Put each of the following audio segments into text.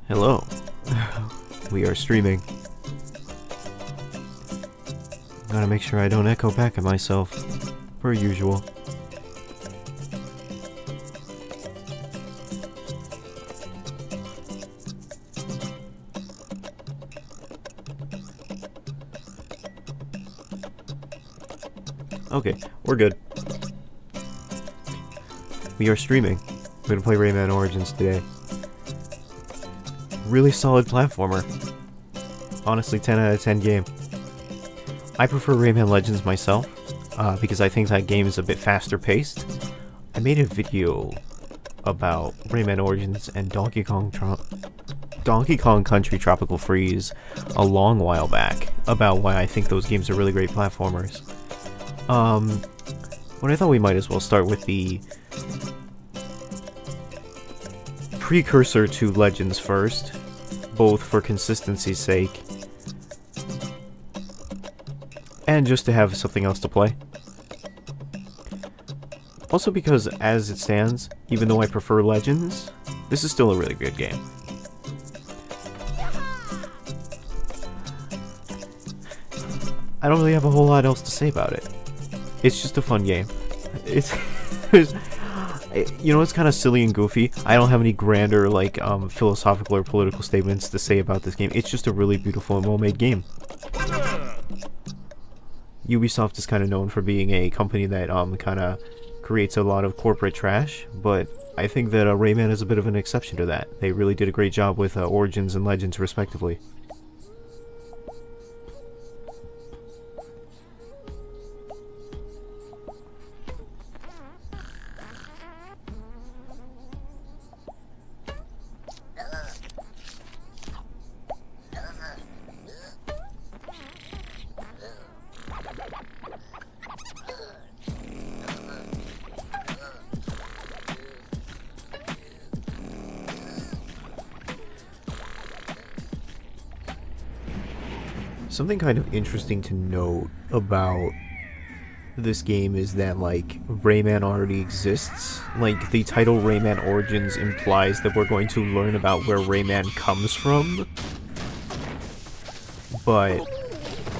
Hello. We are streaming. Gotta make sure I don't echo back at myself, per usual. Okay, we're good. We are streaming. We're gonna play Rayman Origins today. Really solid platformer. Honestly, 10 out of 10 game. I prefer Rayman Legends myself, because I think that game is a bit faster paced. I made a video about Rayman Origins and Donkey Kong Country Tropical Freeze a long while back about why I think those games are really great platformers. But I thought we might as well start with the precursor to Legends first, both for consistency's sake and just to have something else to play. Also because, as it stands, even though I prefer Legends, this is still a really good game. I don't really have a whole lot else to say about it. It's just a fun game. It's you know, it's kind of silly and goofy. I don't have any grander, like, philosophical or political statements to say about this game. It's just a really beautiful and well-made game. Ubisoft is kind of known for being a company that kind of creates a lot of corporate trash, but I think that Rayman is a bit of an exception to that. They really did a great job with Origins and Legends, respectively. Something kind of interesting to note about this game is that, like, Rayman already exists. Like, the title Rayman Origins implies that we're going to learn about where Rayman comes from.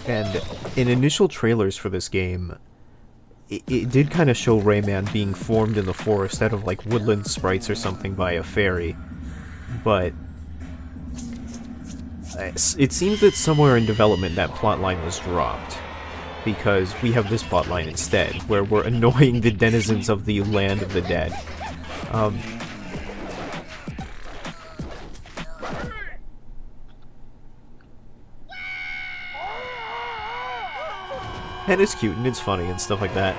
And in initial trailers for this game, it did kind of show Rayman being formed in the forest out of, like, woodland sprites or something by a fairy. But it seems that somewhere in development that plotline was dropped, because we have this plotline instead, where we're annoying the denizens of the land of the dead. And it's cute and it's funny and stuff like that.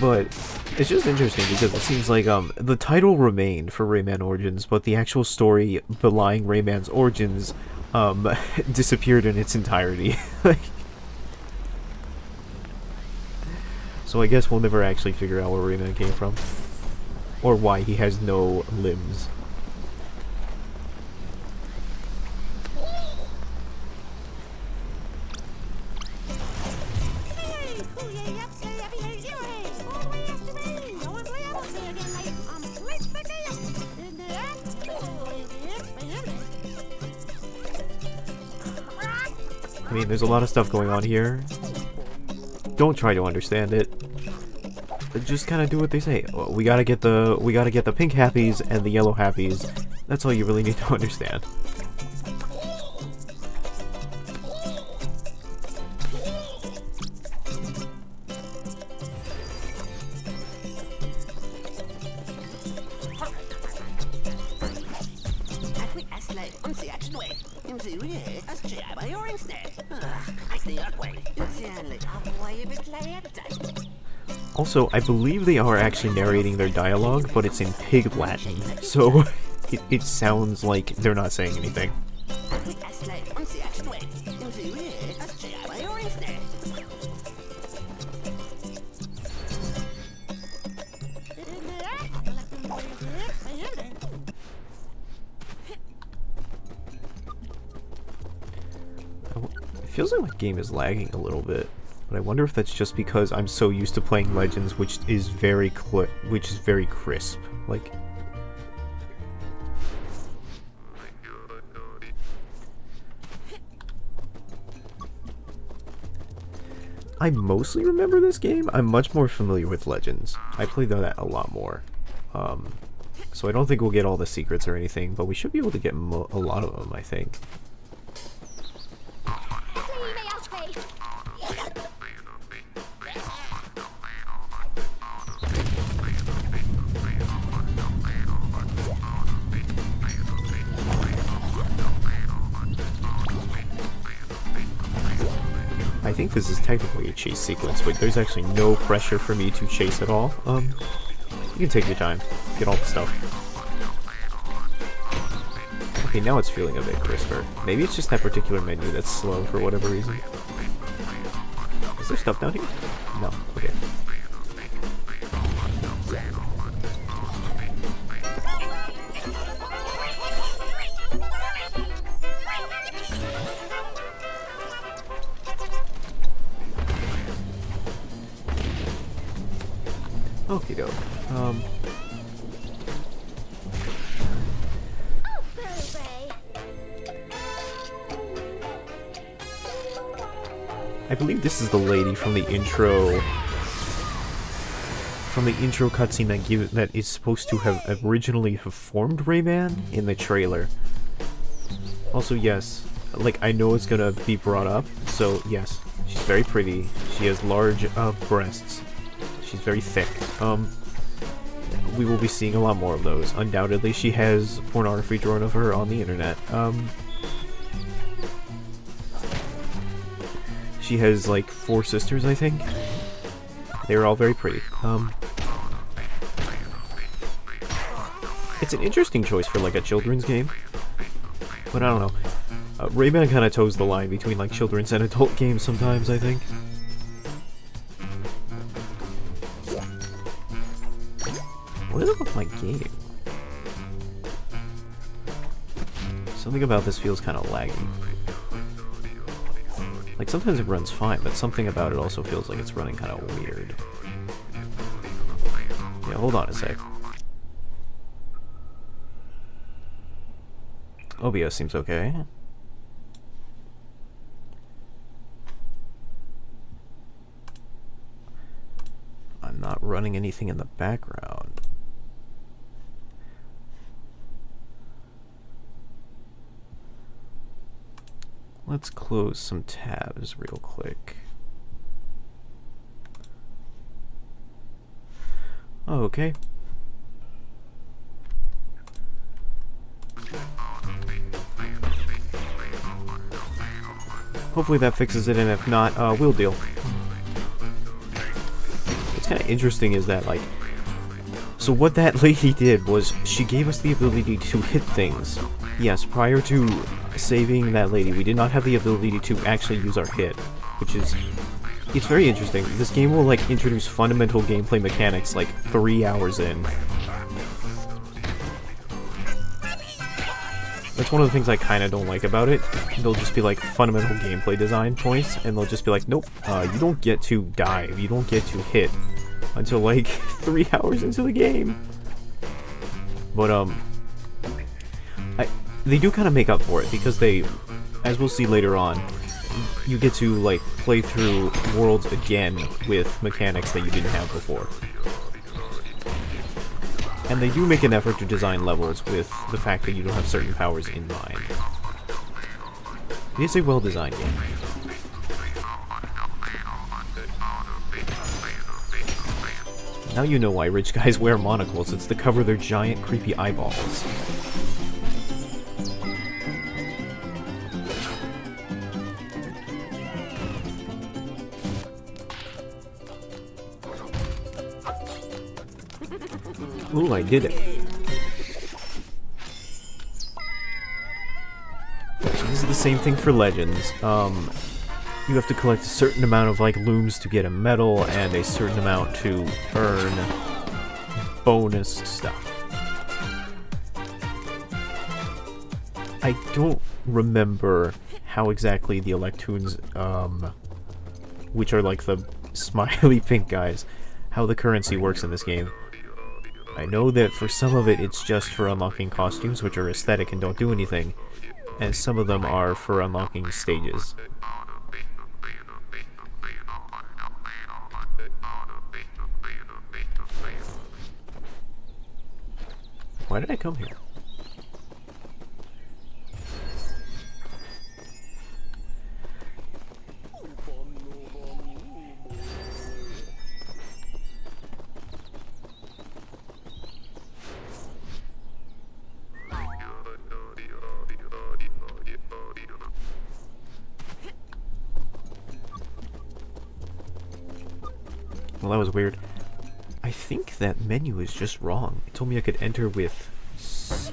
But it's just interesting because it seems like the title remained for Rayman Origins, but the actual story belying Rayman's origins disappeared in its entirety. So I guess we'll never actually figure out where Rayman came from, or why he has no limbs. I mean, there's a lot of stuff going on here. Don't try to understand it. Just kind of do what they say. We gotta get the pink happies and the yellow happies. That's all you really need to understand. Also, I believe they are actually narrating their dialogue, but it's in Pig Latin, so it sounds like they're not saying anything. feels like my game is lagging a little bit, but I wonder if that's just because I'm so used to playing Legends, which is very crisp. Like, I mostly remember this game. I'm much more familiar with Legends. I played that a lot more. So I don't think we'll get all the secrets or anything, but we should be able to get a lot of them, I think. I think this is technically a chase sequence, but there's actually no pressure for me to chase at all. You can take your time, get all the stuff. Okay, now it's feeling a bit crisper. Maybe it's just that particular menu that's slow for whatever reason. Is there stuff down here? No, okay. Okie doke. I believe this is the lady from the intro. From the intro cutscene that is supposed to have originally formed Rayman in the trailer. Also, yes, like I know it's gonna be brought up. So yes, she's very pretty. She has large breasts. She's very thick. We will be seeing a lot more of those. Undoubtedly, she has pornography drawn of her on the internet. She has, like, 4 sisters, I think. They're all very pretty. It's an interesting choice for, like, a children's game. But I don't know. Rayman kind of toes the line between, like, children's and adult games sometimes, I think. What is up with my game? Something about this feels kind of laggy. Like, sometimes it runs fine, but something about it also feels like it's running kind of weird. Yeah, hold on a sec. OBS seems okay. I'm not running anything in the background. Let's close some tabs real quick. Oh, okay. Hopefully that fixes it, and if not, we'll deal. What's kind of interesting is that, like, so what that lady did was she gave us the ability to hit things. Yes, prior to saving that lady, we did not have the ability to actually use our hit, which is, it's very interesting. This game will, like, introduce fundamental gameplay mechanics, like, 3 hours in. That's one of the things I kind of don't like about it. They'll just be, like, fundamental gameplay design points, and they'll just be like, nope, you don't get to dive, you don't get to hit until, like, 3 hours into the game. But, they do kind of make up for it, because they, as we'll see later on, you get to, like, play through worlds again with mechanics that you didn't have before. And they do make an effort to design levels with the fact that you don't have certain powers in mind. It is a well-designed game. Now you know why rich guys wear monocles. It's to cover their giant, creepy eyeballs. Ooh, I did it. So this is the same thing for Legends. You have to collect a certain amount of, like, looms to get a medal, and a certain amount to earn bonus stuff. I don't remember how exactly the Electoons, which are like the smiley pink guys, how the currency works in this game. I know that for some of it, it's just for unlocking costumes, which are aesthetic and don't do anything, and some of them are for unlocking stages. Why did I come here? Well, that was weird. I think that menu is just wrong. It told me I could enter with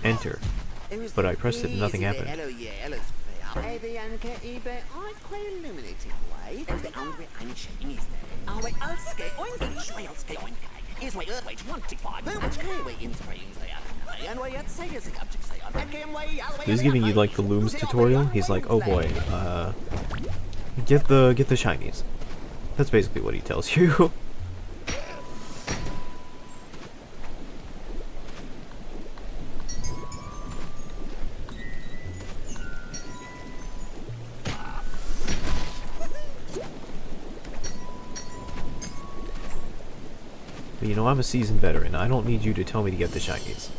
enter, but I pressed it and nothing happened. He's giving you like the looms tutorial. He's like, oh boy, get the shinies. That's basically what he tells you. But you know, I'm a seasoned veteran. I don't need you to tell me to get the shinies.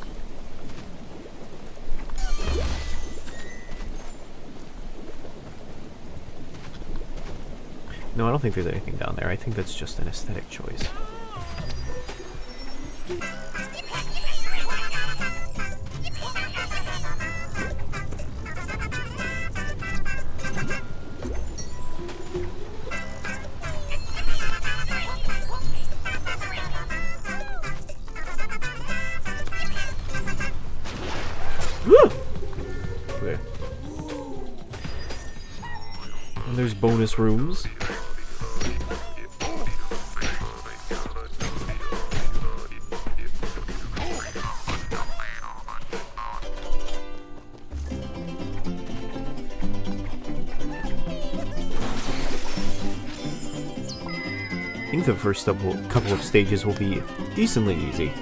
No, I don't think there's anything down there. I think that's just an aesthetic choice. Okay. And there's bonus rooms. I think the first couple of stages will be decently easy.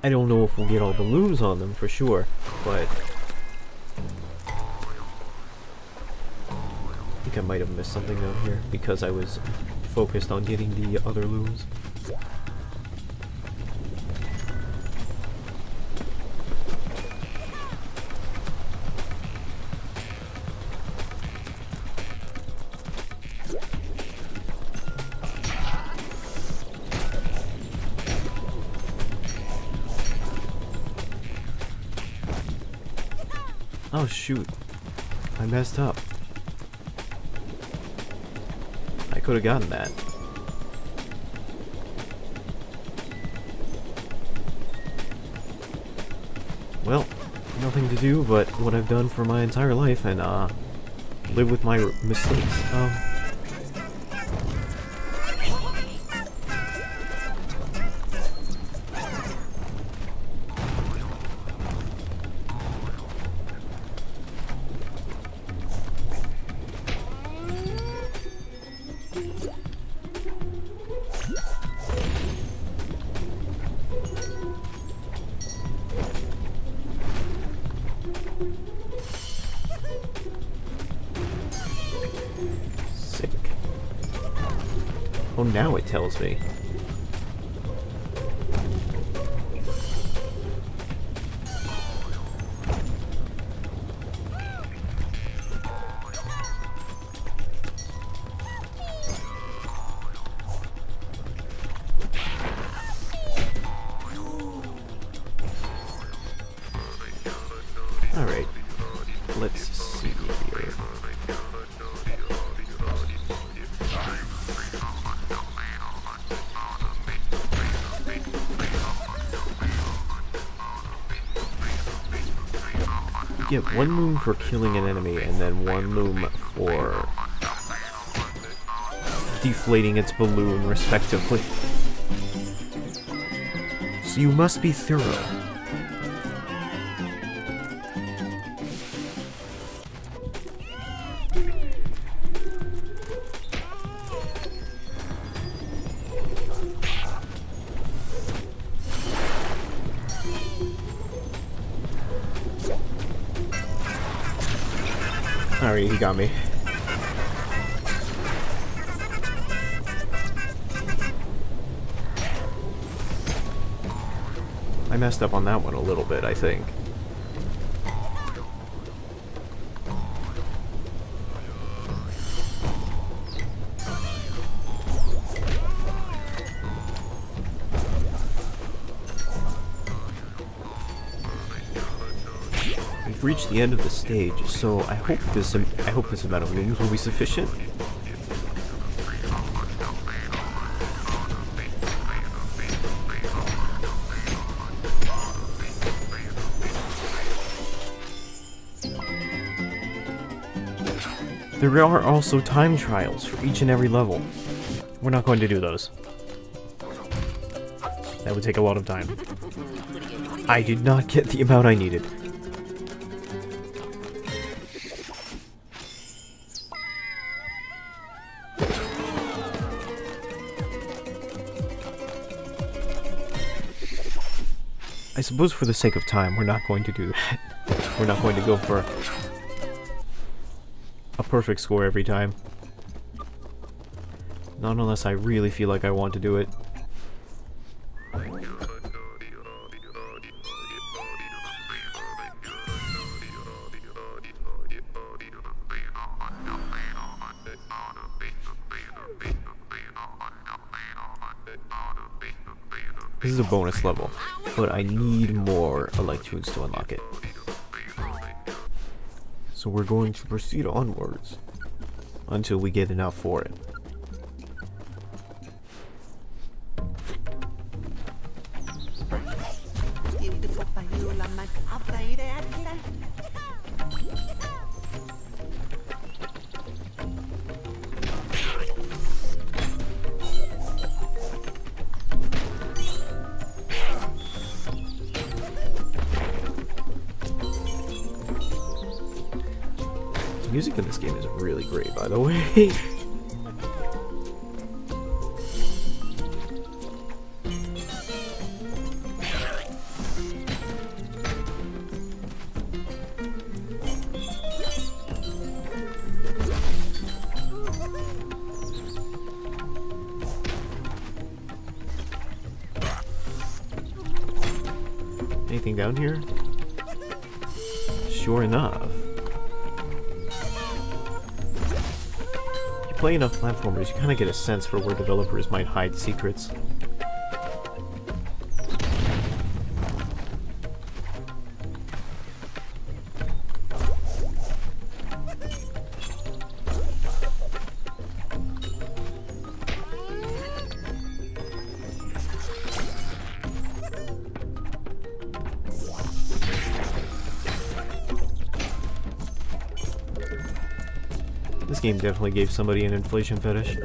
I don't know if we'll get all the looms on them for sure, but I think I might have missed something down here because I was focused on getting the other looms. Oh shoot, I messed up. I could have gotten that. Well, nothing to do but what I've done for my entire life and live with my mistakes. Sick. Oh, now it tells me. Alright, let's see here. You get one loom for killing an enemy, and then one loom for deflating its balloon, respectively. So you must be thorough. Alright, he got me. I messed up on that one a little bit, I think. We've reached the end of the stage, so I hope this amount of rooms will be sufficient. There are also time trials for each and every level. We're not going to do those. That would take a lot of time. I did not get the amount I needed. I suppose for the sake of time, we're not going to do that. We're not going to go for a perfect score every time. Not unless I really feel like I want to do it. This is a bonus level, but I need more Electoons to unlock it. So we're going to proceed onwards until we get enough for it. The music in this game is really great, by the way. Anything down here? Sure enough. Play enough platformers, you kind of get a sense for where developers might hide secrets. This game definitely gave somebody an inflation fetish.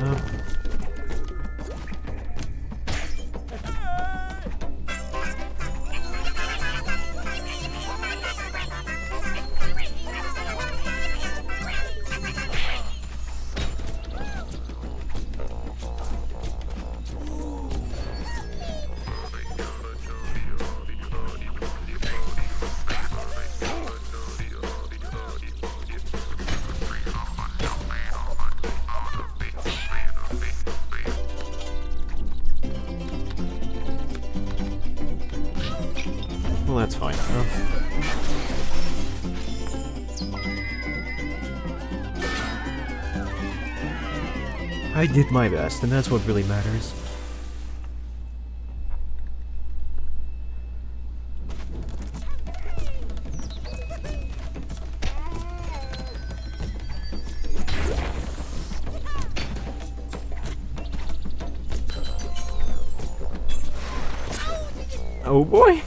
Well, that's fine. I did my best, and that's what really matters. Oh boy!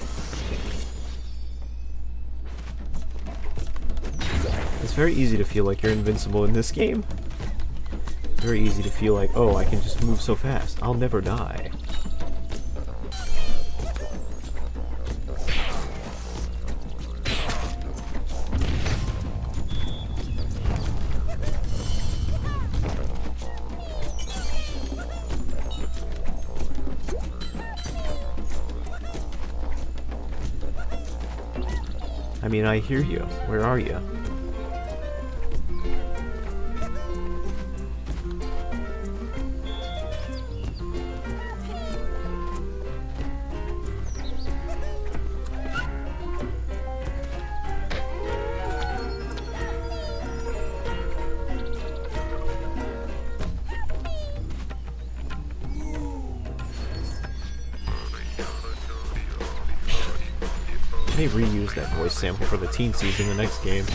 It's very easy to feel like you're invincible in this game. Very easy to feel like, oh, I can just move so fast. I'll never die. I mean, I hear you. Where are you? may reuse that voice sample for the teen season in the next game.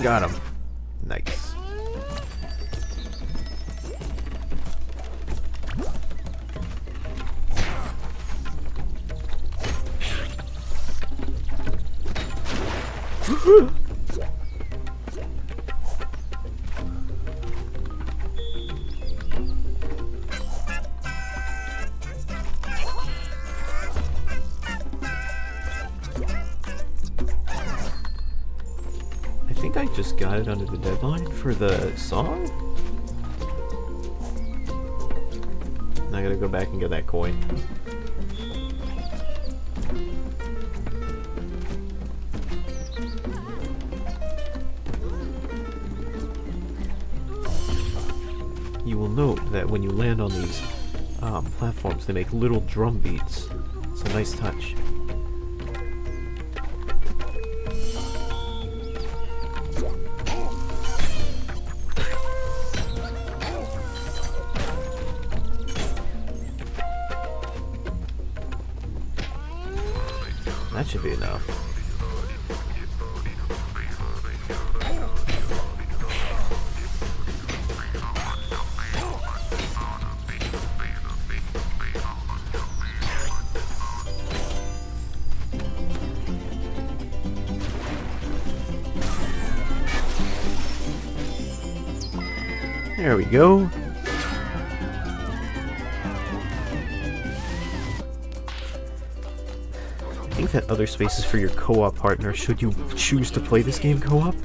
Got him. Nice. I think I just got it under the deadline for the song? I gotta go back and get that coin. You will note that when you land on these platforms, they make little drum beats. It's a nice touch. That should be enough. There we go. I think that other space is for your co-op partner should you choose to play this game co-op.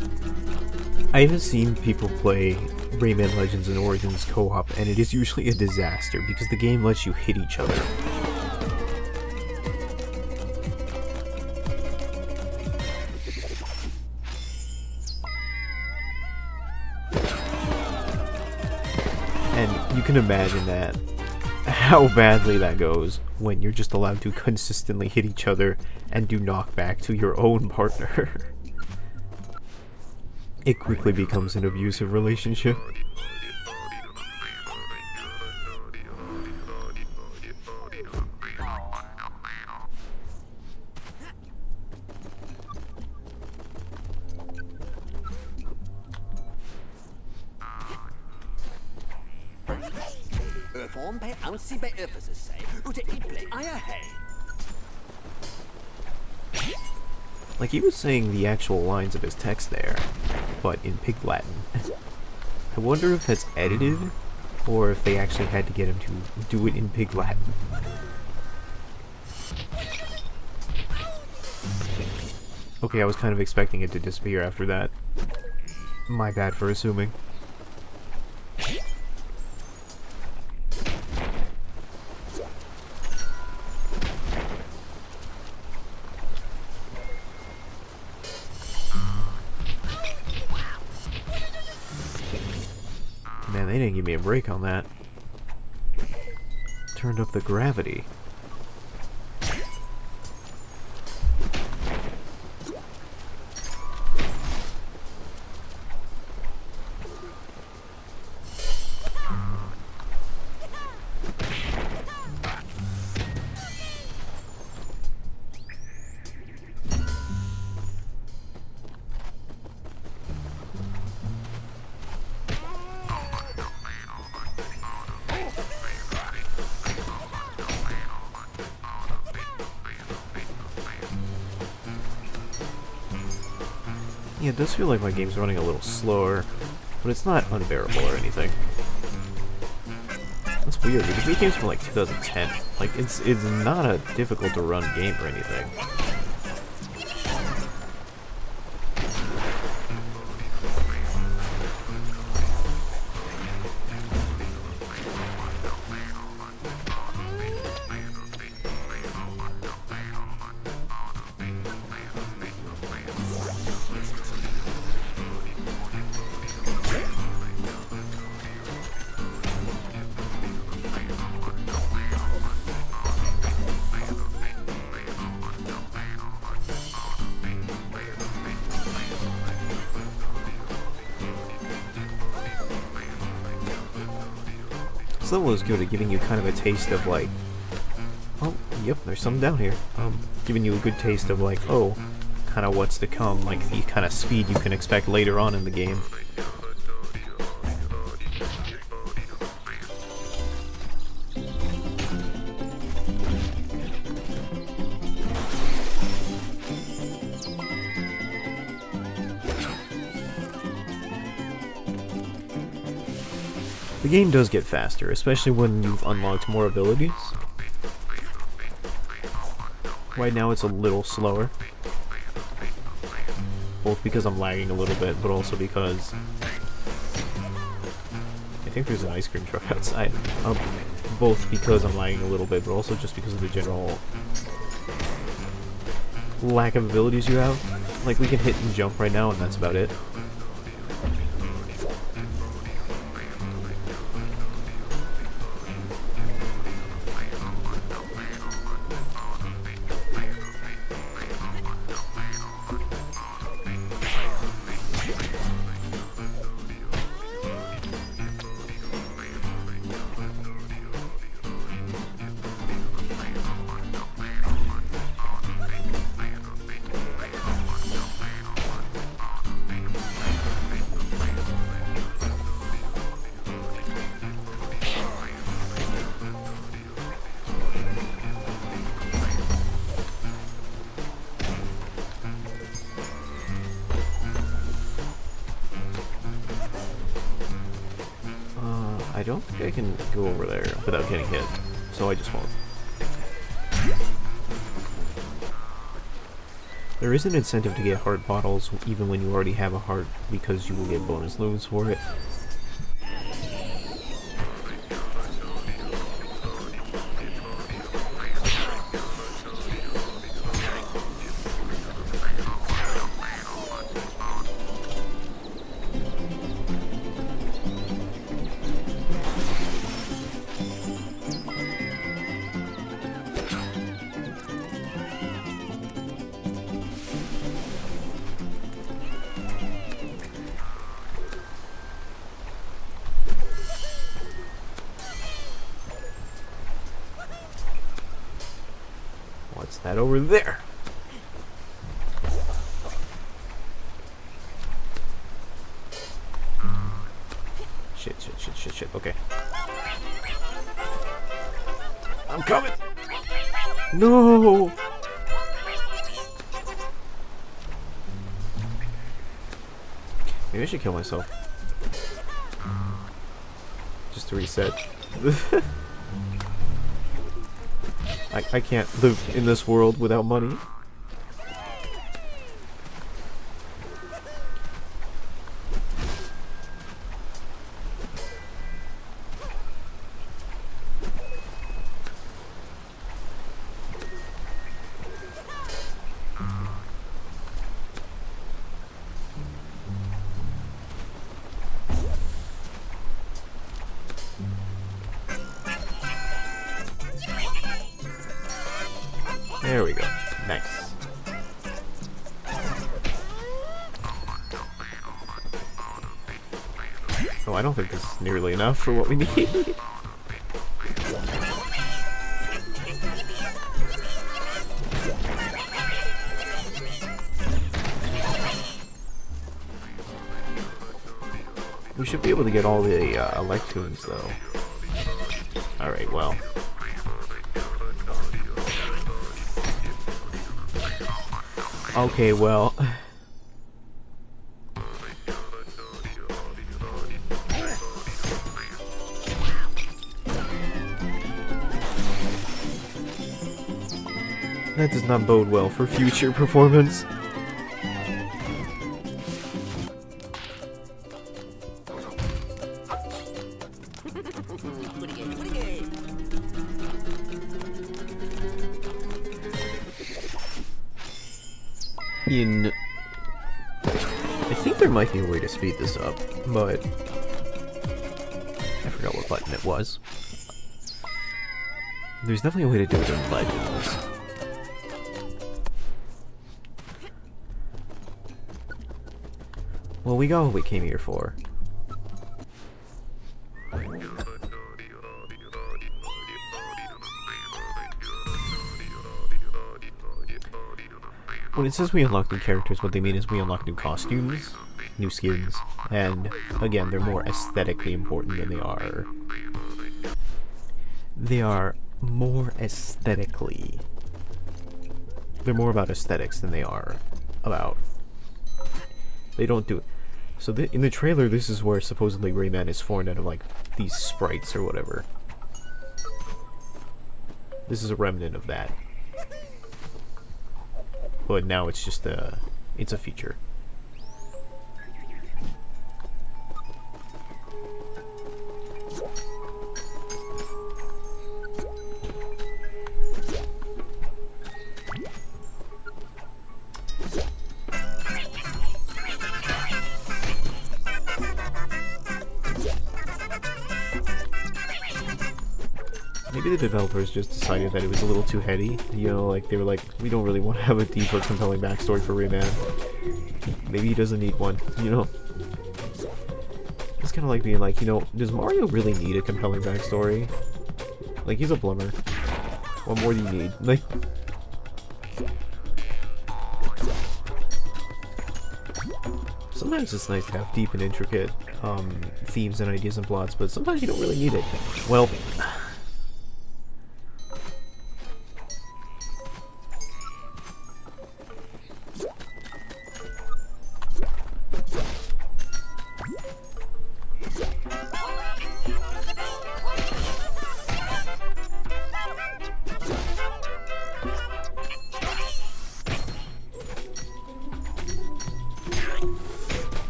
I haven't seen people play Rayman Legends and Origins co-op, and it is usually a disaster because the game lets you hit each other. And you can imagine that, how badly that goes when you're just allowed to consistently hit each other and do knockback to your own partner. It quickly becomes an abusive relationship. Like, he was saying the actual lines of his text there, but in Pig Latin. I wonder if that's edited, or if they actually had to get him to do it in Pig Latin. Okay, I was kind of expecting it to disappear after that. My bad for assuming. Man, they didn't give me a break on that. Turned up the gravity. Yeah, it does feel like my game's running a little slower, but it's not unbearable or anything. That's weird, because these games from like 2010. Like, it's not a difficult to run game or anything. This level is good at giving you kind of a taste of like, oh, yep, there's some down here. Giving you a good taste of like, oh, kind of what's to come, like the kind of speed you can expect later on in the game. The game does get faster, especially when you've unlocked more abilities. Right now it's a little slower. Both because I'm lagging a little bit, but also because I think there's an ice cream truck outside. Both because I'm lagging a little bit, but also just because of the general lack of abilities you have. Like, we can hit and jump right now, and that's about it. I don't think I can go over there without getting hit, so I just won't. There is an incentive to get heart bottles even when you already have a heart, because you will get bonus looms for it. What's that over there? Shit. Okay. I'm coming! No! Maybe I should kill myself. Just to reset. I can't live in this world without money. There we go. Nice. Oh, I don't think this is nearly enough for what we need. We should be able to get all the Electoons, though. Alright, well. Okay, well. That does not bode well for future performance. I think there might be a way to speed this up, but I forgot what button it was. There's definitely a way to do it in Legends. Well, we got what we came here for. when it says we unlock new characters, what they mean is we unlock new costumes, new skins, and again, they're more aesthetically important than they are. They are more aesthetically. They're more about aesthetics than they are about. They don't do it. So in the trailer, this is where supposedly Rayman is formed out of like these sprites or whatever. This is a remnant of that. But now it's just it's a feature. Maybe the developers just decided that it was a little too heady. You know, like they were like, we don't really want to have a deep or compelling backstory for Rayman. Maybe he doesn't need one, you know? It's kind of like being like, you know, does Mario really need a compelling backstory? Like, he's a plumber. What more do you need? Like... Sometimes it's nice to have deep and intricate themes and ideas and plots, but sometimes you don't really need it. Well...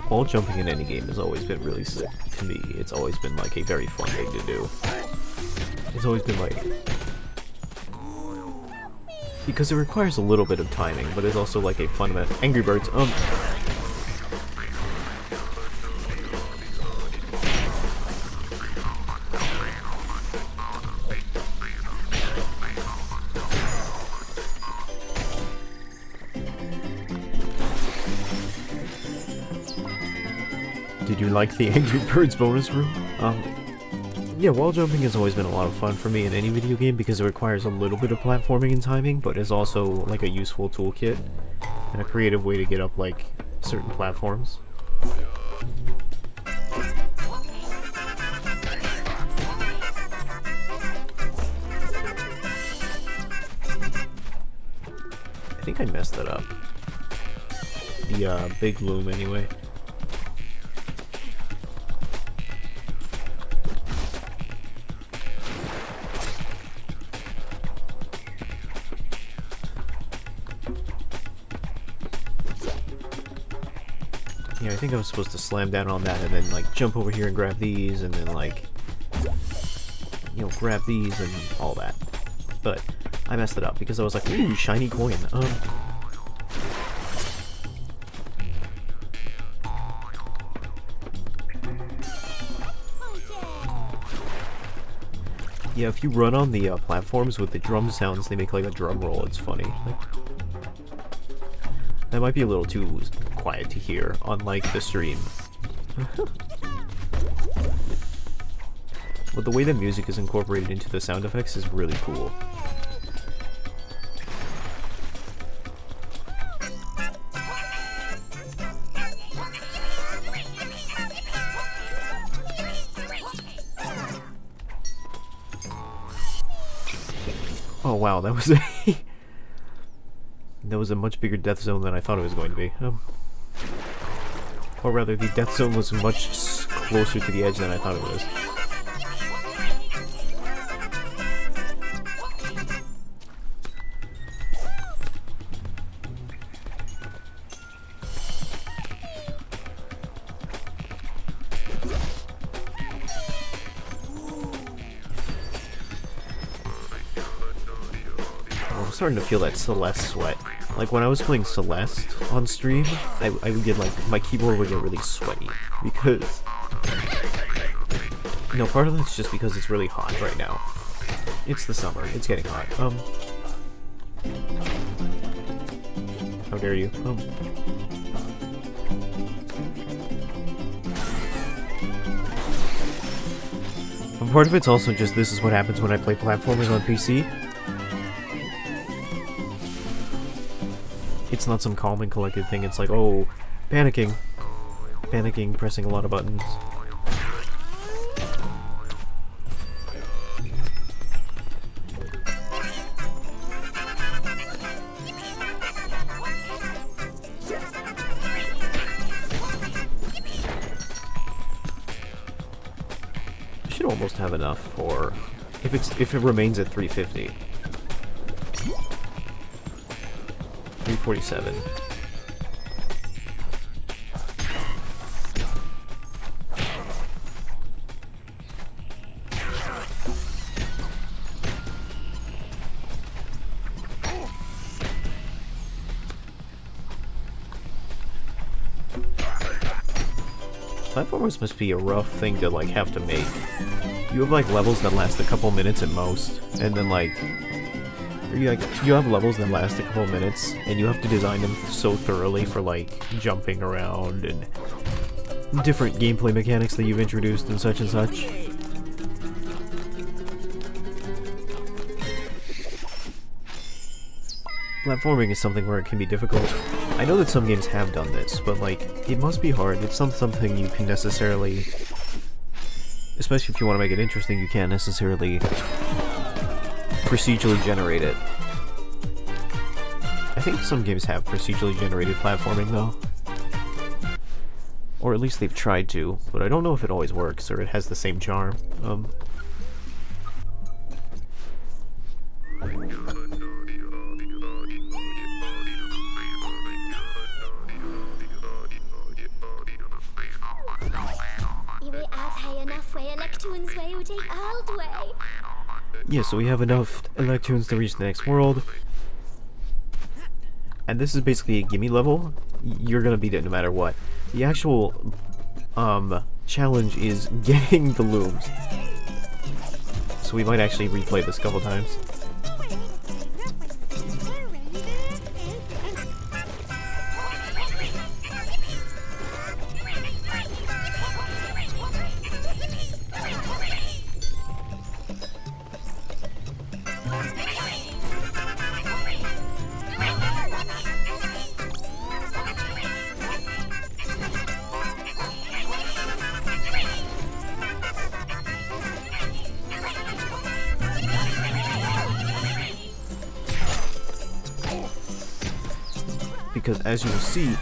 Wall jumping in any game has always been really sick to me. It's always been like a very fun thing to do. It's always been like... Because it requires a little bit of timing, but it's also like a fun event. Angry Birds, Did you like the Angry Birds bonus room? Yeah, wall jumping has always been a lot of fun for me in any video game because it requires a little bit of platforming and timing, but is also like a useful toolkit and a creative way to get up like certain platforms. I think I messed that up. The big loom anyway. Yeah, I think I was supposed to slam down on that and then like jump over here and grab these and then like, you know, grab these and all that. But I messed it up because I was like, ooh, shiny coin. Yeah, if you run on the platforms with the drum sounds, they make like a drum roll. It's funny. Like, that might be a little too quiet to hear on like the stream. But the way the music is incorporated into the sound effects is really cool. Oh wow, that was a that was a much bigger death zone than I thought it was going to be. Or rather, the death zone was much closer to the edge than I thought it was. Well, I'm starting to feel that Celeste sweat. Like when I was playing Celeste on stream, I would get like, my keyboard would get really sweaty because, no, part of it's just because it's really hot right now. It's the summer, it's getting hot. How dare you? And part of it's also just, this is what happens when I play platformers on PC. It's not some calm and collected thing, it's like, oh, panicking. Panicking, pressing a lot of buttons. I should almost have enough for, if it remains at 350. 347. Platformers must be a rough thing to like have to make. You have like levels that last a couple minutes at most, and then like you have levels that last a couple minutes, and you have to design them so thoroughly for like jumping around and different gameplay mechanics that you've introduced and such and such. Platforming is something where it can be difficult. I know that some games have done this, but like, it must be hard. It's not something you can necessarily, especially if you want to make it interesting, you can't necessarily procedurally generate it. I think some games have procedurally generated platforming though. Or at least they've tried to, but I don't know if it always works or it has the same charm. Yeah, so we have enough Electoons to reach the next world. And this is basically a gimme level. You're gonna beat it no matter what. The actual challenge is getting the looms. So we might actually replay this a couple times. Because as you will see,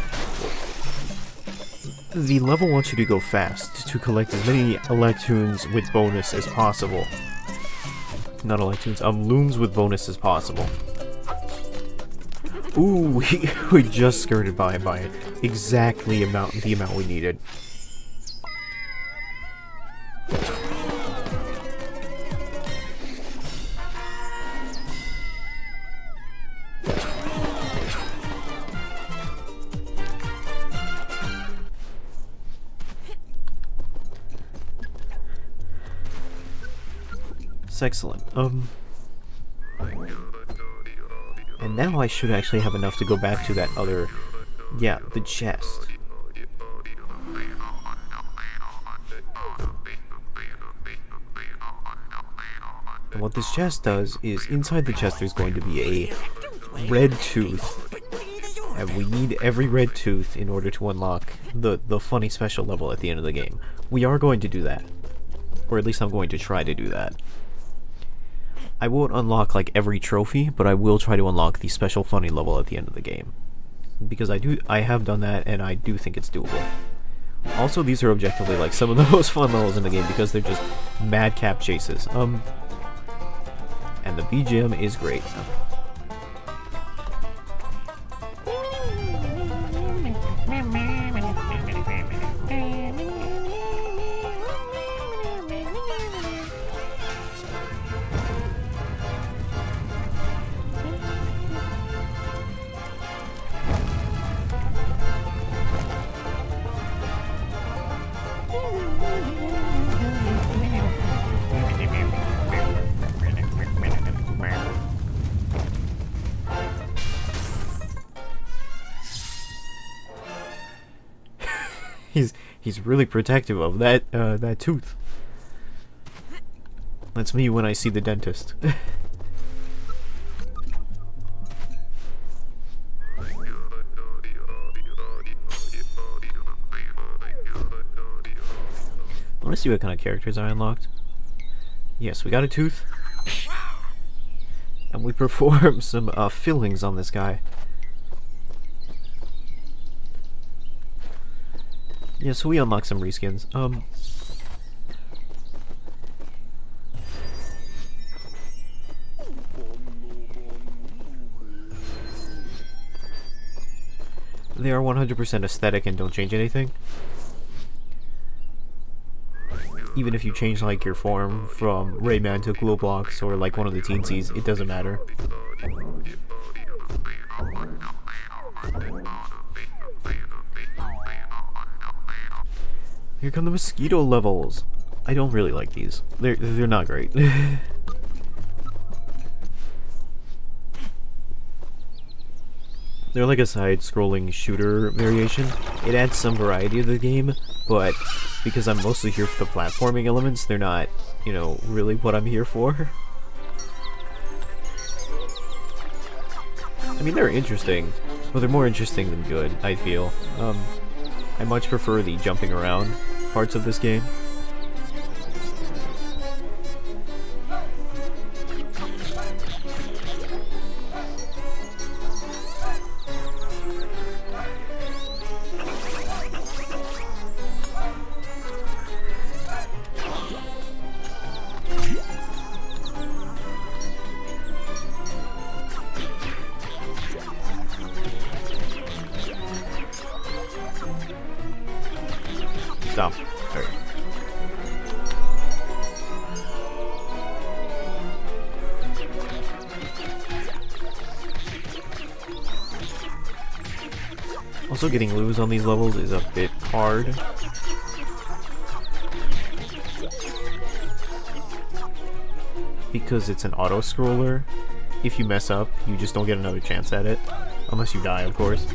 the level wants you to go fast to collect as many Electoons with bonus as possible. Not Electoons, looms with bonus as possible. Ooh, we just skirted by exactly the amount we needed. Excellent. And now I should actually have enough to go back to that other, yeah, the chest. And what this chest does is, inside the chest there's going to be a red tooth. And we need every red tooth in order to unlock the funny special level at the end of the game. We are going to do that. Or at least I'm going to try to do that. I won't unlock like every trophy, but I will try to unlock the special funny level at the end of the game. Because I have done that, and I do think it's doable. Also, these are objectively like some of the most fun levels in the game because they're just madcap chases. And the BGM is great. he's really protective of that tooth. That's me when I see the dentist. I want to see what kind of characters I unlocked. Yes, we got a tooth. And we perform some fillings on this guy. Yeah, so we unlocked some reskins. They are 100% aesthetic and don't change anything. Even if you change like your form from Rayman to Glowblocks or like one of the teensies, it doesn't matter. Here come the mosquito levels. I don't really like these. They're not great. They're like a side-scrolling shooter variation. It adds some variety to the game, but because I'm mostly here for the platforming elements, they're not, you know, really what I'm here for. I mean, they're interesting, but they're more interesting than good, I feel. I much prefer the jumping around parts of this game. Stop. Alright. Also, getting loos on these levels is a bit hard. Because it's an auto-scroller. If you mess up, you just don't get another chance at it. Unless you die, of course.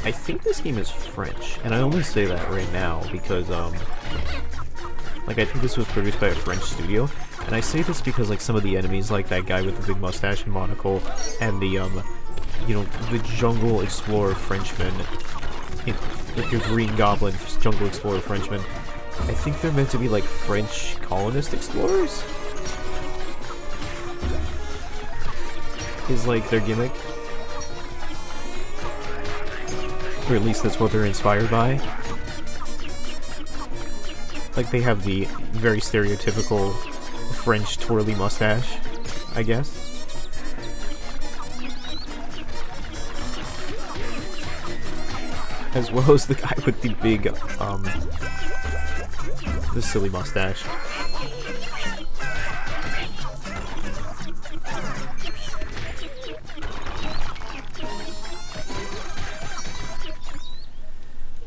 I think this game is French, and I only say that right now because, like, I think this was produced by a French studio, and I say this because, like, some of the enemies, like that guy with the big mustache and monocle, and the, you know, the jungle explorer Frenchman, like your green goblin jungle explorer Frenchman, I think they're meant to be, like, French colonist explorers? Is, like, their gimmick. Or at least that's what they're inspired by. Like, they have the very stereotypical French twirly mustache, I guess. As well as the guy with the big, the silly mustache.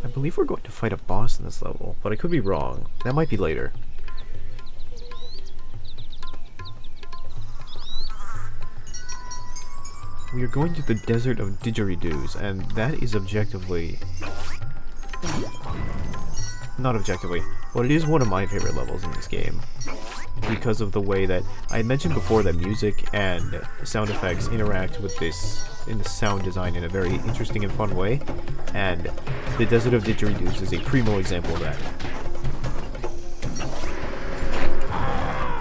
I believe we're going to fight a boss in this level, but I could be wrong. That might be later. We are going to the Desert of Didgeridoos, and that is objectively... not objectively, but it is one of my favorite levels in this game. Because of the way that... I had mentioned before that music and sound effects interact with this in the sound design in a very interesting and fun way, and the Desert of Didgeridoos is a primo example of that.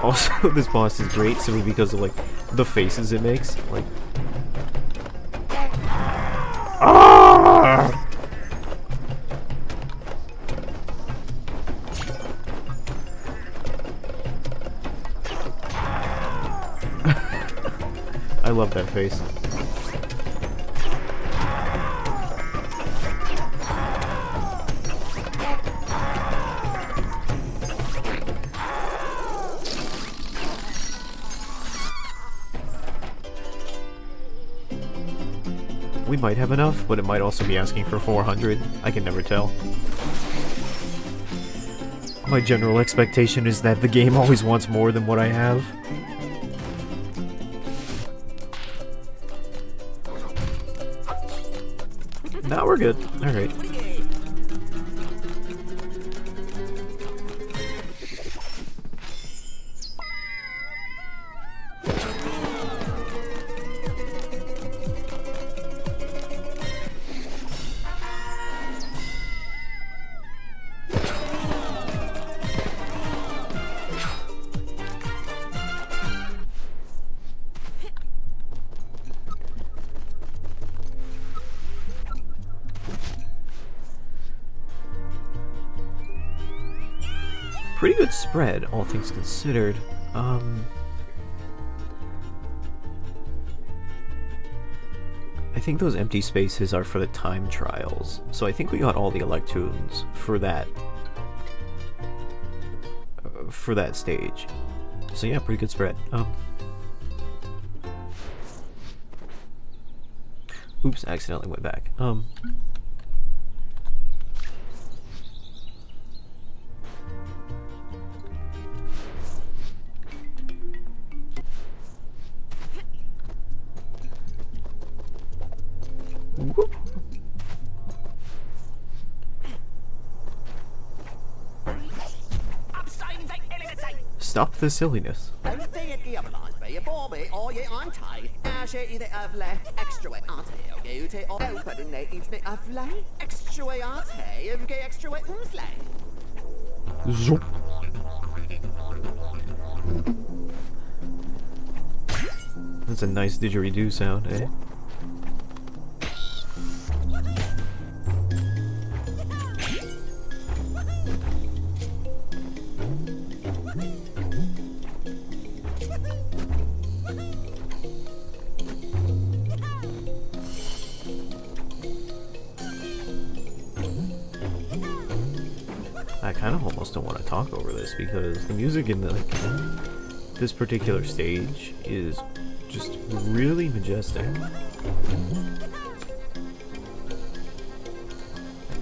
Also, this boss is great simply because of, like, the faces it makes. Like... Ah! I love that face. we might have enough, but it might also be asking for 400. I can never tell. My general expectation is that the game always wants more than what I have. Now we're good. Alright. Pretty good spread, all things considered. I think those empty spaces are for the time trials, so I think we got all the Electoons for that stage. So yeah, pretty good spread. Oops, accidentally went back. Stop the silliness. Zoop. That's a nice didgeridoo sound, eh? I kind of almost don't want to talk over this because the music in this particular stage is just really majestic.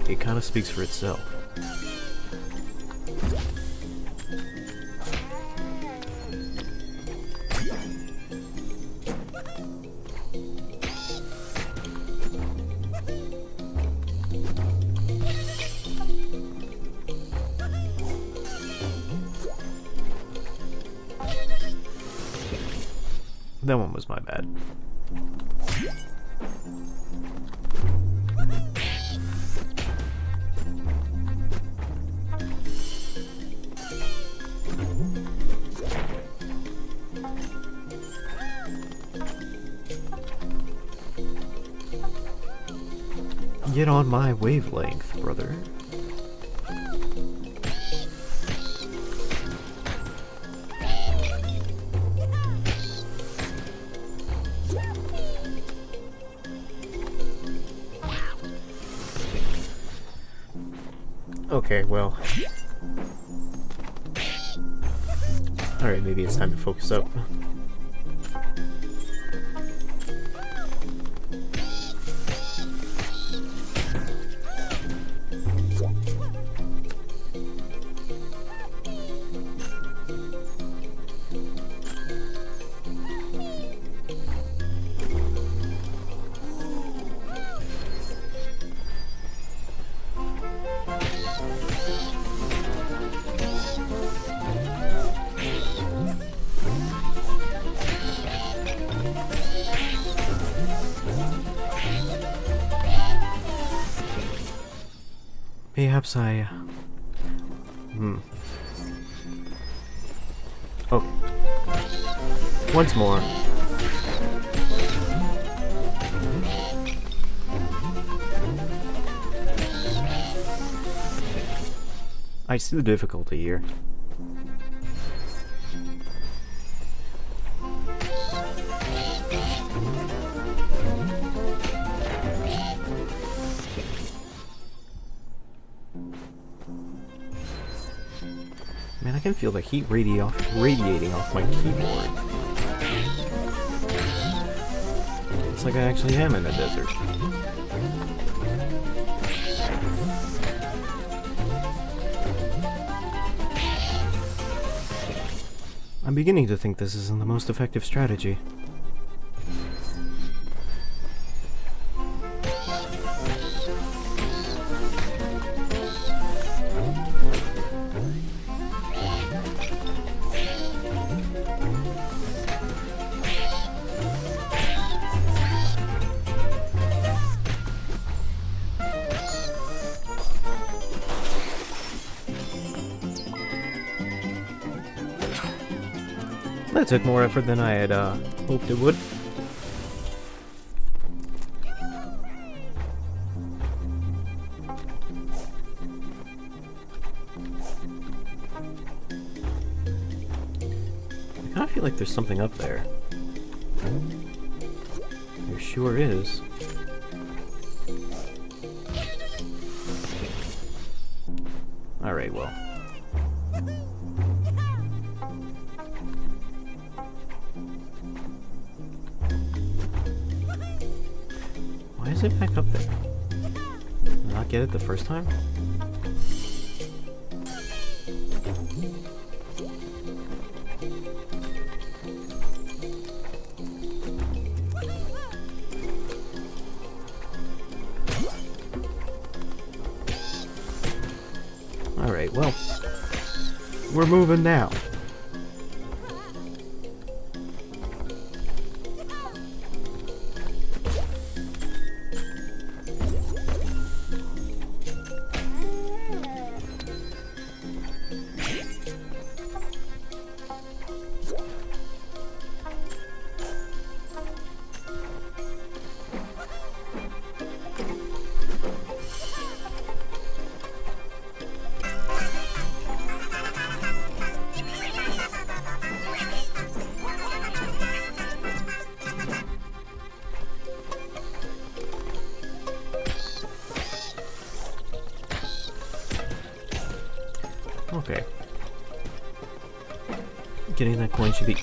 It kind of speaks for itself. That one was my bad. Get on my wavelength, brother. Okay, well. Alright, maybe it's time to focus up. Perhaps I... Oh. Once more. I see the difficulty here. Man, I can feel the heat radiating off my keyboard. looks like I actually am in the desert. I'm beginning to think this isn't the most effective strategy. That took more effort than I had hoped it would. I kinda feel like there's something up there. There sure is. Alright, well. Why is it back up there? Did I not get it the first time? Alright, well, we're moving now. Okay. Getting that coin should be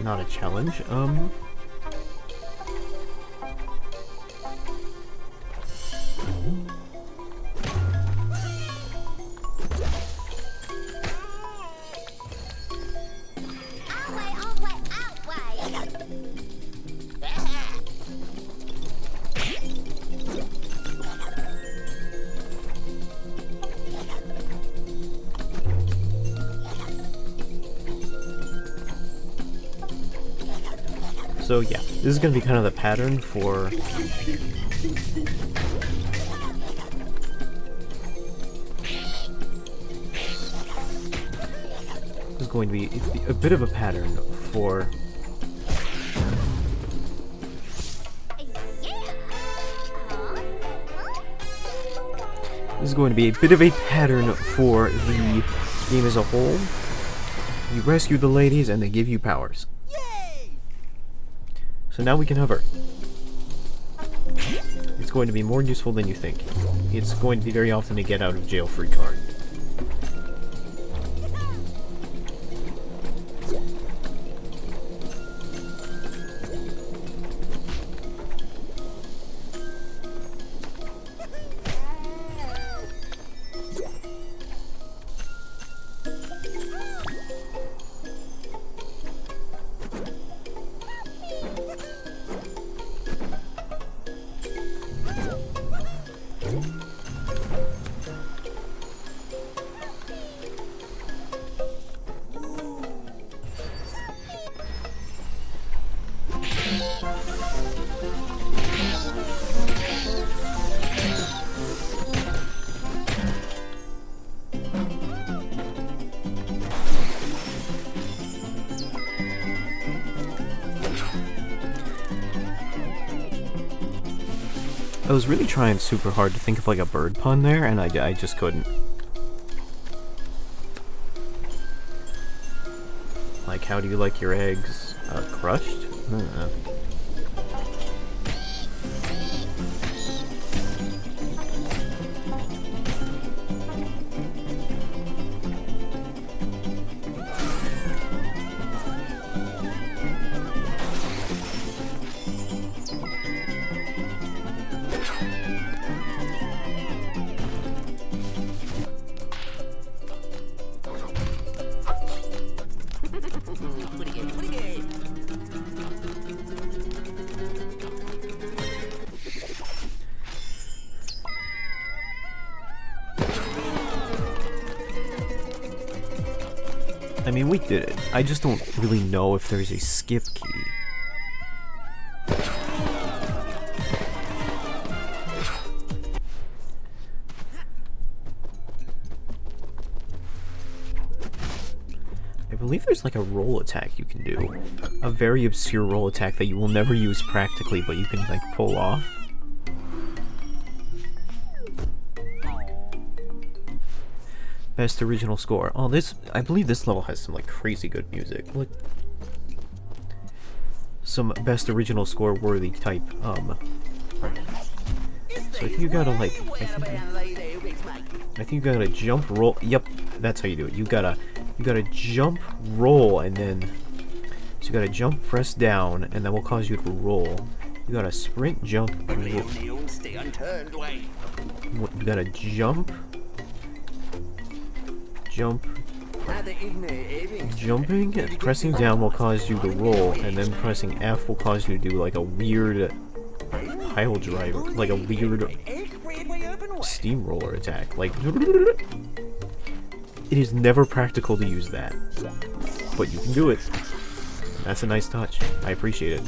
not a challenge. So yeah, this is going to be kind of the pattern for... This is going to be a bit of a pattern for... This is going to be a bit of a pattern for the game as a whole. You rescue the ladies and they give you powers. So now we can hover. It's going to be more useful than you think. It's going to be very often a get out of jail free card. I was really trying super hard to think of like a bird pun there, and I just couldn't. Like, how do you like your eggs? Crushed? I don't know. I mean, we did it. I just don't really know if there's a skip key. I believe there's like a roll attack you can do. A very obscure roll attack that you will never use practically, but you can like pull off. Best original score. Oh, I believe this level has some like crazy good music. Look, some best original score worthy type. So I think you gotta like, I think you gotta jump, roll. Yep, that's how you do it. You gotta jump, roll, and then so you gotta jump, press down, and that will cause you to roll. You gotta sprint, jump, roll. You gotta jump. Jumping, pressing down will cause you to roll, and then pressing F will cause you to do like a weird pile driver, like a weird steamroller attack. Like, it is never practical to use that, but you can do it. That's a nice touch. I appreciate it.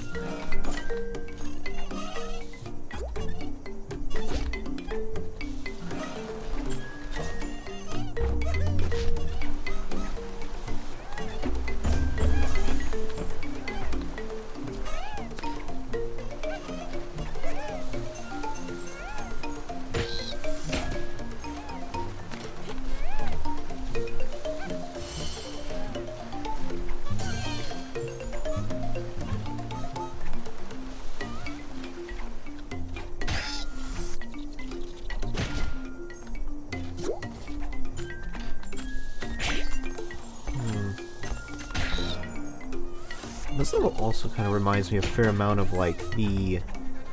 This level also kind of reminds me a fair amount of like the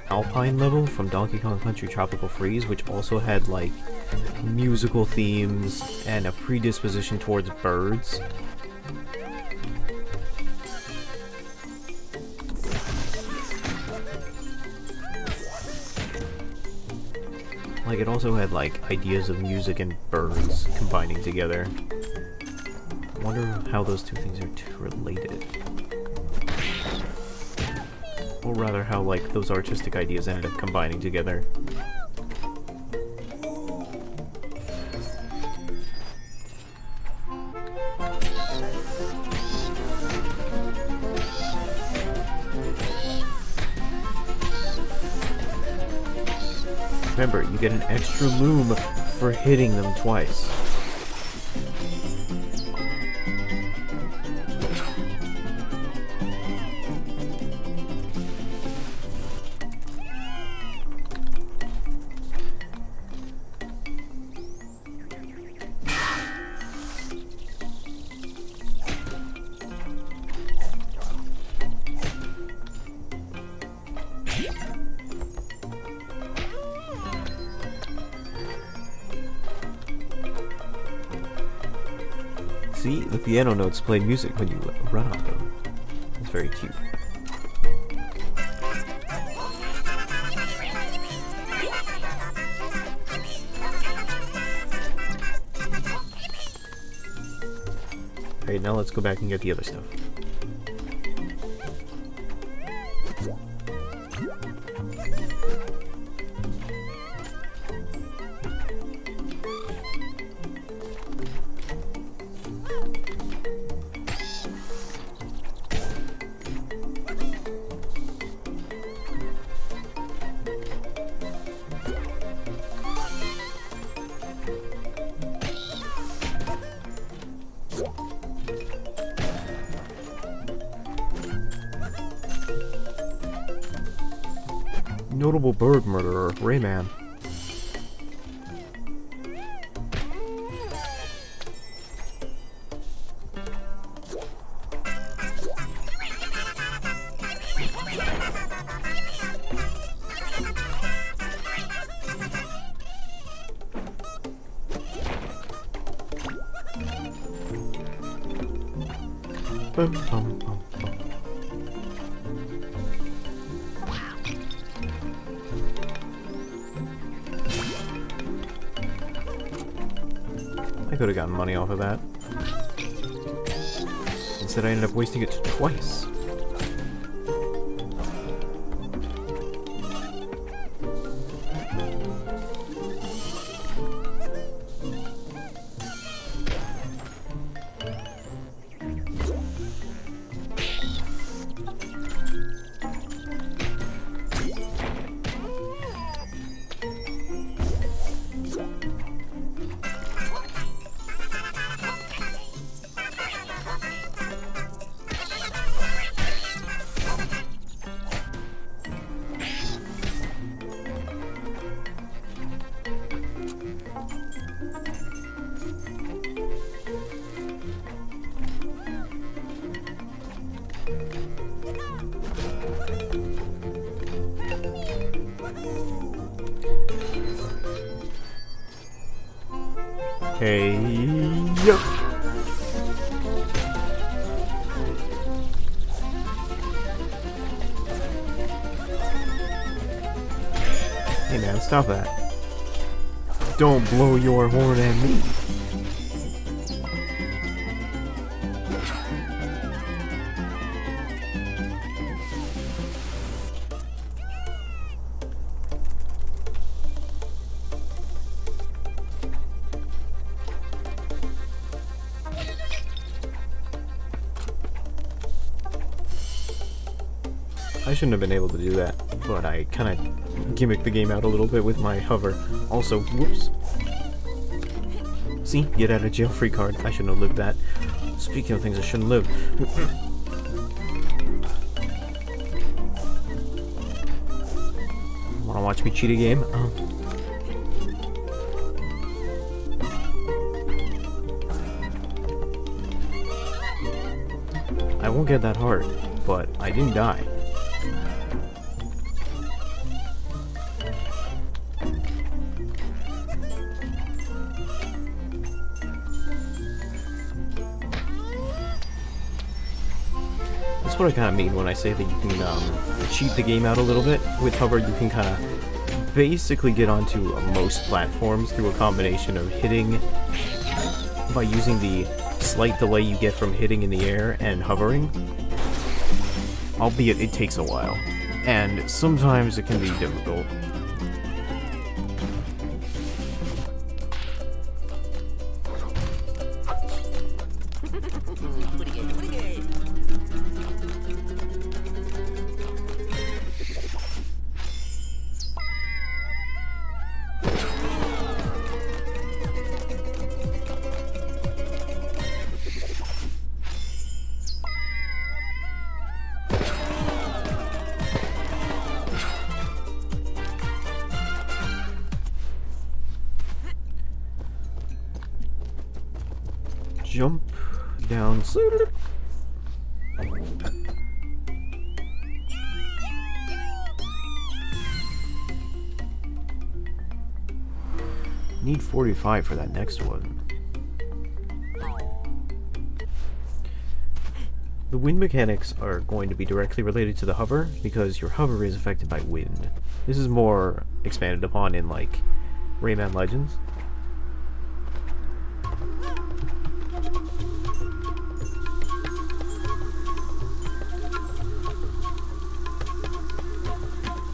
Alpine level from Donkey Kong Country Tropical Freeze, which also had like musical themes and a predisposition towards birds. Like, it also had like ideas of music and birds combining together. I wonder how those two things are related. Or rather, how, like, those artistic ideas ended up combining together. Remember, you get an extra loom for hitting them twice. See, the piano notes play music when you run on them. It's very cute. Alright, now let's go back and get the other stuff. Notable bird murderer, Rayman. Bum, bum, bum. I could have gotten money off of that. Instead, I ended up wasting it twice. Hey, yo. Hey man, stop that. Don't blow your horn at me. I shouldn't have been able to do that, but I kind of gimmicked the game out a little bit with my hover. Also, whoops. See? Get out of jail free card. I shouldn't have lived that. Speaking of things I shouldn't live. Wanna watch me cheat a game? I won't get that hard, but I didn't die. That's what I kind of mean when I say that you can cheat the game out a little bit. With hover, you can kind of basically get onto most platforms through a combination of hitting by using the slight delay you get from hitting in the air and hovering. Albeit it takes a while, and sometimes it can be difficult. Jump down. Need 45 for that next one. The wind mechanics are going to be directly related to the hover because your hover is affected by wind. This is more expanded upon in like Rayman Legends.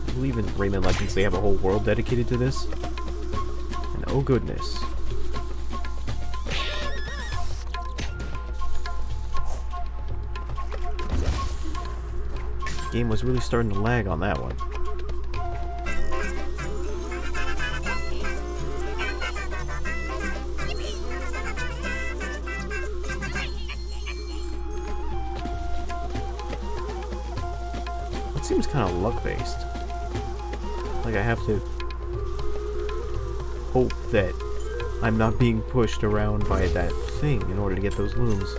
I believe in Rayman Legends they have a whole world dedicated to this. And oh goodness. The game was really starting to lag on that one. It seems kind of luck-based. Like I have to hope that I'm not being pushed around by that thing in order to get those looms.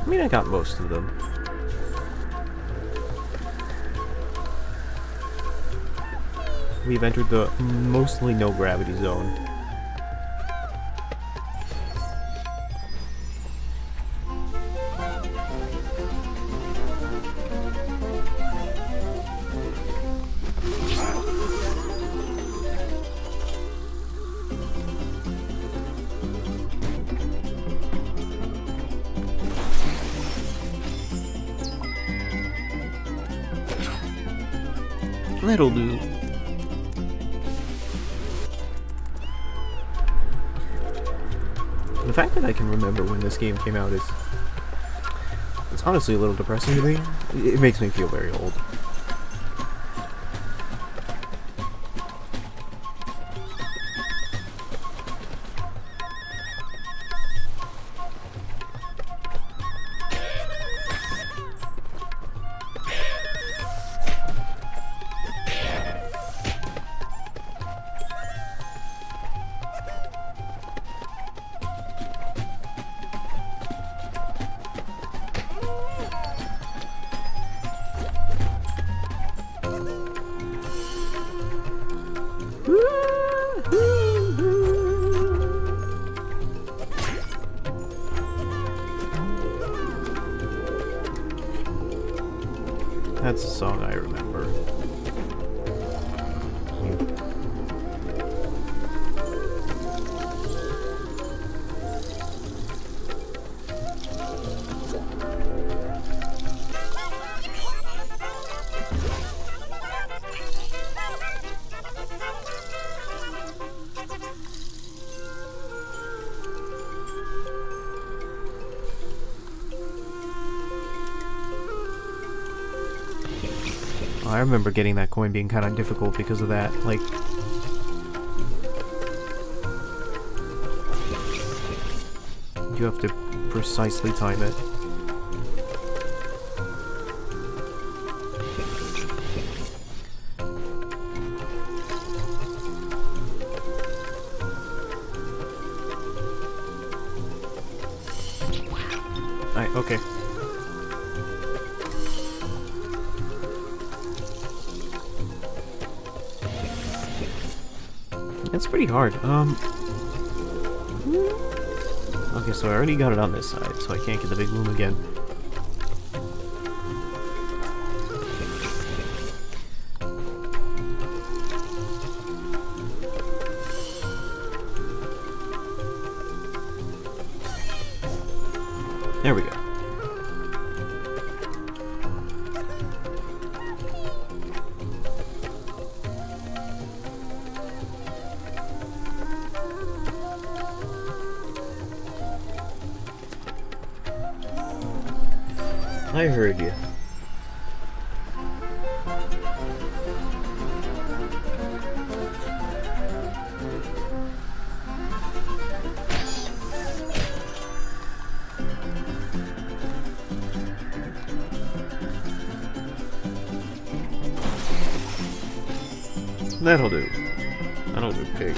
I mean, I got most of them. We've entered the mostly no gravity zone. That'll do. The fact that I can remember when this game came out is... it's honestly a little depressing to me. It makes me feel very old. That's a song I remember. I remember getting that coin being kind of difficult because of that, like... you have to precisely time it. Okay. That's pretty hard. Okay, so I already got it on this side, so I can't get the big loom again. There we go. I heard you. That'll do. That'll do, pig.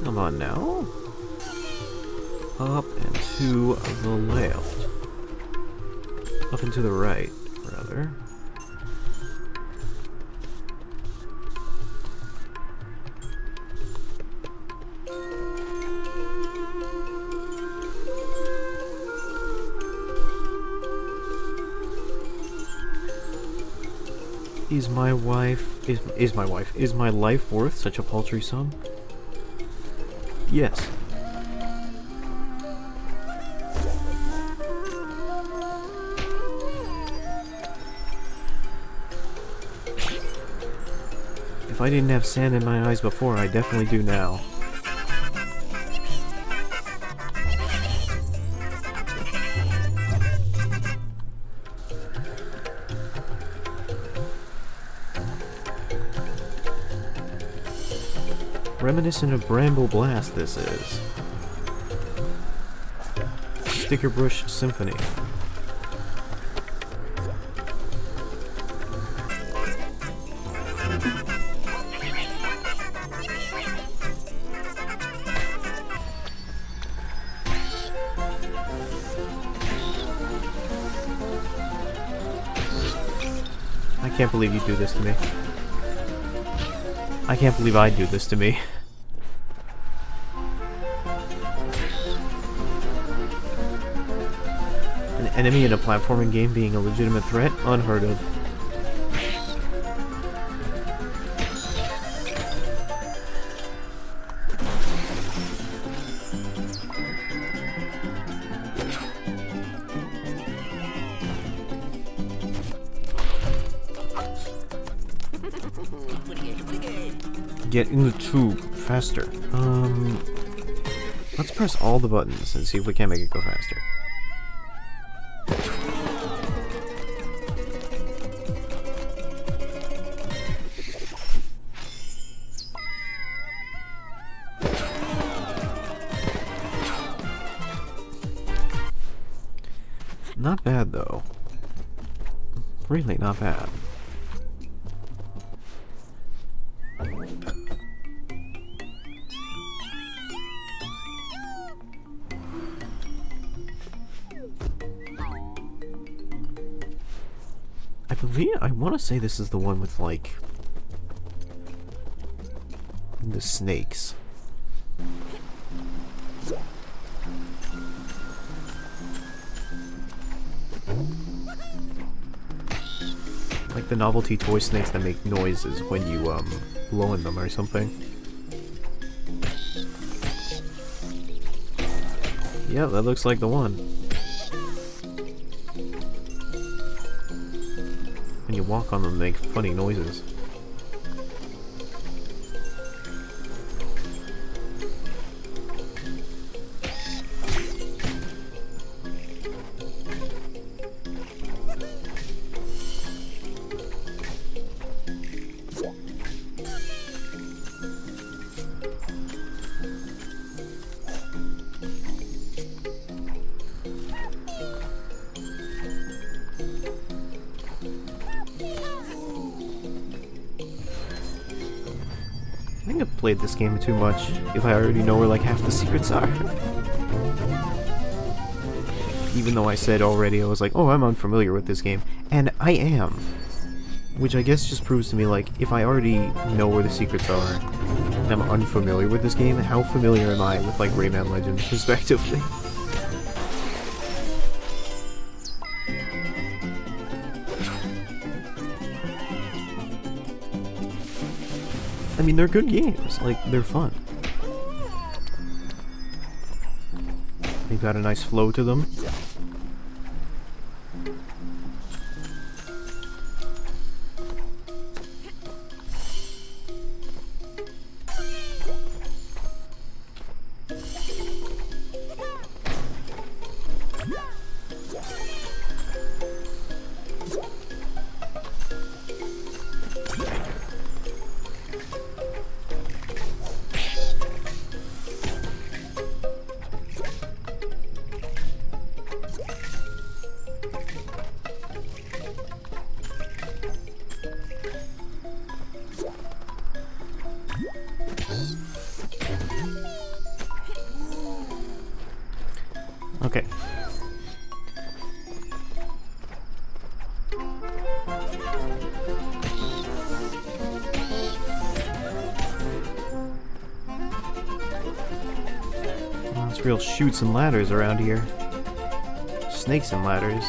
Come on now. Up and to the left. Up and to the right, rather. Is my life worth such a paltry sum? Yes. If I didn't have sand in my eyes before, I definitely do now. Reminiscent of Bramble Blast, this is. Sticker Brush Symphony. I can't believe you do this to me. I can't believe I do this to me. An enemy in a platforming game being a legitimate threat? Unheard of. Get in the tube faster. Let's press all the buttons and see if we can make it go faster. Not bad though. Really not bad. I want to say this is the one with, like, the snakes. Like the novelty toy snakes that make noises when you, blow in them or something. Yeah, that looks like the one. When you walk on them, they make funny noises. I think I've played this game too much, if I already know where like half the secrets are. Even though I said already, I was like, oh, I'm unfamiliar with this game. And I am. Which I guess just proves to me, like, if I already know where the secrets are, and I'm unfamiliar with this game, how familiar am I with, like, Rayman Legends, respectively? I mean, they're good games. Like, they're fun. They've got a nice flow to them. Okay. Well, it's real chutes and ladders around here. Snakes and ladders.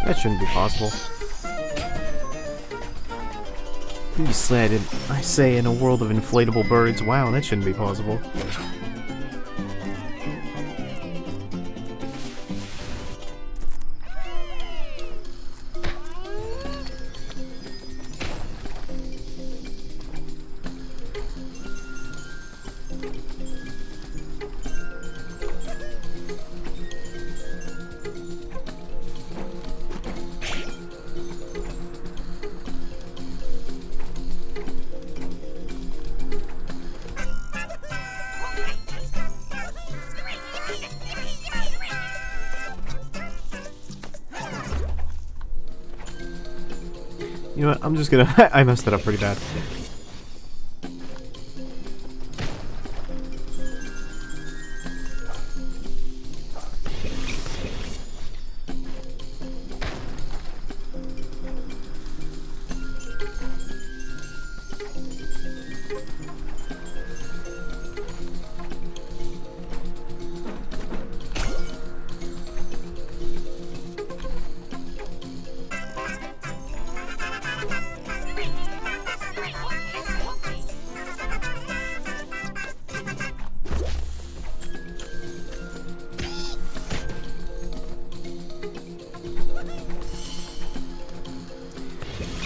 That shouldn't be possible. You said it, I say, in a world of inflatable birds. Wow, that shouldn't be possible. You know what? I'm just gonna... I messed it up pretty bad.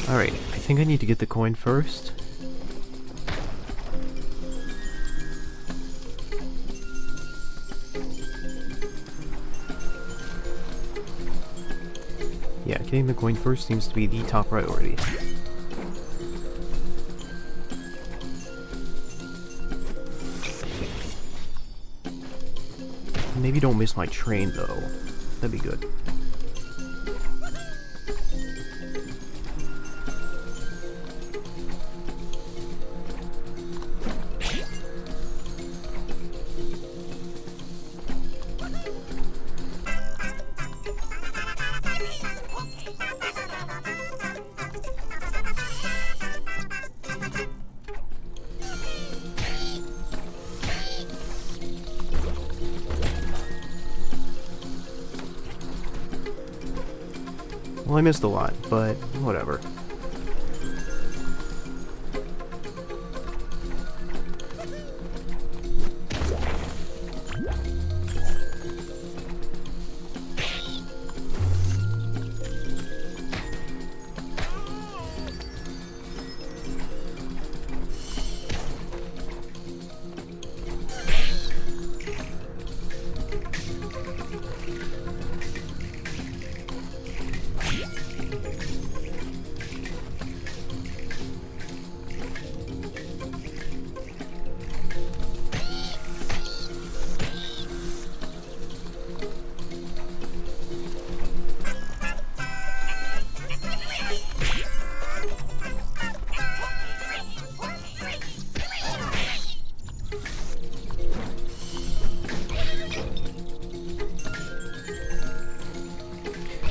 Alright, I think I need to get the coin first. Yeah, getting the coin first seems to be the top priority. Maybe don't miss my train though. That'd be good. Well, I missed a lot, but whatever.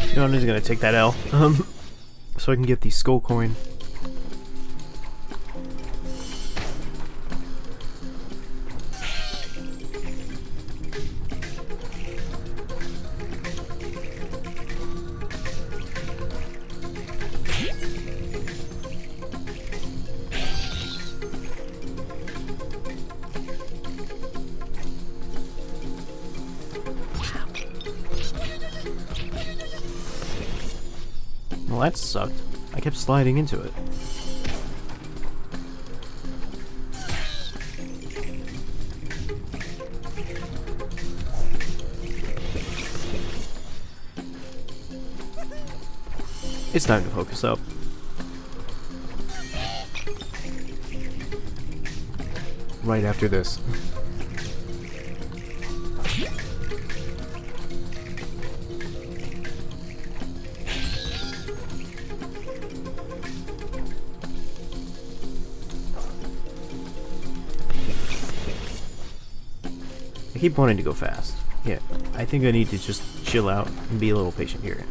You know, I'm just gonna take that L, so I can get the skull coin. Well, that sucked. I kept sliding into it. It's time to focus up. Right after this. I keep wanting to go fast. Yeah, I think I need to just chill out and be a little patient here.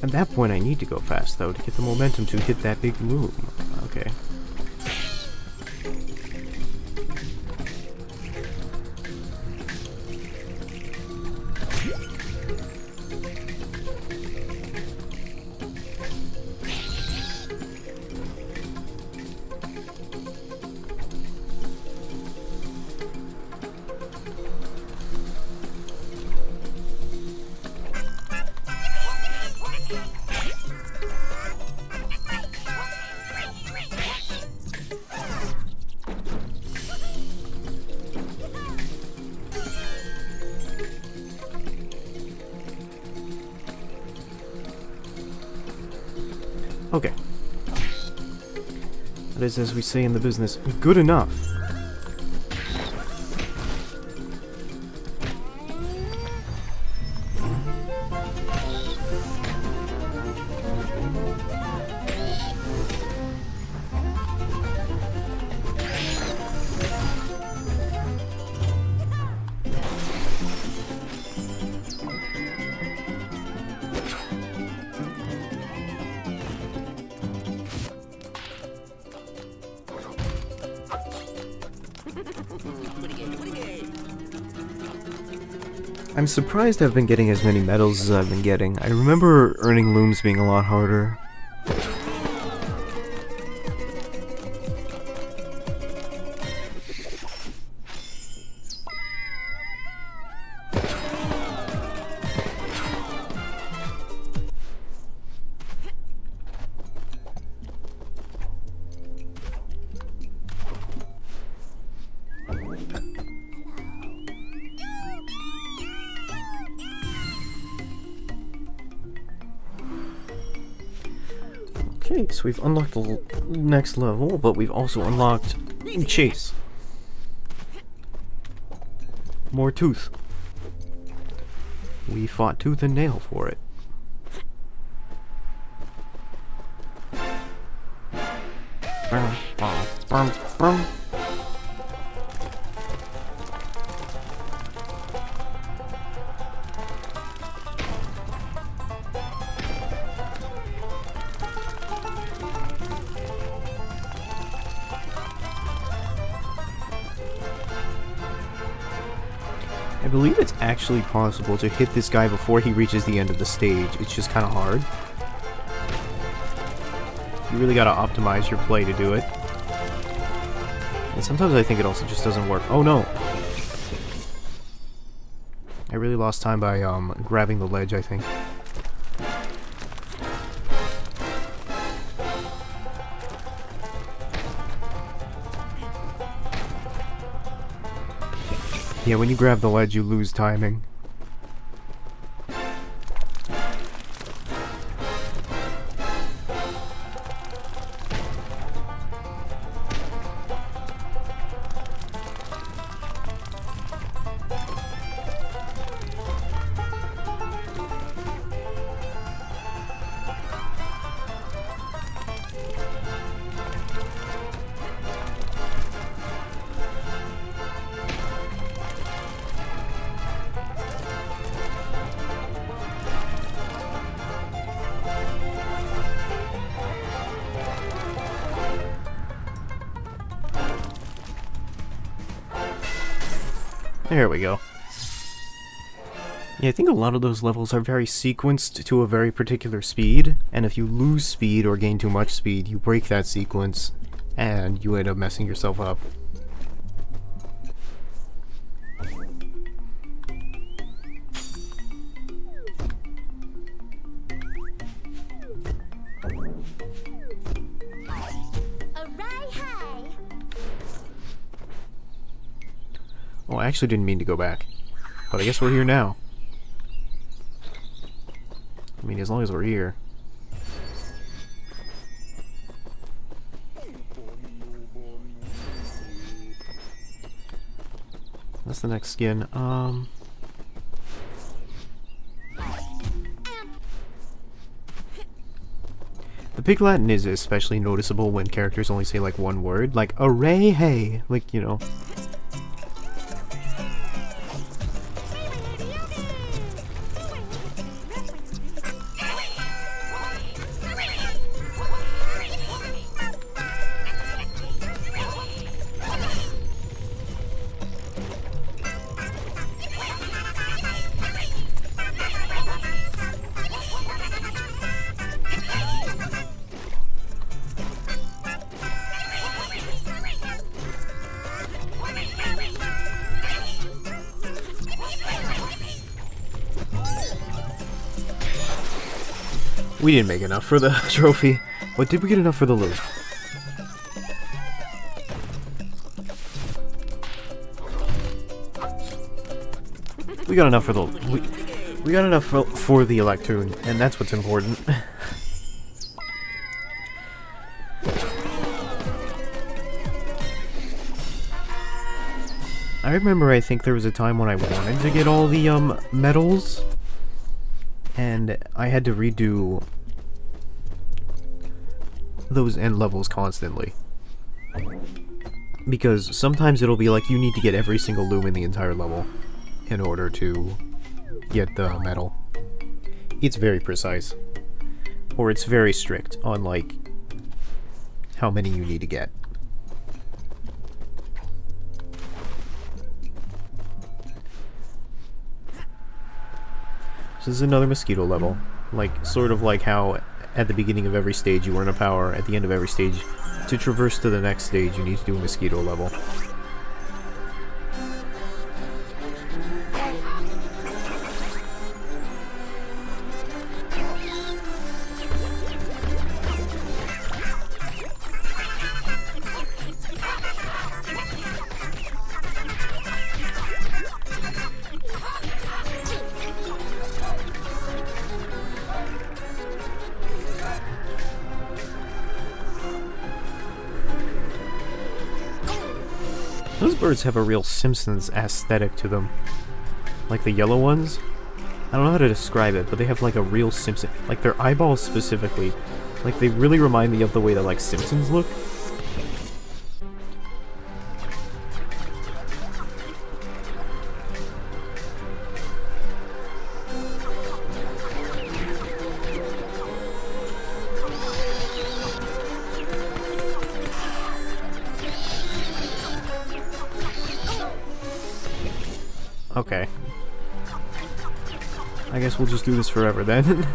At that point I need to go fast though to get the momentum to hit that big room. Okay. Okay. That is, as we say in the business, good enough. I'm surprised I've been getting as many medals as I've been getting. I remember earning looms being a lot harder. Okay, so we've unlocked the next level, but we've also unlocked Chase. More Tooth. We fought tooth and nail for it. I believe it's actually possible to hit this guy before he reaches the end of the stage. It's just kind of hard. You really gotta optimize your play to do it. And sometimes I think it also just doesn't work. Oh no! I really lost time by grabbing the ledge, I think. Yeah, when you grab the ledge, you lose timing. There we go. Yeah, I think a lot of those levels are very sequenced to a very particular speed, and if you lose speed or gain too much speed, you break that sequence, and you end up messing yourself up. Oh, I actually didn't mean to go back. But I guess we're here now. I mean, as long as we're here. That's the next skin. The Pig Latin is especially noticeable when characters only say like one word. Like, array hey! Like, you know. We didn't make enough for the trophy, but did we get enough for the loot? We got enough for the we got enough for the Electoon, and that's what's important. I remember I think there was a time when I wanted to get all the, medals, and I had to redo those end levels constantly. Because sometimes it'll be like you need to get every single loom in the entire level in order to get the medal. It's very precise. Or it's very strict on, like, how many you need to get. So this is another mosquito level. Like, sort of like how at the beginning of every stage you earn a power, at the end of every stage, to traverse to the next stage you need to do a mosquito level. Those birds have a real Simpsons aesthetic to them. Like the yellow ones. I don't know how to describe it, but they have like a real Simpson... Like their eyeballs specifically. Like they really remind me of the way that like Simpsons look. Okay. I guess we'll just do this forever then.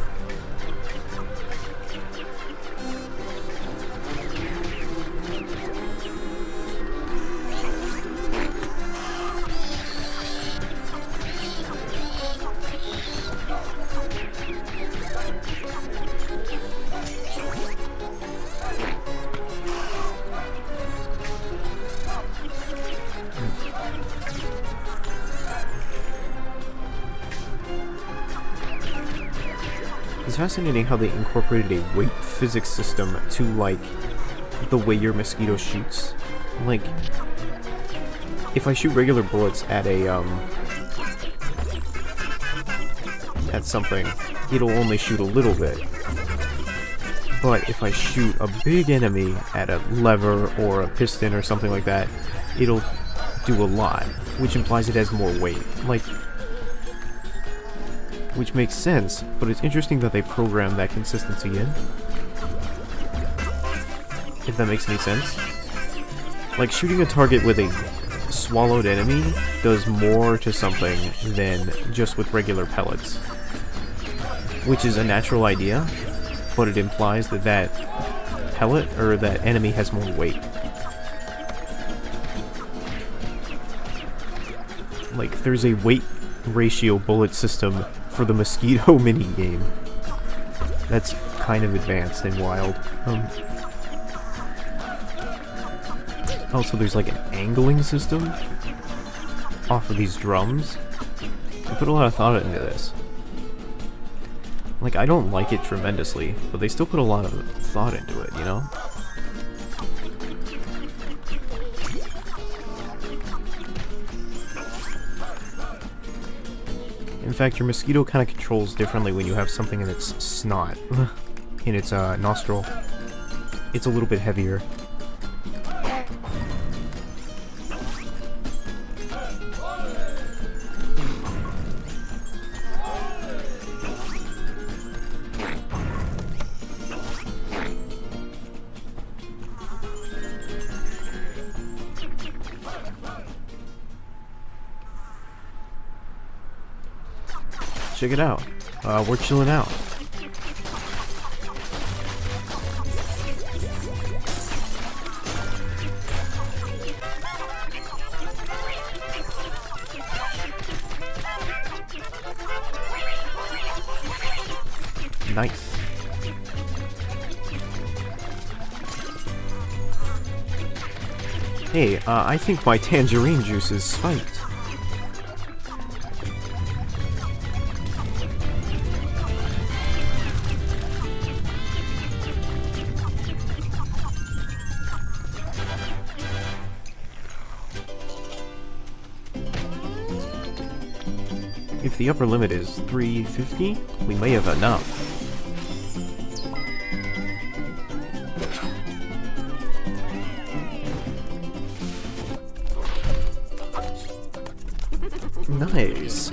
It's fascinating how they incorporated a weight physics system to, like, the way your mosquito shoots. Like, if I shoot regular bullets at a, at something, it'll only shoot a little bit. But if I shoot a big enemy at a lever or a piston or something like that, it'll do a lot, which implies it has more weight. Like, which makes sense, but it's interesting that they programmed that consistency in. If that makes any sense. Like, shooting a target with a swallowed enemy does more to something than just with regular pellets. Which is a natural idea, but it implies that that pellet, or that enemy, has more weight. Like, there's a weight ratio bullet system for the mosquito minigame. That's kind of advanced and wild. Also, there's like an angling system off of these drums. They put a lot of thought into this. Like, I don't like it tremendously, but they still put a lot of thought into it, you know? In fact, your mosquito kind of controls differently when you have something in its snot, in its nostril. It's a little bit heavier. Check it out. We're chilling out. Nice. Hey, I think my tangerine juice is spiked. if the upper limit is 350, we may have enough. Nice.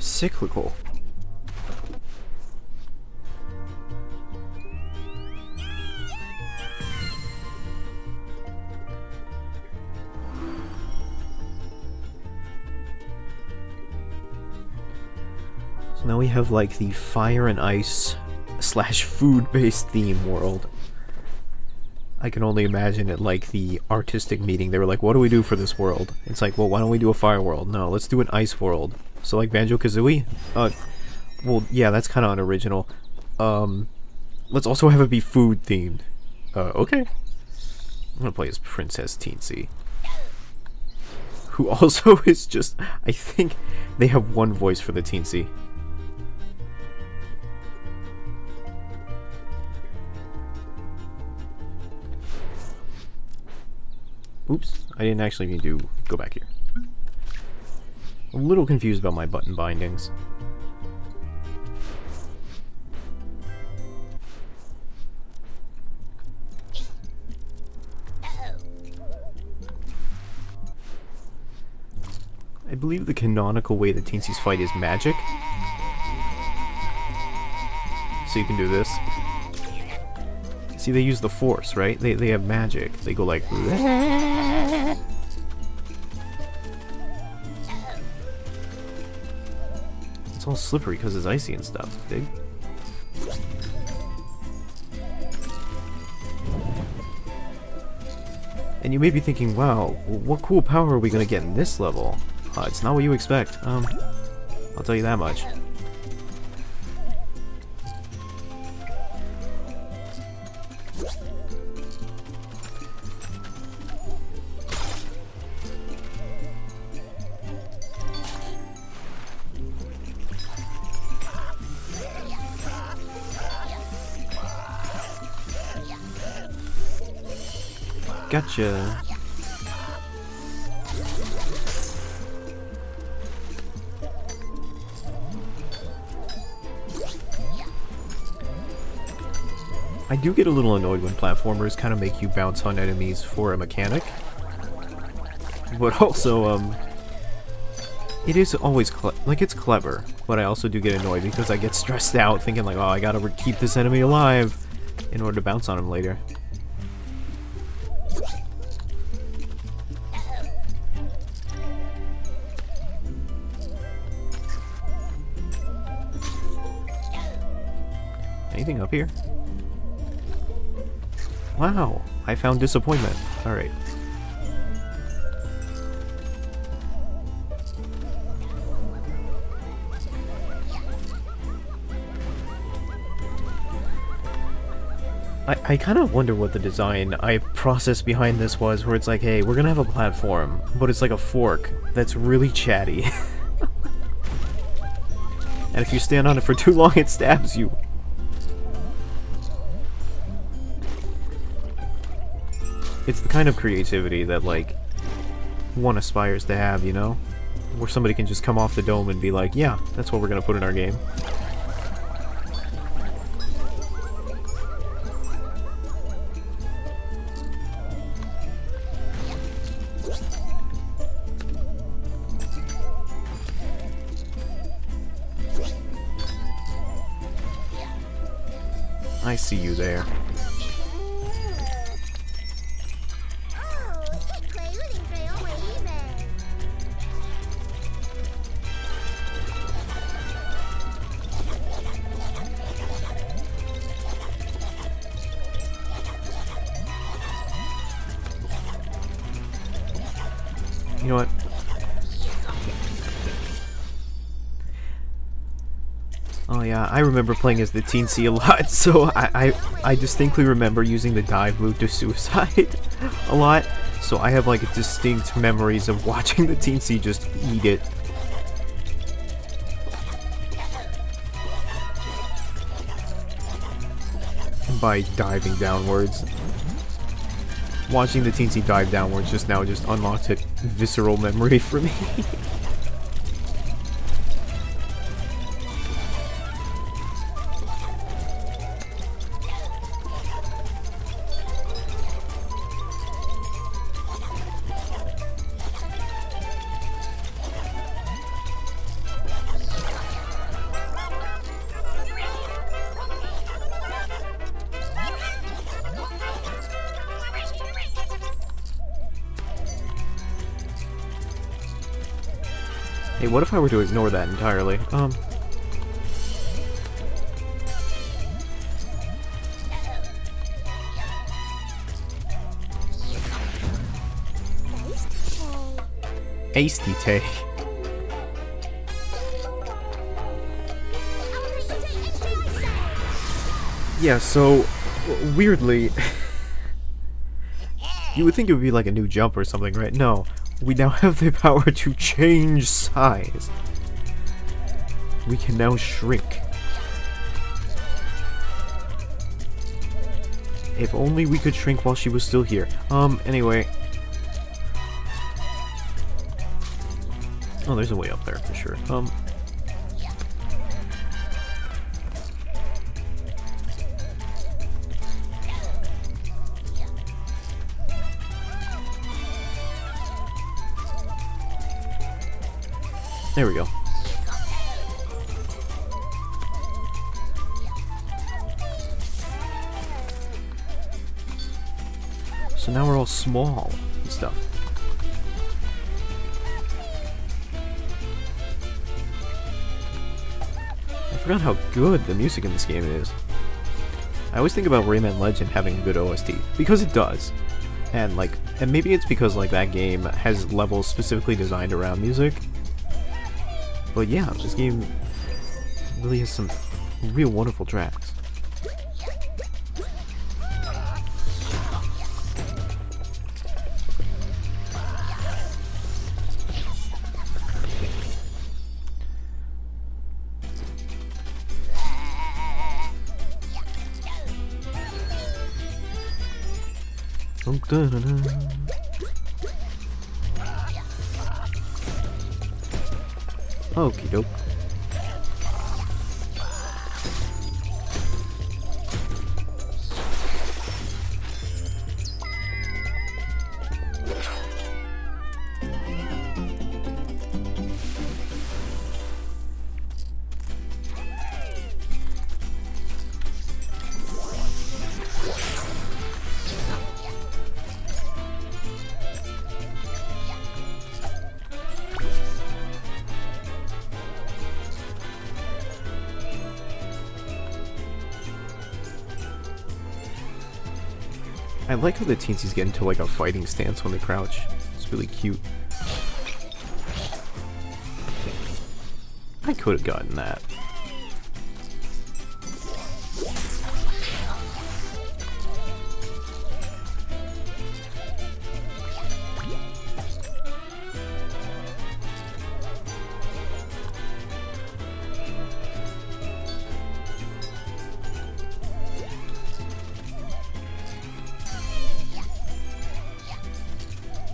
Cyclical. So now we have like the fire and ice / food-based theme world. I can only imagine it like the artistic meeting. They were like, what do we do for this world? It's like, well, why don't we do a fire world? No, let's do an ice world. So like Banjo-Kazooie? Well, yeah, that's kind of unoriginal. Let's also have it be food themed. Okay. I'm gonna play as Princess Teensy. Who also is just, I think they have one voice for the Teensy. Oops, I didn't actually mean to go back here. I'm a little confused about my button bindings. I believe the canonical way the Teensies fight is magic. So you can do this. See, they use the force, right? They have magic. They go like... It's all slippery because it's icy and stuff, dude. And you may be thinking, wow, what cool power are we gonna get in this level? It's not what you expect. I'll tell you that much. Gotcha. I do get a little annoyed when platformers kind of make you bounce on enemies for a mechanic. But also, it is always it's clever, but I also do get annoyed because I get stressed out thinking like, oh, I gotta keep this enemy alive in order to bounce on him later. Anything up here? Wow, I found disappointment. Alright. I kind of wonder what the design process behind this was, where it's like, hey, we're gonna have a platform, but it's like a fork that's really chatty. And if you stand on it for too long, it stabs you. It's the kind of creativity that, like, one aspires to have, you know? Where somebody can just come off the dome and be like, yeah, that's what we're gonna put in our game. I see you there. You know what? Oh yeah, I remember playing as the Teensy a lot, so I distinctly remember using the dive move to suicide a lot. So I have like distinct memories of watching the Teensy just eat it. By diving downwards. Watching the Teensy dive downwards just now just unlocked a visceral memory for me. Hey, what if I were to ignore that entirely? Hasty Tay. Yeah, so weirdly, you would think it would be like a new jump or something, right? No. We now have the power to change size. We can now shrink. If only we could shrink while she was still here. Anyway. Oh, there's a way up there for sure. There we go. So now we're all small and stuff. I forgot how good the music in this game is. I always think about Rayman Legend having a good OST, because it does. And maybe it's because like that game has levels specifically designed around music. But yeah, this game really has some real wonderful tracks. Okie doke. I like how the teensies get into like a fighting stance when they crouch. It's really cute. I could have gotten that.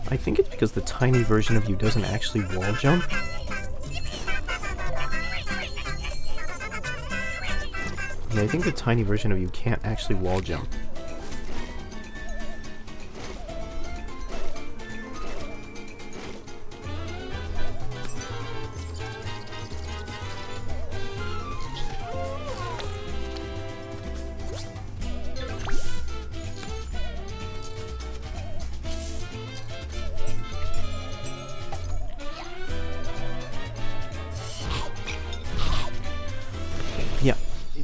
I think it's because the tiny version of you doesn't actually wall jump. Yeah, I think the tiny version of you can't actually wall jump.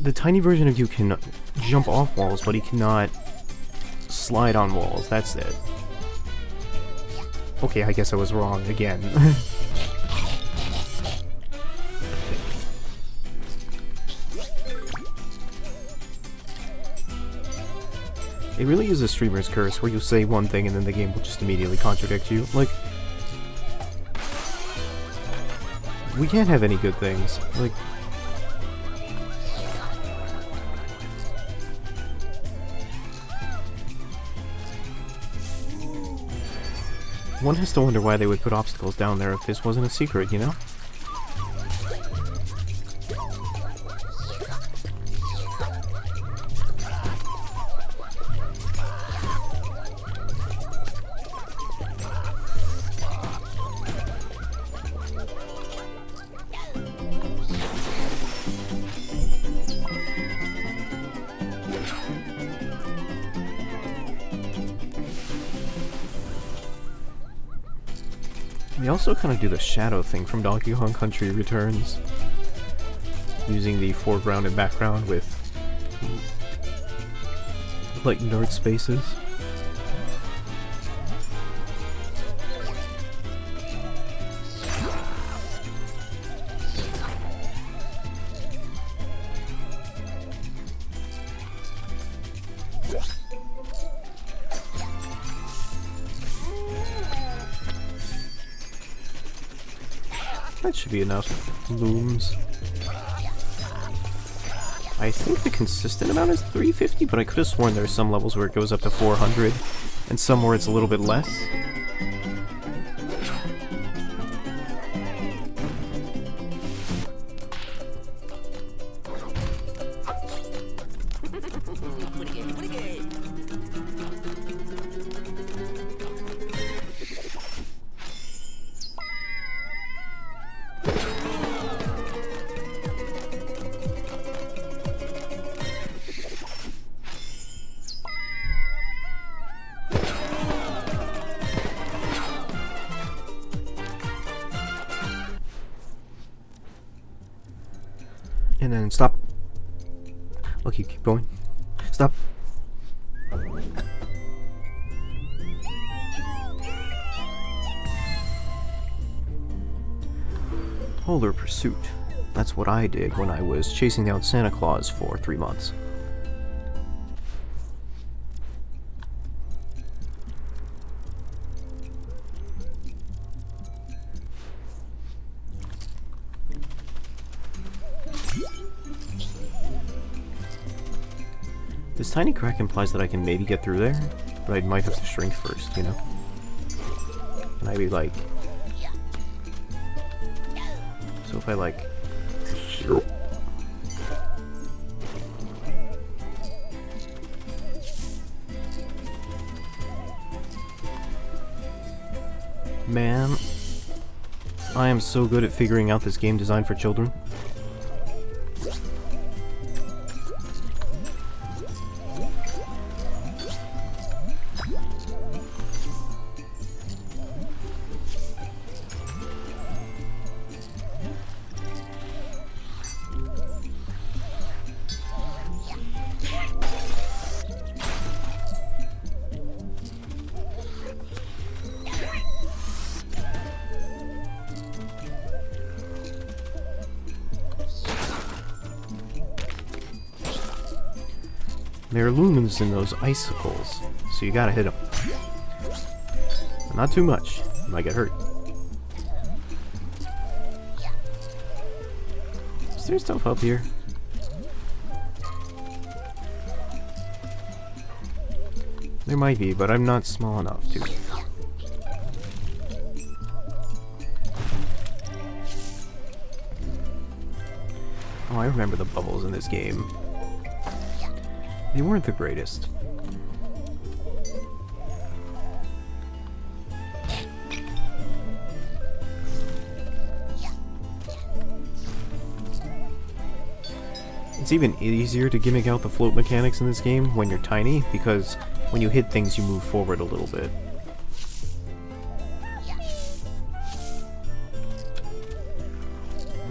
The tiny version of you can jump off walls, but he cannot slide on walls. That's it. Okay, I guess I was wrong again. It really is a streamer's curse, where you'll say one thing and then the game will just immediately contradict you. Like, we can't have any good things. Like, one has to wonder why they would put obstacles down there if this wasn't a secret, you know? They also kind of do the shadow thing from Donkey Kong Country Returns, using the foreground and background with like nerd spaces. That should be enough looms. I think the consistent amount is 350, but I could have sworn there are some levels where it goes up to 400, and some where it's a little bit less. And then stop. Okay, keep going. Stop. Polar Pursuit. That's what I did when I was chasing down Santa Claus for 3 months. This tiny crack implies that I can maybe get through there, but I might have to shrink first, you know? And I'd be like... So if I like... Man, I am so good at figuring out this game designed for children. There are lumens in those icicles, so you gotta hit them. But not too much, you might get hurt. Is there stuff up here? There might be, but I'm not small enough to. Oh, I remember the bubbles in this game. They weren't the greatest. It's even easier to gimmick out the float mechanics in this game when you're tiny, because when you hit things you move forward a little bit.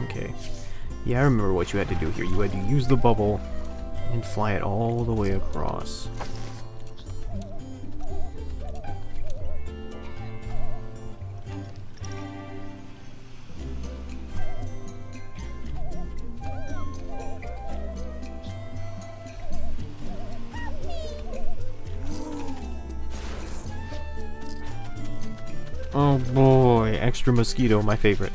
Okay. Yeah, I remember what you had to do here. You had to use the bubble and fly it all the way across. Oh boy, extra mosquito, my favorite.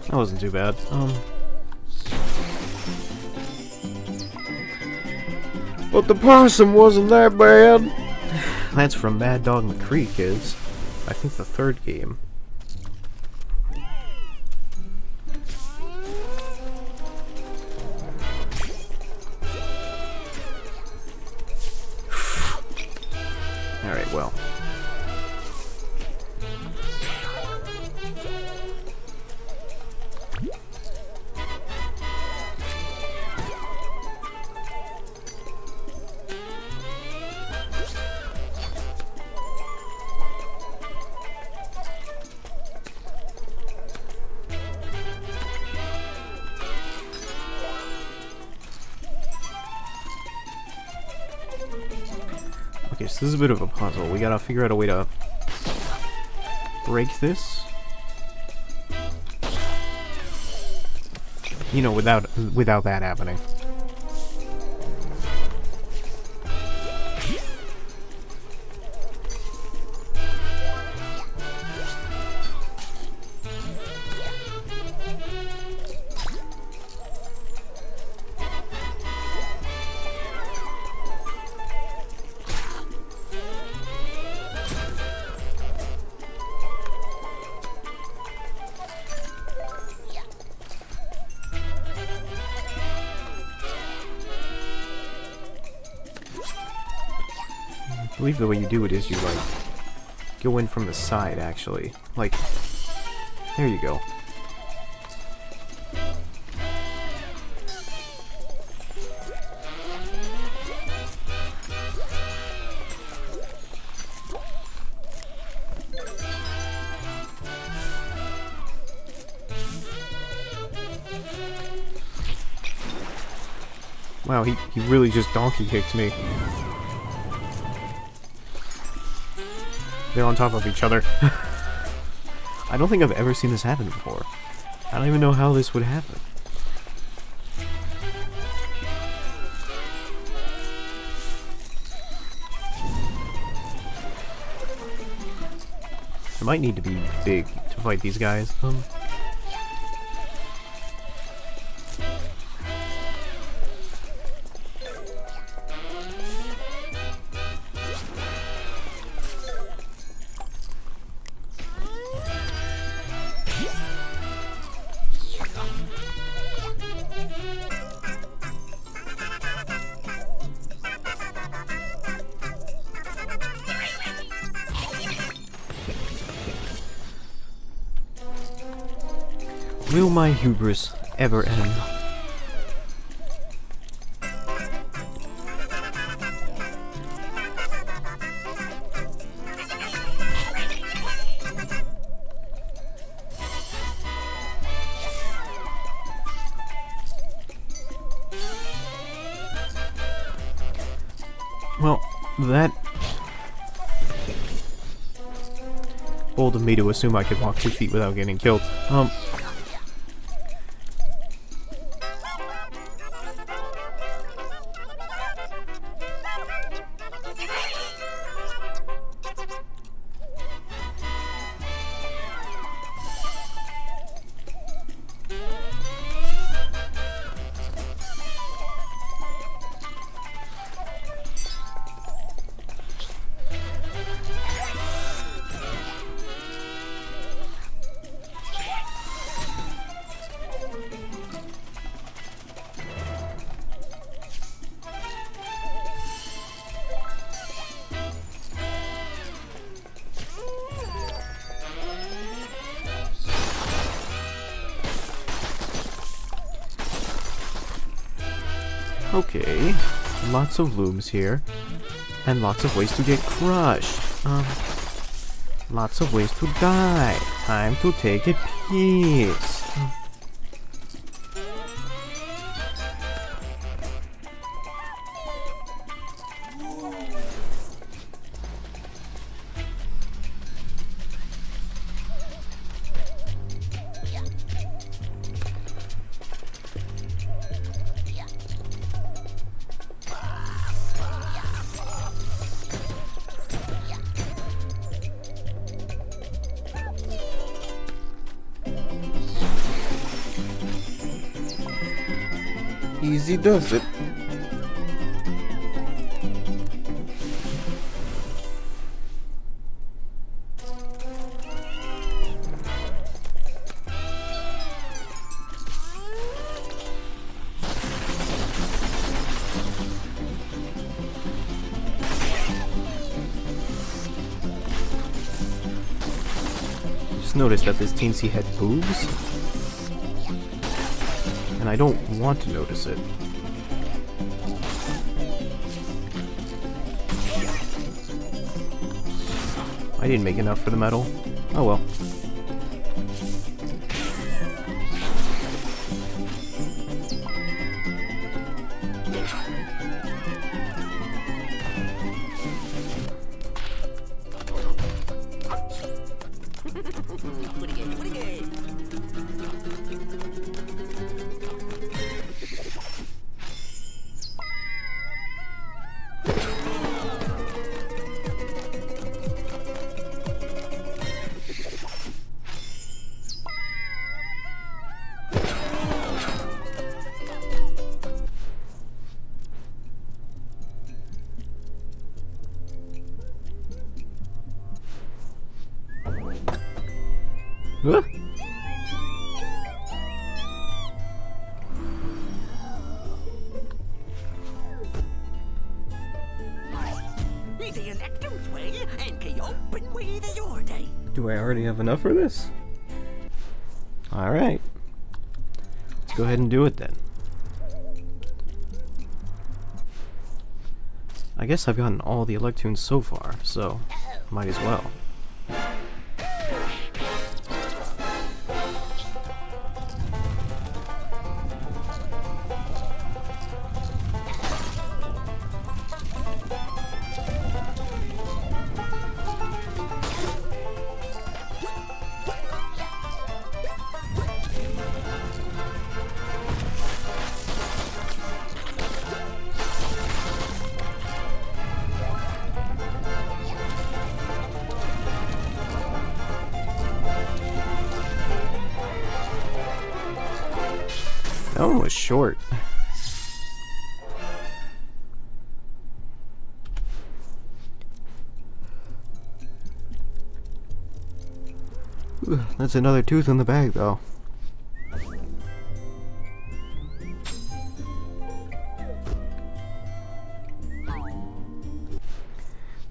That wasn't too bad. But the possum wasn't that bad. That's from Mad Dog McCree, kids. I think the third game. Alright, well. Okay, so this is a bit of a puzzle. We gotta figure out a way to break this. You know, without that happening. I believe the way you do it is you, like, go in from the side, actually. Like, there you go. Wow, he really just donkey kicked me. They're on top of each other. I don't think I've ever seen this happen before. I don't even know how this would happen. I might need to be big to fight these guys. Will my hubris ever end? Well, that bold of me to assume I could walk 2 feet without getting killed. Okay, lots of looms here, and lots of ways to get crushed. Lots of ways to die. Time to take a piece. Easy does it. Notice that this teensy had boobs, and I don't want to notice it. I didn't make enough for the medal. Oh well. Huh? Do I already have enough for this? Alright. Let's go ahead and do it then. I guess I've gotten all the Electoons so far, so might as well. That one was short. That's another tooth in the bag, though.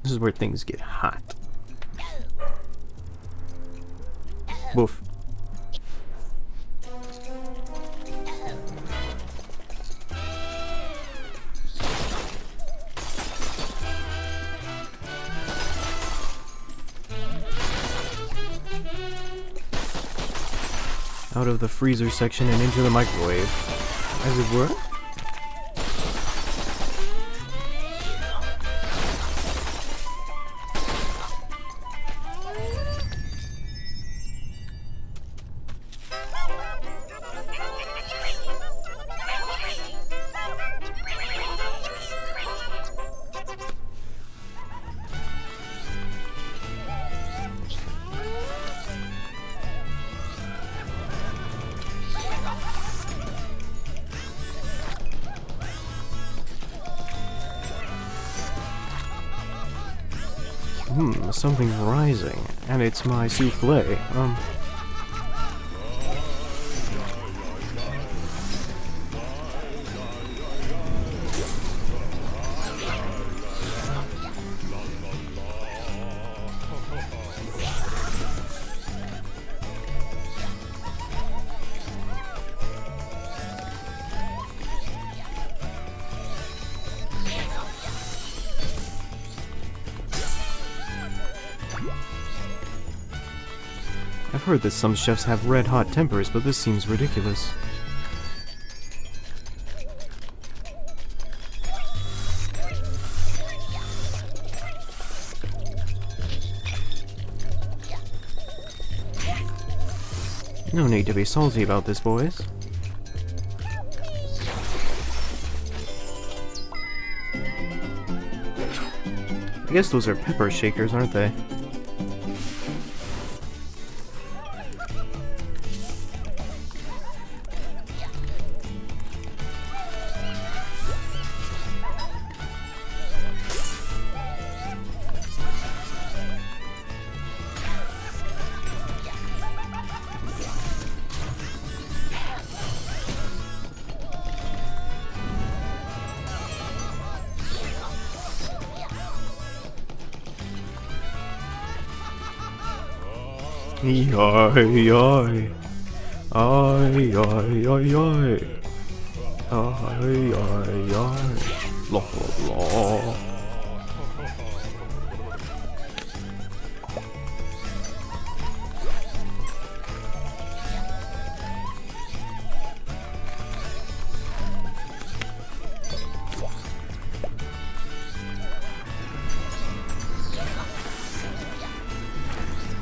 This is where things get hot. Woof. Out of the freezer section and into the microwave, as it were. Something's rising, and it's my souffle. I've heard that some chefs have red-hot tempers, but this seems ridiculous. No need to be salty about this, boys. I guess those are pepper shakers, aren't they? Yoy, yoy. Ay, ay, ay, ay. Ay, ay, ay. La, la.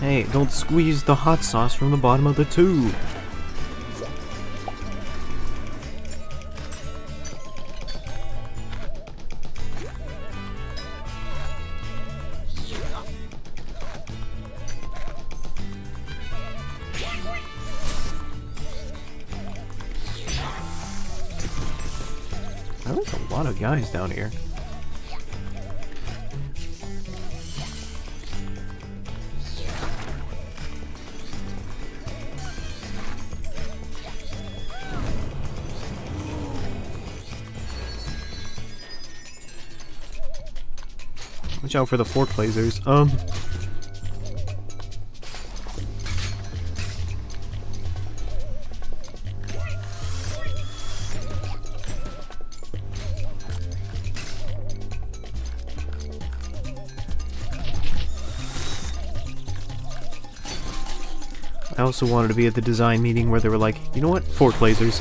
Hey, don't squeeze the hot sauce from the bottom of the tube. There's a lot of guys down here. Watch out for the fork lasers. I also wanted to be at the design meeting where they were like, you know what? Fork lasers.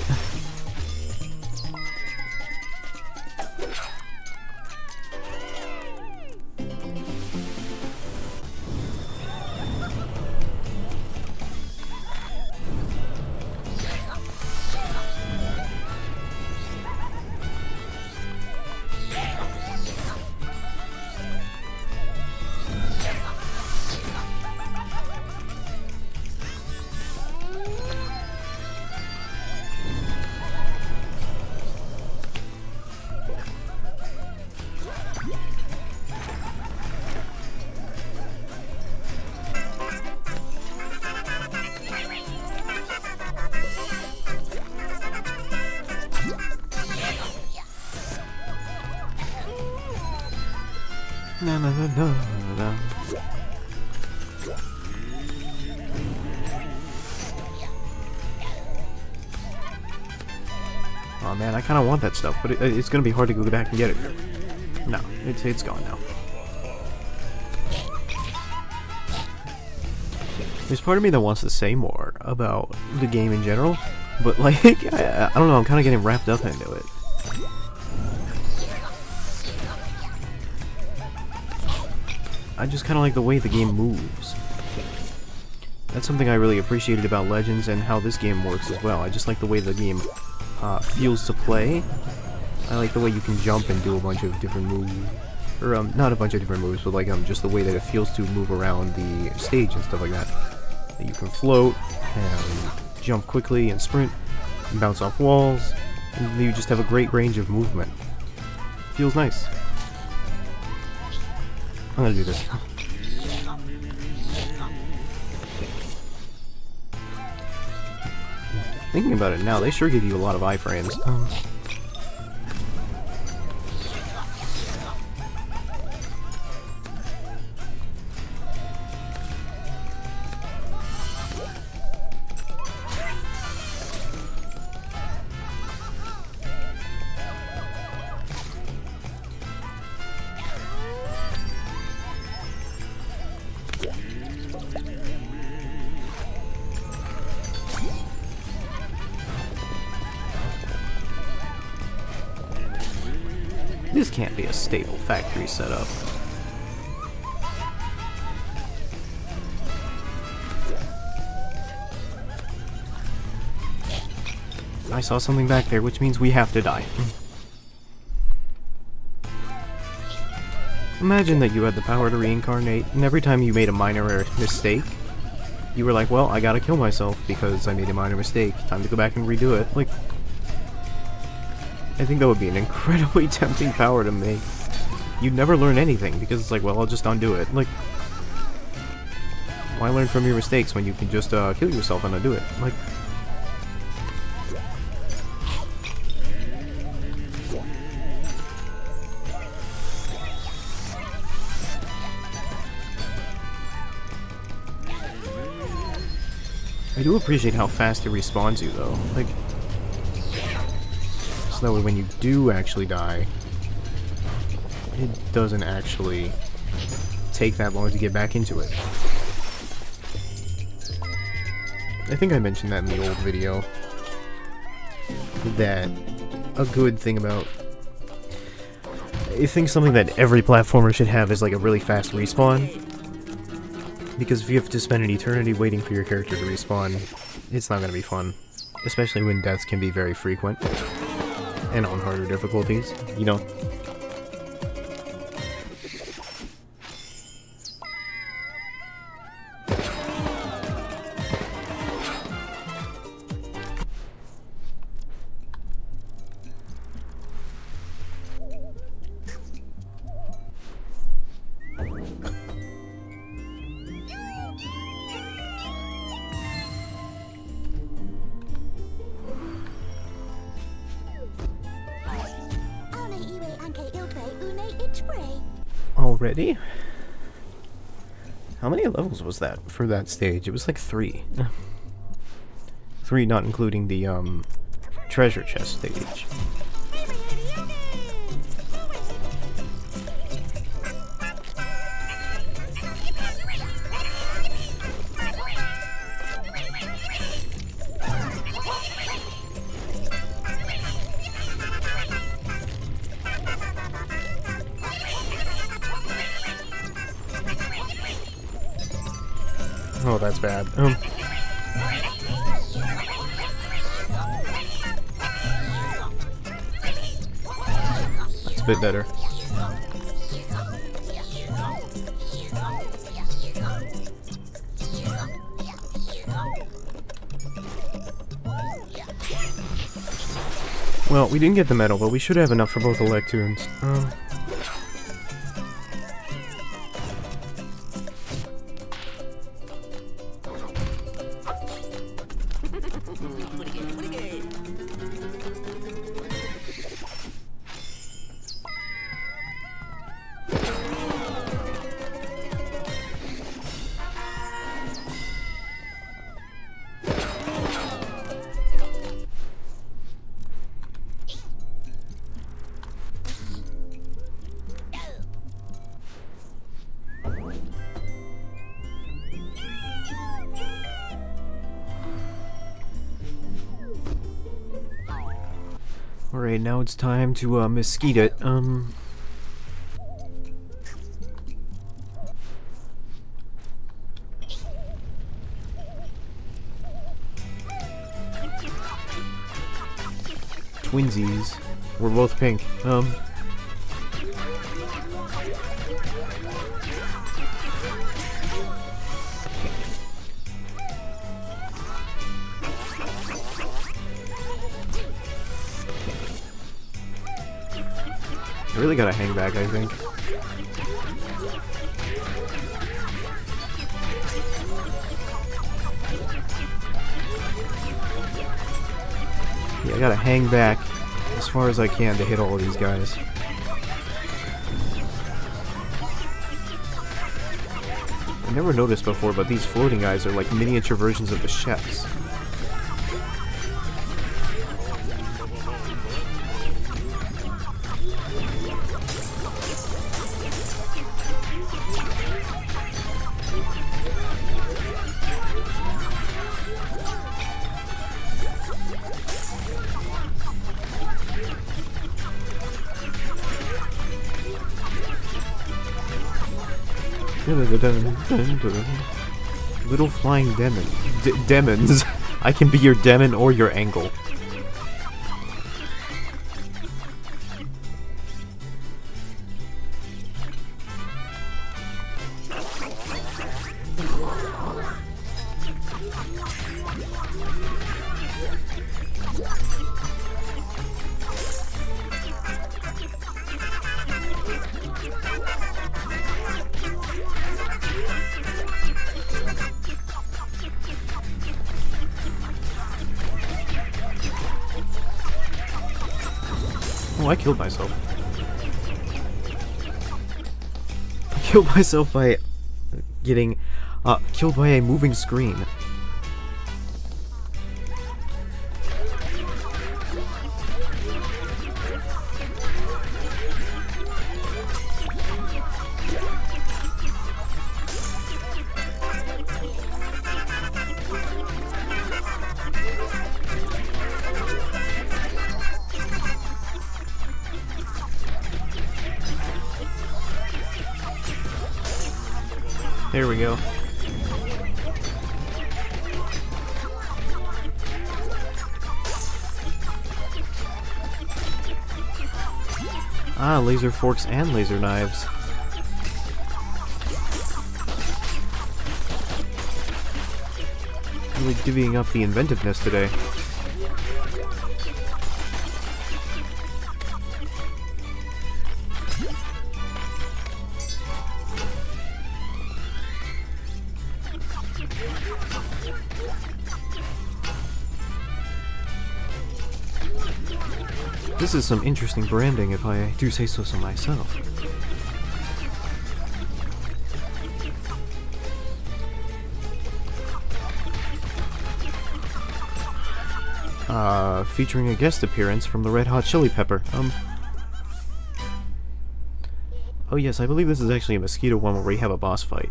Na, na, na, na, na. Oh man, I kind of want that stuff, but it's gonna be hard to go back and get it. No, it's gone now. There's part of me that wants to say more about the game in general, but like, I don't know, I'm kind of getting wrapped up into it. I just kind of like the way the game moves. That's something I really appreciated about Legends and how this game works as well. I just like the way the game feels to play. I like the way you can jump and do a bunch of different moves. Or, not a bunch of different moves, but like, just the way that it feels to move around the stage and stuff like that. That you can float, and jump quickly, and sprint, and bounce off walls, and you just have a great range of movement. Feels nice. I'm gonna do this. Thinking about it now, they sure give you a lot of iframes. This can't be a stable factory setup. I saw something back there, which means we have to die. Imagine that you had the power to reincarnate, and every time you made a minor mistake, you were like, well, I gotta kill myself because I made a minor mistake. Time to go back and redo it. Like, I think that would be an incredibly tempting power to make. You'd never learn anything, because it's like, well, I'll just undo it. Like, why learn from your mistakes when you can just kill yourself and undo it? Like, I do appreciate how fast it respawns you, though. Like, so that way when you do actually die, it doesn't actually take that long to get back into it. I think I mentioned that in the old video, that a good thing about... I think something that every platformer should have is like a really fast respawn. Because if you have to spend an eternity waiting for your character to respawn, it's not going to be fun. Especially when deaths can be very frequent. And on harder difficulties, you know. Already? How many levels was that for that stage? It was like 3. 3 not including the treasure chest stage. Oh, that's bad. That's a bit better. Well, we didn't get the medal, but we should have enough for both Electoons. Alright, now it's time to mesquite it. Twinsies. We're both pink. I really gotta hang back, I think. Yeah, I gotta hang back as far as I can to hit all of these guys. I never noticed before, but these floating guys are like miniature versions of the chefs. Little flying demon. Demons. I can be your demon or your angle. Oh, I killed myself. I killed myself by getting killed by a moving screen. There we go. Ah, laser forks and laser knives. Really divvying up the inventiveness today. This is some interesting branding, if I do say so myself. Featuring a guest appearance from the Red Hot Chili Pepper. Oh yes, I believe this is actually a mosquito one where we have a boss fight.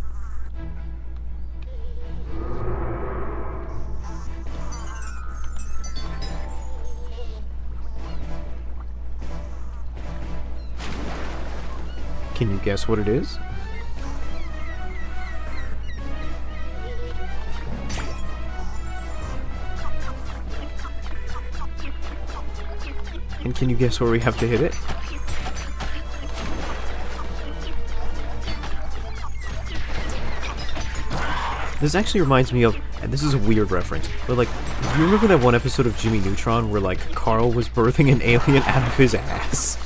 Can you guess what it is? And can you guess where we have to hit it? This actually reminds me of, and this is a weird reference, but like, do you remember that one episode of Jimmy Neutron where like Carl was birthing an alien out of his ass?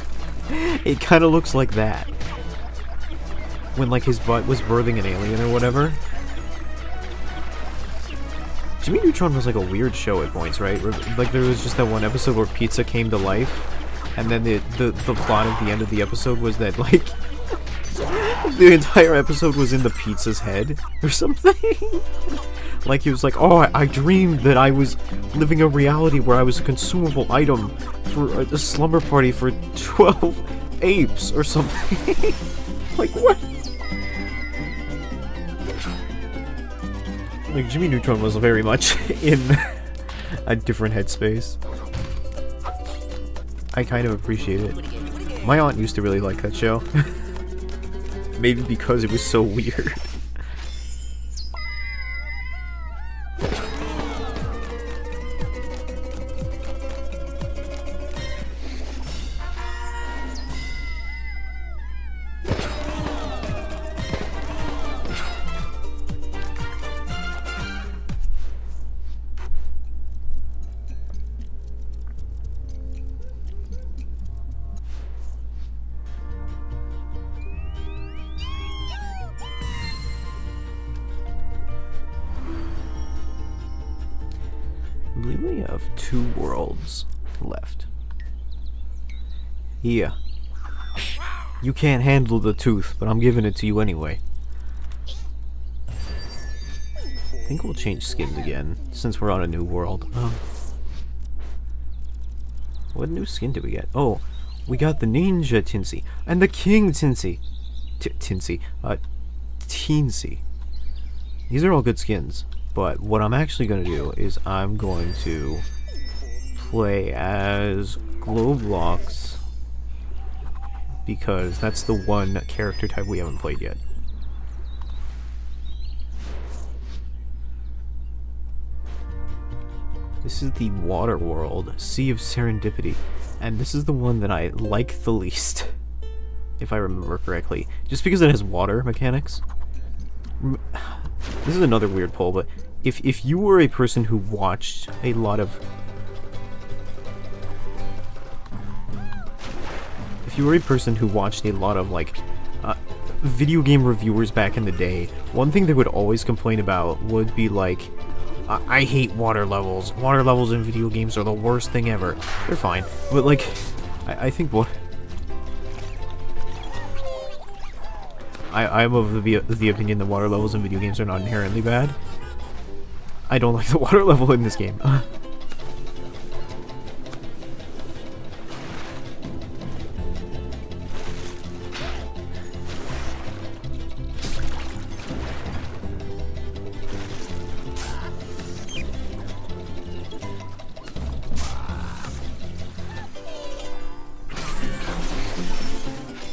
It kind of looks like that. When like his butt was birthing an alien or whatever. Jimmy Neutron was like a weird show at points, right? Like there was just that one episode where pizza came to life, and then the plot at the end of the episode was that like the entire episode was in the pizza's head or something. Like he was like, oh, I dreamed that I was living a reality where I was a consumable item for a slumber party for 12 apes or something. Like what? Like, Jimmy Neutron was very much in a different headspace. I kind of appreciate it. My aunt used to really like that show. Maybe because it was so weird. I believe we have 2 worlds left. Yeah. You can't handle the tooth, but I'm giving it to you anyway. I think we'll change skins again, since we're on a new world. What new skin did we get? Oh, we got the Ninja Tinsy, and the King Tinsy. Tinsy. Teensy. These are all good skins. But what I'm actually going to do is I'm going to play as Glowblocks because that's the one character type we haven't played yet. This is the Water World, Sea of Serendipity, and this is the one that I like the least, if I remember correctly, just because it has water mechanics. This is another weird poll, but if you were a person who watched a lot of... If you were a person who watched a lot of, like, video game reviewers back in the day, one thing they would always complain about would be, like, I hate water levels. Water levels in video games are the worst thing ever. They're fine. But, like, I think what... I'm of the opinion that water levels in video games are not inherently bad. I don't like the water level in this game.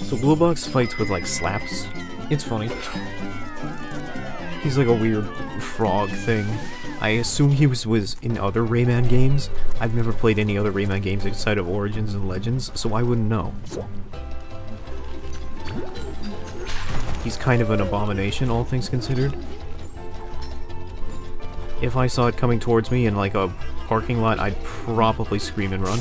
So Glowbox fights with like slaps. It's funny. He's like a weird frog thing. I assume he was in other Rayman games. I've never played any other Rayman games outside of Origins and Legends, so I wouldn't know. He's kind of an abomination, all things considered. If I saw it coming towards me in like a parking lot, I'd probably scream and run.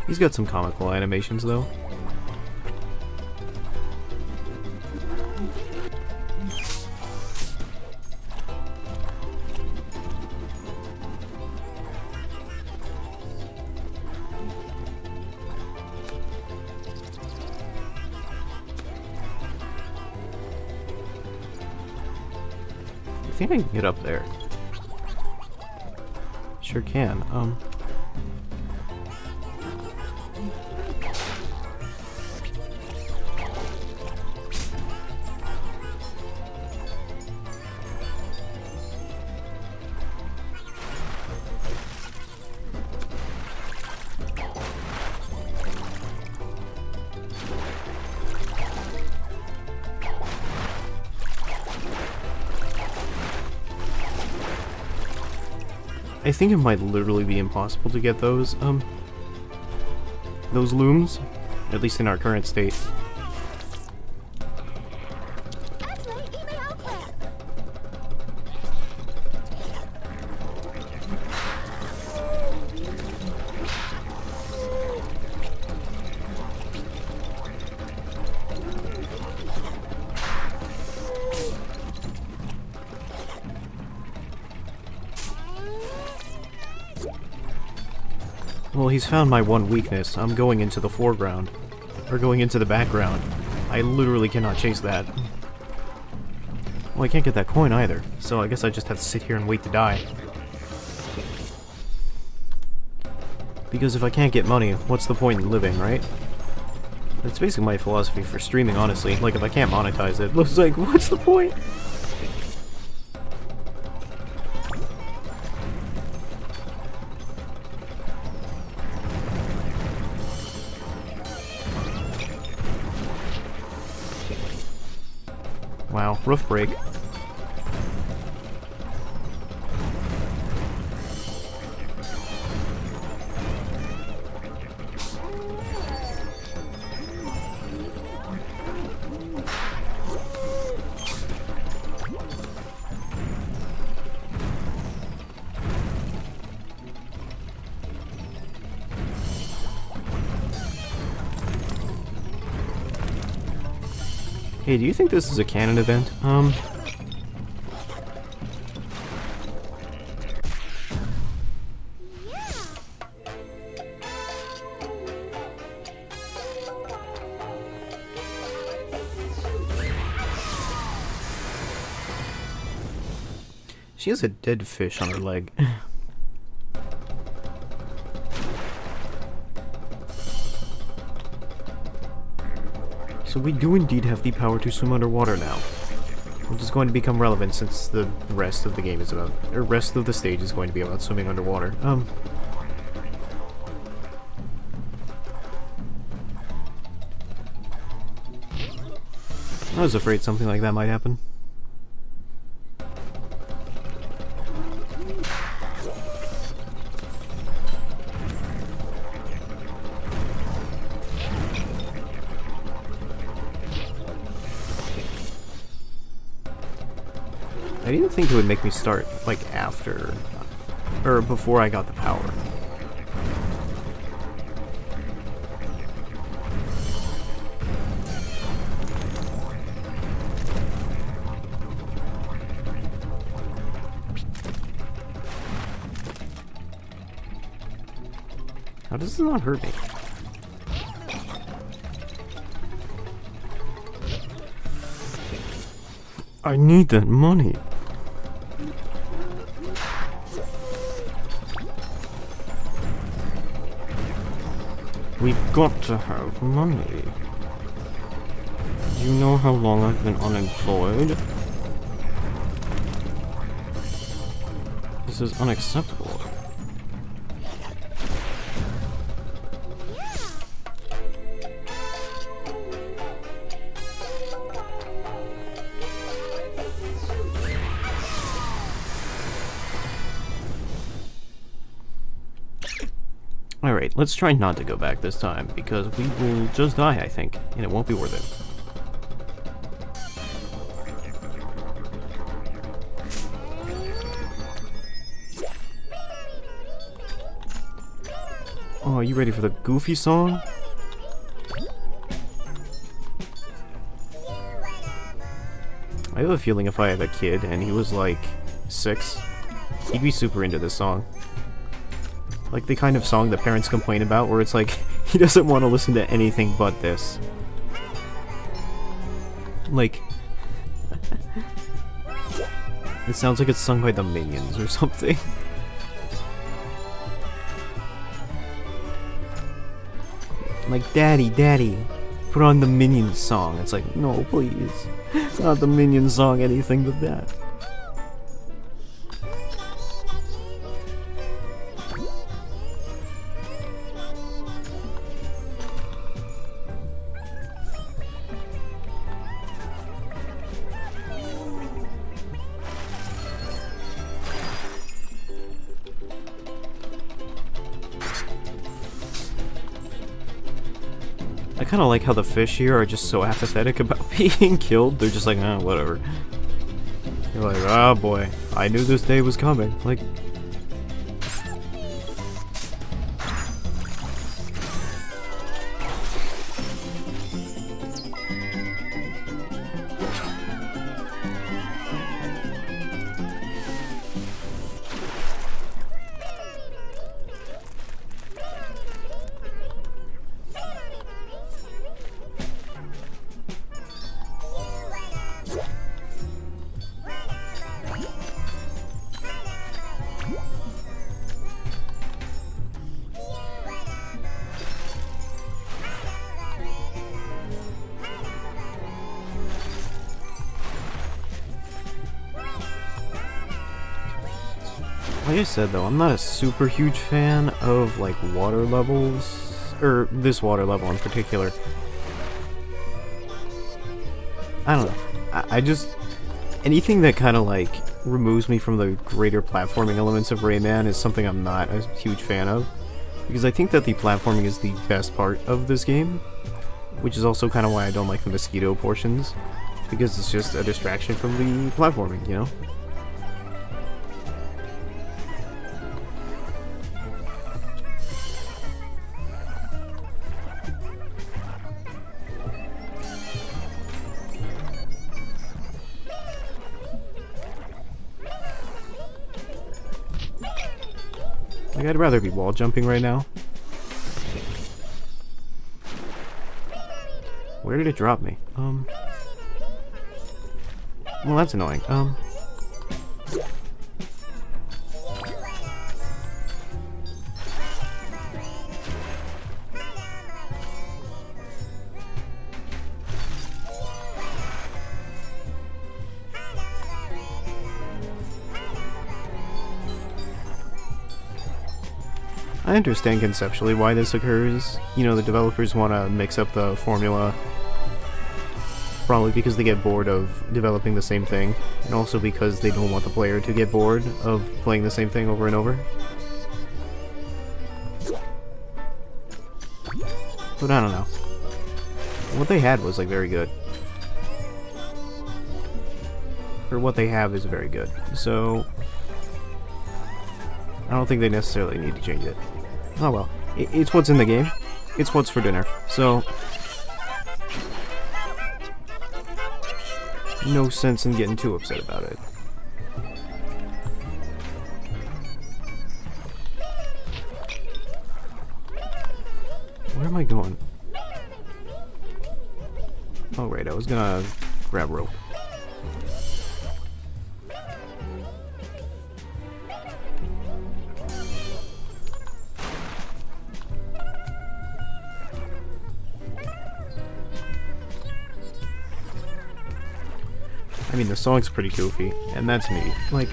He's got some comical animations, though. I think I can get up there. Sure can. I think it might literally be impossible to get those looms, at least in our current state. Well, he's found my one weakness. I'm going into the foreground. Or going into the background. I literally cannot chase that. Well, I can't get that coin either, so I guess I just have to sit here and wait to die. Because if I can't get money, what's the point in living, right? That's basically my philosophy for streaming, honestly. Like, if I can't monetize it, it's like, what's the point? Wow, roof break. Hey, do you think this is a canon event? She has a dead fish on her leg. So we do indeed have the power to swim underwater now, which is going to become relevant since the rest of the game is about, or rest of the stage is going to be about swimming underwater. I was afraid something like that might happen. I didn't think it would make me start, like, after, or before I got the power. How does this not hurt me? I need that money. We've got to have money. Do you know how long I've been unemployed? This is unacceptable. Alright, let's try not to go back this time, because we will just die, I think, and it won't be worth it. Oh, are you ready for the Goofy song? I have a feeling if I had a kid and he was like 6, he'd be super into this song. Like the kind of song that parents complain about, where it's like, he doesn't want to listen to anything but this. Like, it sounds like it's sung by the Minions or something. Like, Daddy, Daddy, put on the Minions song. It's like, no, please. It's not the Minions song, anything but that. I kind of like how the fish here are just so apathetic about being killed. They're just like, oh, whatever. You're like, oh boy, I knew this day was coming. Like, like I said though, I'm not a super huge fan of like water levels, or this water level in particular. I don't know. I just, anything that kind of like removes me from the greater platforming elements of Rayman is something I'm not a huge fan of. Because I think that the platforming is the best part of this game, which is also kind of why I don't like the mosquito portions, because it's just a distraction from the platforming, you know? Like, I'd rather be wall jumping right now. Where did it drop me? Well, that's annoying. I understand conceptually why this occurs. You know, the developers want to mix up the formula. Probably because they get bored of developing the same thing, and also because they don't want the player to get bored of playing the same thing over and over. But I don't know. What they had was, like, very good. Or what they have is very good. So I don't think they necessarily need to change it. Oh well. It's what's in the game. It's what's for dinner. So no sense in getting too upset about it. Where am I going? Oh right, I was gonna grab rope. mean, the song's pretty goofy, and that's me. Like...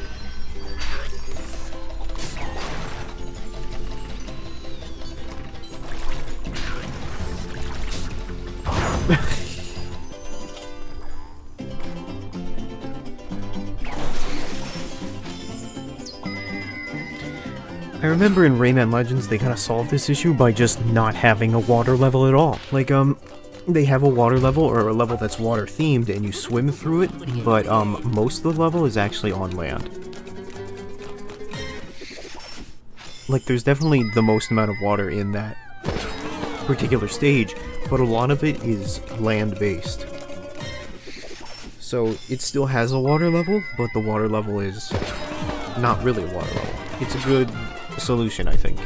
I remember in Rayman Legends they kind of solved this issue by just not having a water level at all. Like, they have a water level, or a level that's water themed, and you swim through it, but most of the level is actually on land. Like, there's definitely the most amount of water in that particular stage, but a lot of it is land-based. So, it still has a water level, but the water level is not really a water level. It's a good solution, I think.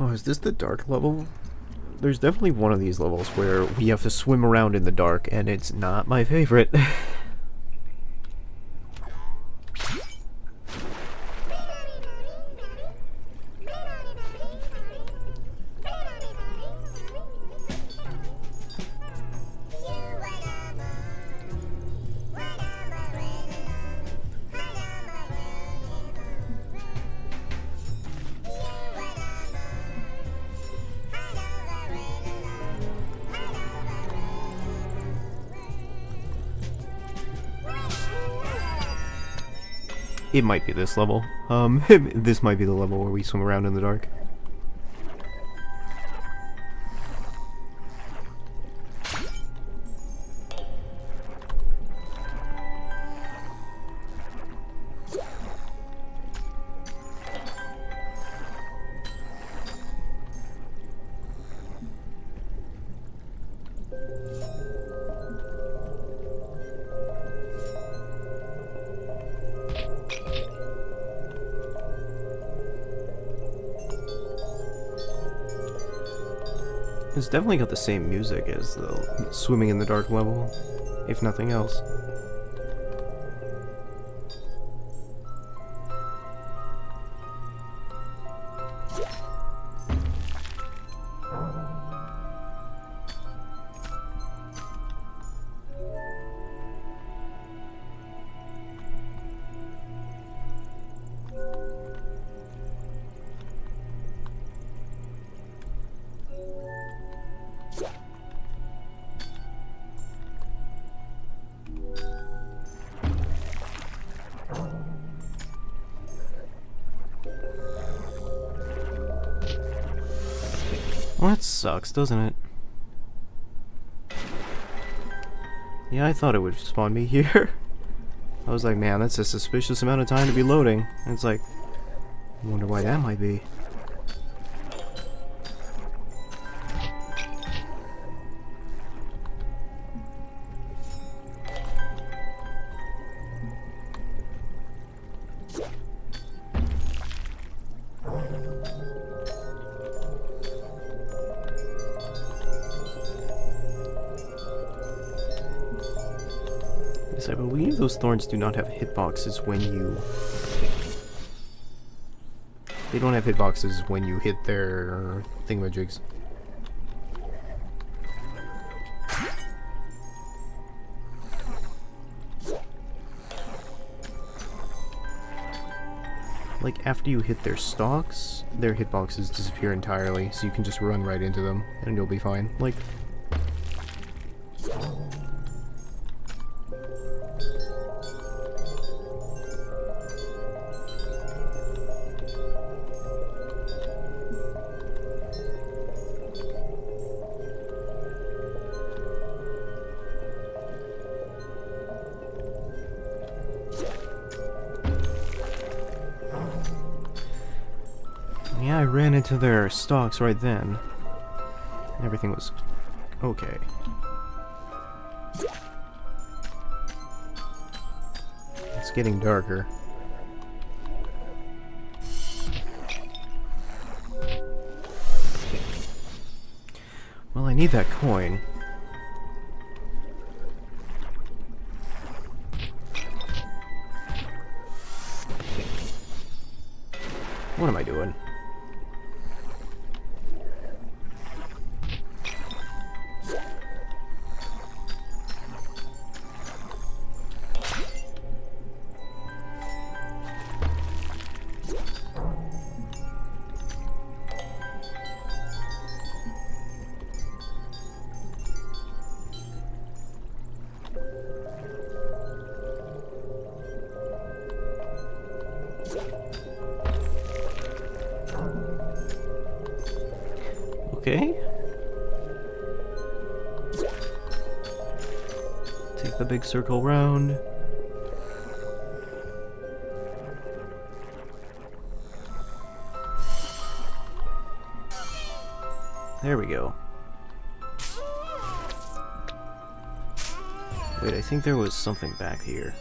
Oh, is this the dark level? There's definitely one of these levels where we have to swim around in the dark, and it's not my favorite. It might be this level. This might be the level where we swim around in the dark. It's definitely got the same music as the swimming in the dark level, if nothing else. Well, that sucks, doesn't it? Yeah, I thought it would spawn me here. I was like, man, that's a suspicious amount of time to be loading. And it's like, I wonder why that might be. I believe those thorns do not have hitboxes when you... They don't have hitboxes when you hit their thingamajigs. Like, after you hit their stalks, their hitboxes disappear entirely, so you can just run right into them, and you'll be fine. Like... Yeah, I ran into their stalks right then. Everything was okay. It's getting darker. Well, I need that coin. What am I doing? Okay. Take the big circle round. There we go. Wait, I think there was something back here.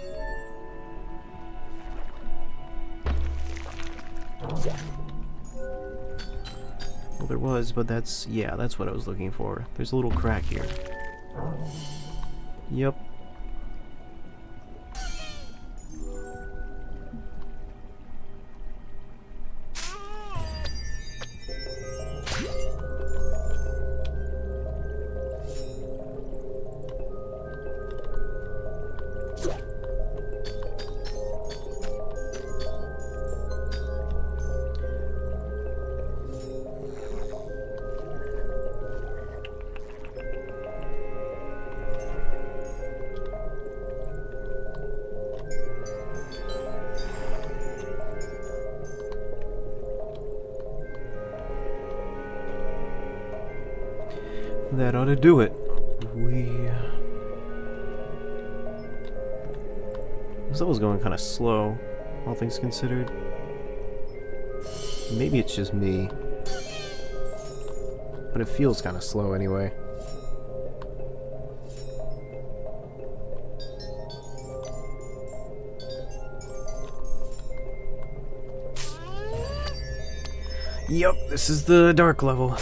Well, there was, but that's... yeah, that's what I was looking for. There's a little crack here. Yep. That ought to do it. This level's going kind of slow, all things considered. Maybe it's just me. But it feels kind of slow anyway. Yep, this is the dark level.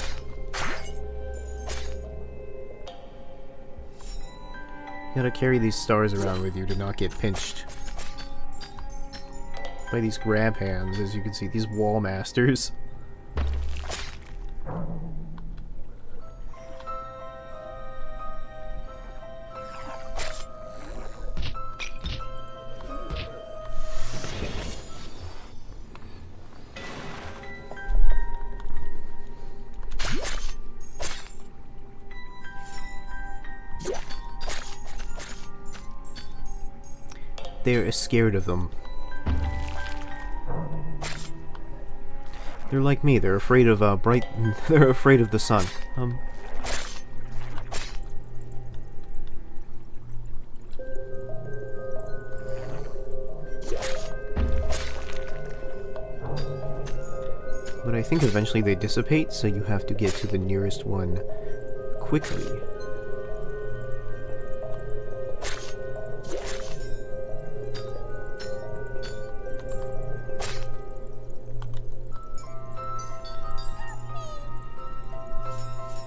You gotta carry these stars around with you to not get pinched by these grab hands, as you can see, these wall masters. They're scared of them. They're like me. They're afraid of they're afraid of the sun. But I think eventually they dissipate, so you have to get to the nearest one quickly.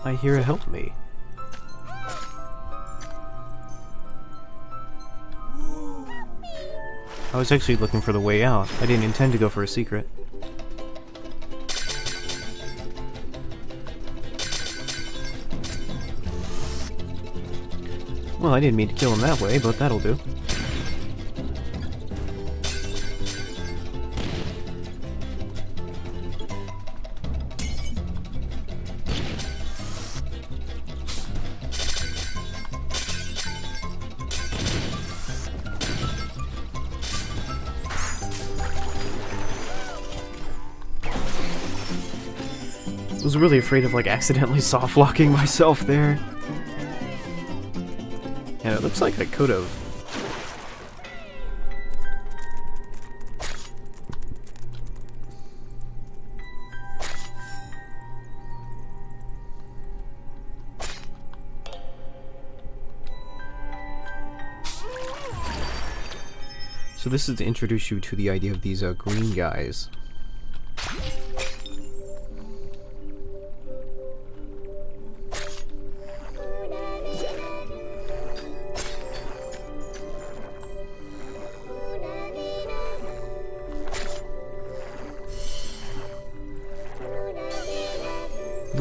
I hear a help me. I was actually looking for the way out. I didn't intend to go for a secret. Well, I didn't mean to kill him that way, but that'll do. I was really afraid of, like, accidentally soft-locking myself there. And it looks like I could have. So this is to introduce you to the idea of these green guys.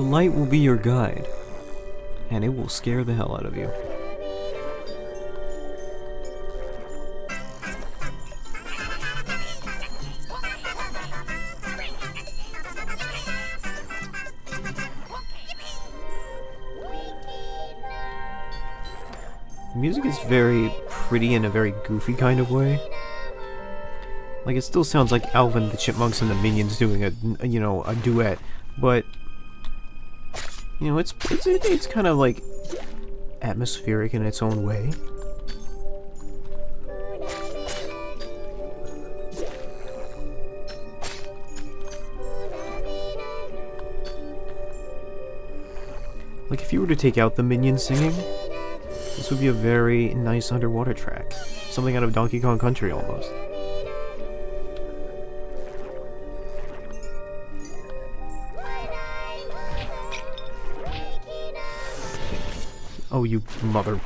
light will be your guide, and it will scare the hell out of you. The music is very pretty in a very goofy kind of way. Like, it still sounds like Alvin, the Chipmunks, and the Minions doing a, you know, a duet, but, you know, it's kind of, like, atmospheric in its own way. Like, if you were to take out the Minions singing, this would be a very nice underwater track. Something out of Donkey Kong Country, almost. Oh, you mother...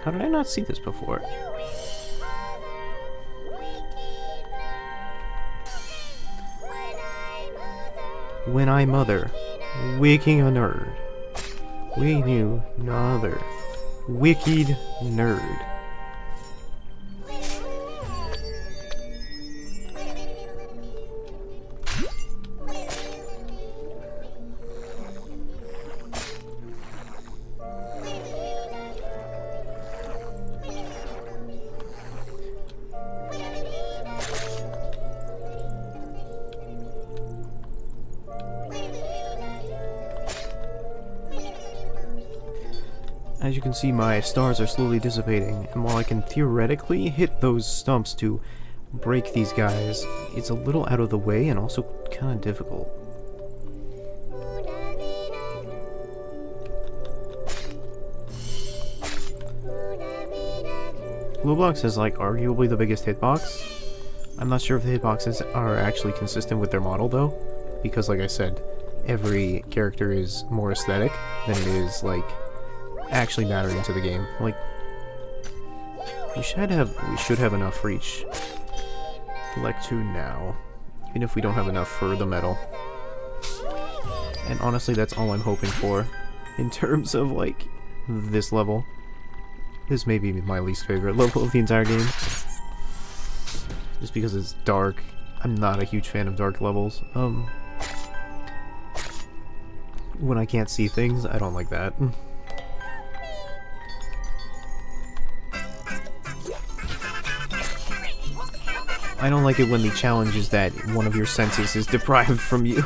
How did I not see this before? When I mother, waking a nerd. We knew another wicked nerd. As you can see, my stars are slowly dissipating, and while I can theoretically hit those stumps to break these guys, it's a little out of the way and also kind of difficult. Blue Blocks is like arguably the biggest hitbox. I'm not sure if the hitboxes are actually consistent with their model though, because like I said, every character is more aesthetic than it is like actually mattering to the game. Like, we should have enough for each Lectune now, even if we don't have enough for the medal. And honestly, that's all I'm hoping for in terms of like this level. This may be my least favorite level of the entire game, just because it's dark. I'm not a huge fan of dark levels. When I can't see things, I don't like that. I don't like it when the challenge is that one of your senses is deprived from you.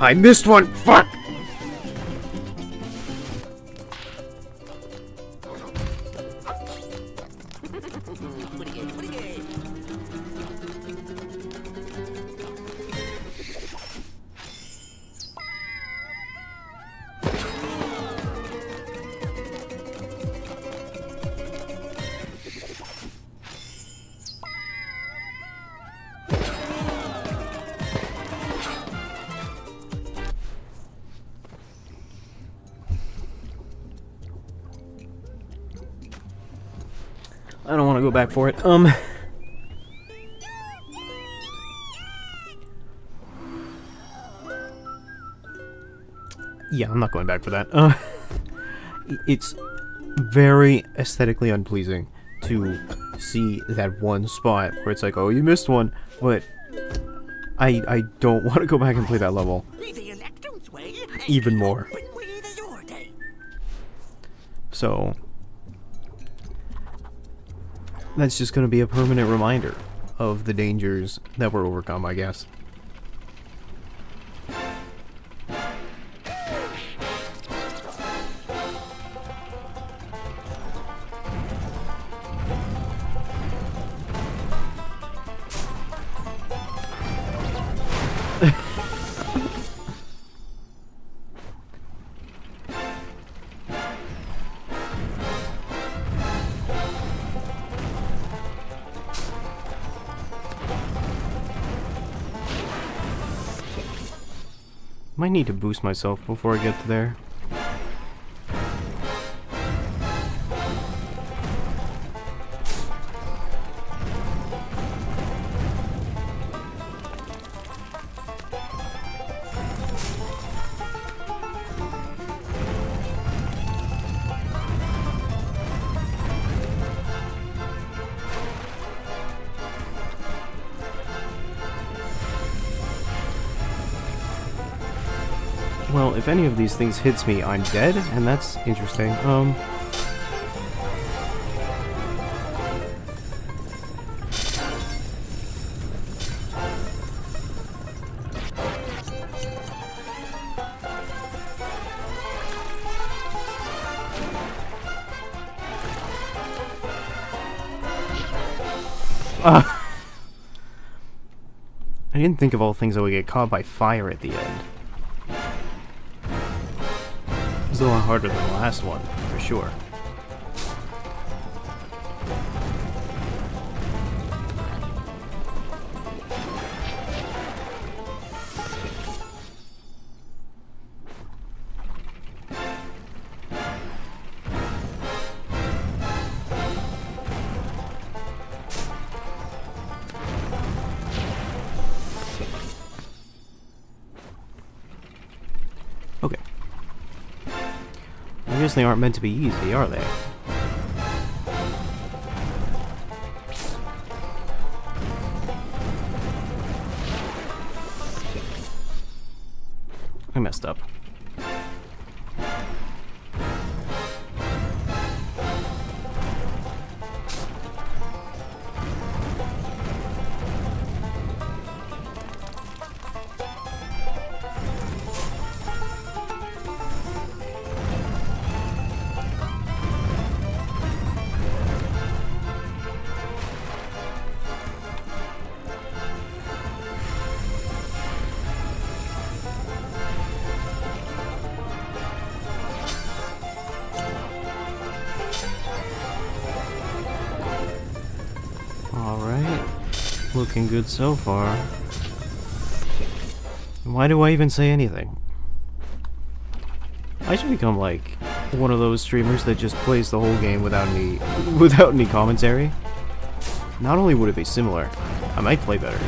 I missed one! Fuck! I don't want to go back for it. Yeah, I'm not going back for that. It's very aesthetically unpleasing to see that one spot where it's like, oh, you missed one, but I don't want to go back and play that level even more. So that's just going to be a permanent reminder of the dangers that were overcome, I guess. Might need to boost myself before I get to there. Well, if any of these things hits me, I'm dead, and that's interesting. I didn't think of all things I would get caught by fire at the end. It's a lot harder than the last one, for sure. Okay. I guess they aren't meant to be easy, are they? I messed up. Alright, looking good so far. Why do I even say anything? I should become like one of those streamers that just plays the whole game without any commentary. Not only would it be similar, I might play better.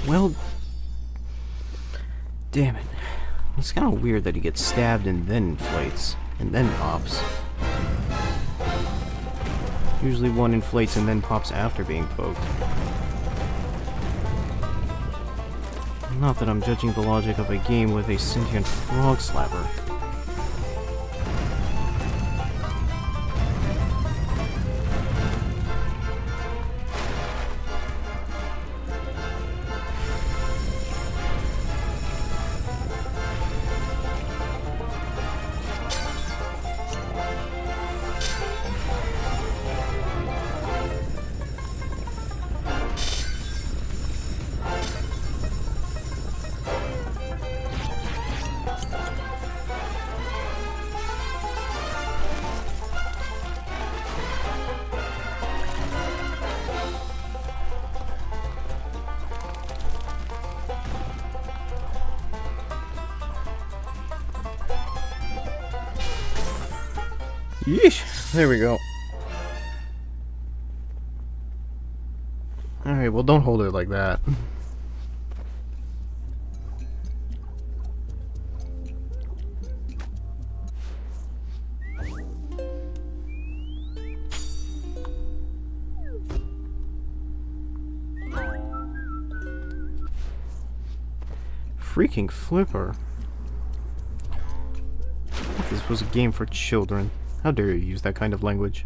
Well, damn it. It's kind of weird that he gets stabbed and then inflates, and then pops. Usually one inflates and then pops after being poked. Not that I'm judging the logic of a game with a sentient frog slapper. Yeesh! There we go. Alright, well don't hold it like that. Freaking flipper. This was a game for children. How dare you use that kind of language?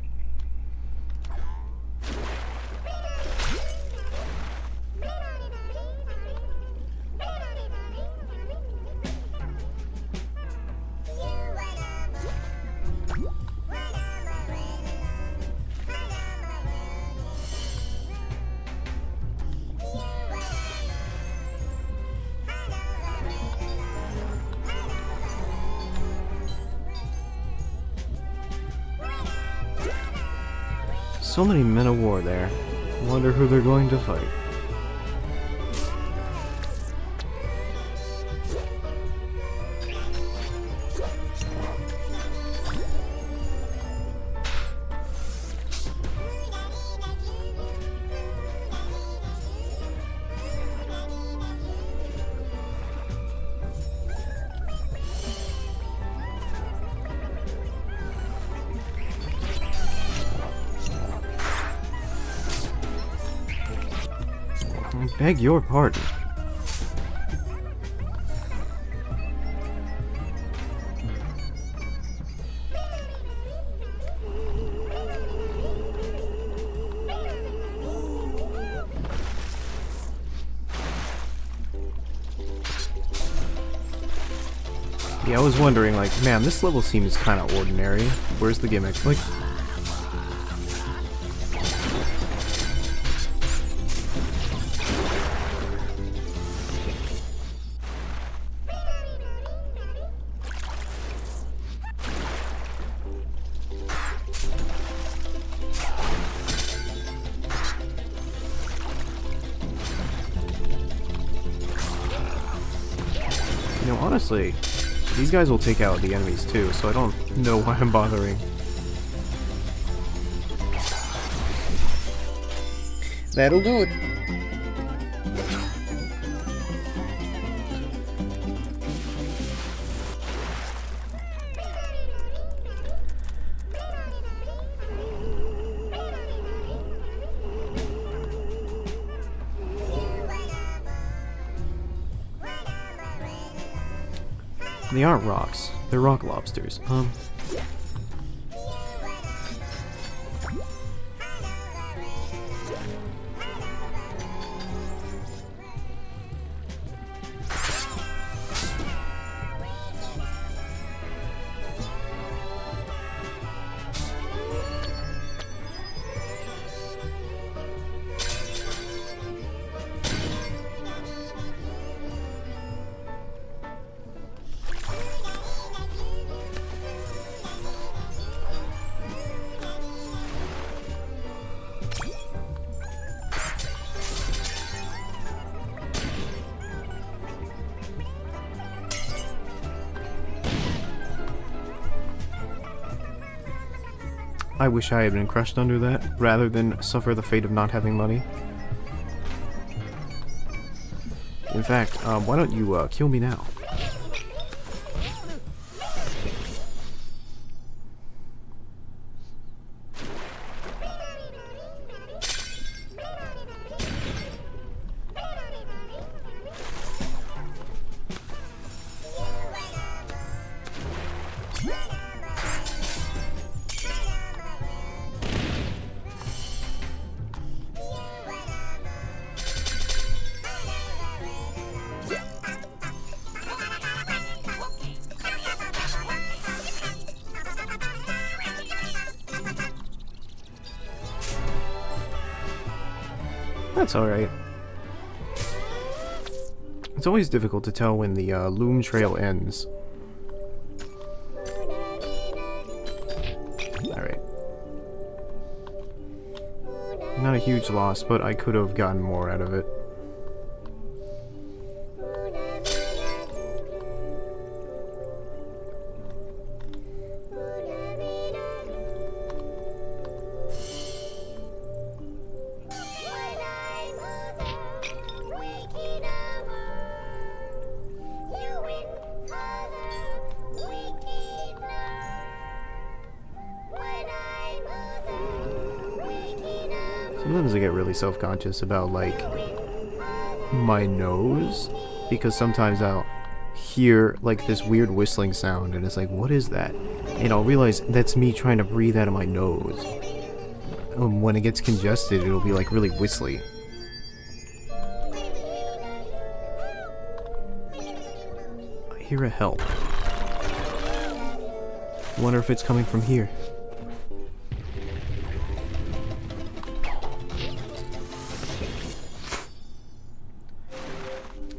So many men of war there. Wonder who they're going to fight. I beg your pardon. Yeah, I was wondering, like, man, this level seems kind of ordinary. Where's the gimmick? Like, you know, honestly, these guys will take out the enemies too, so I don't know why I'm bothering. That'll do it. They aren't rocks. They're rock lobsters. I wish I had been crushed under that, rather than suffer the fate of not having money. In fact, why don't you kill me now? That's alright. It's always difficult to tell when the loom trail ends. Alright. Not a huge loss, but I could have gotten more out of it. Sometimes I get really self-conscious about, like, my nose, because sometimes I'll hear like this weird whistling sound, and it's like, what is that? And I'll realize that's me trying to breathe out of my nose. When it gets congested, it'll be like really whistly. I hear a help. Wonder if it's coming from here.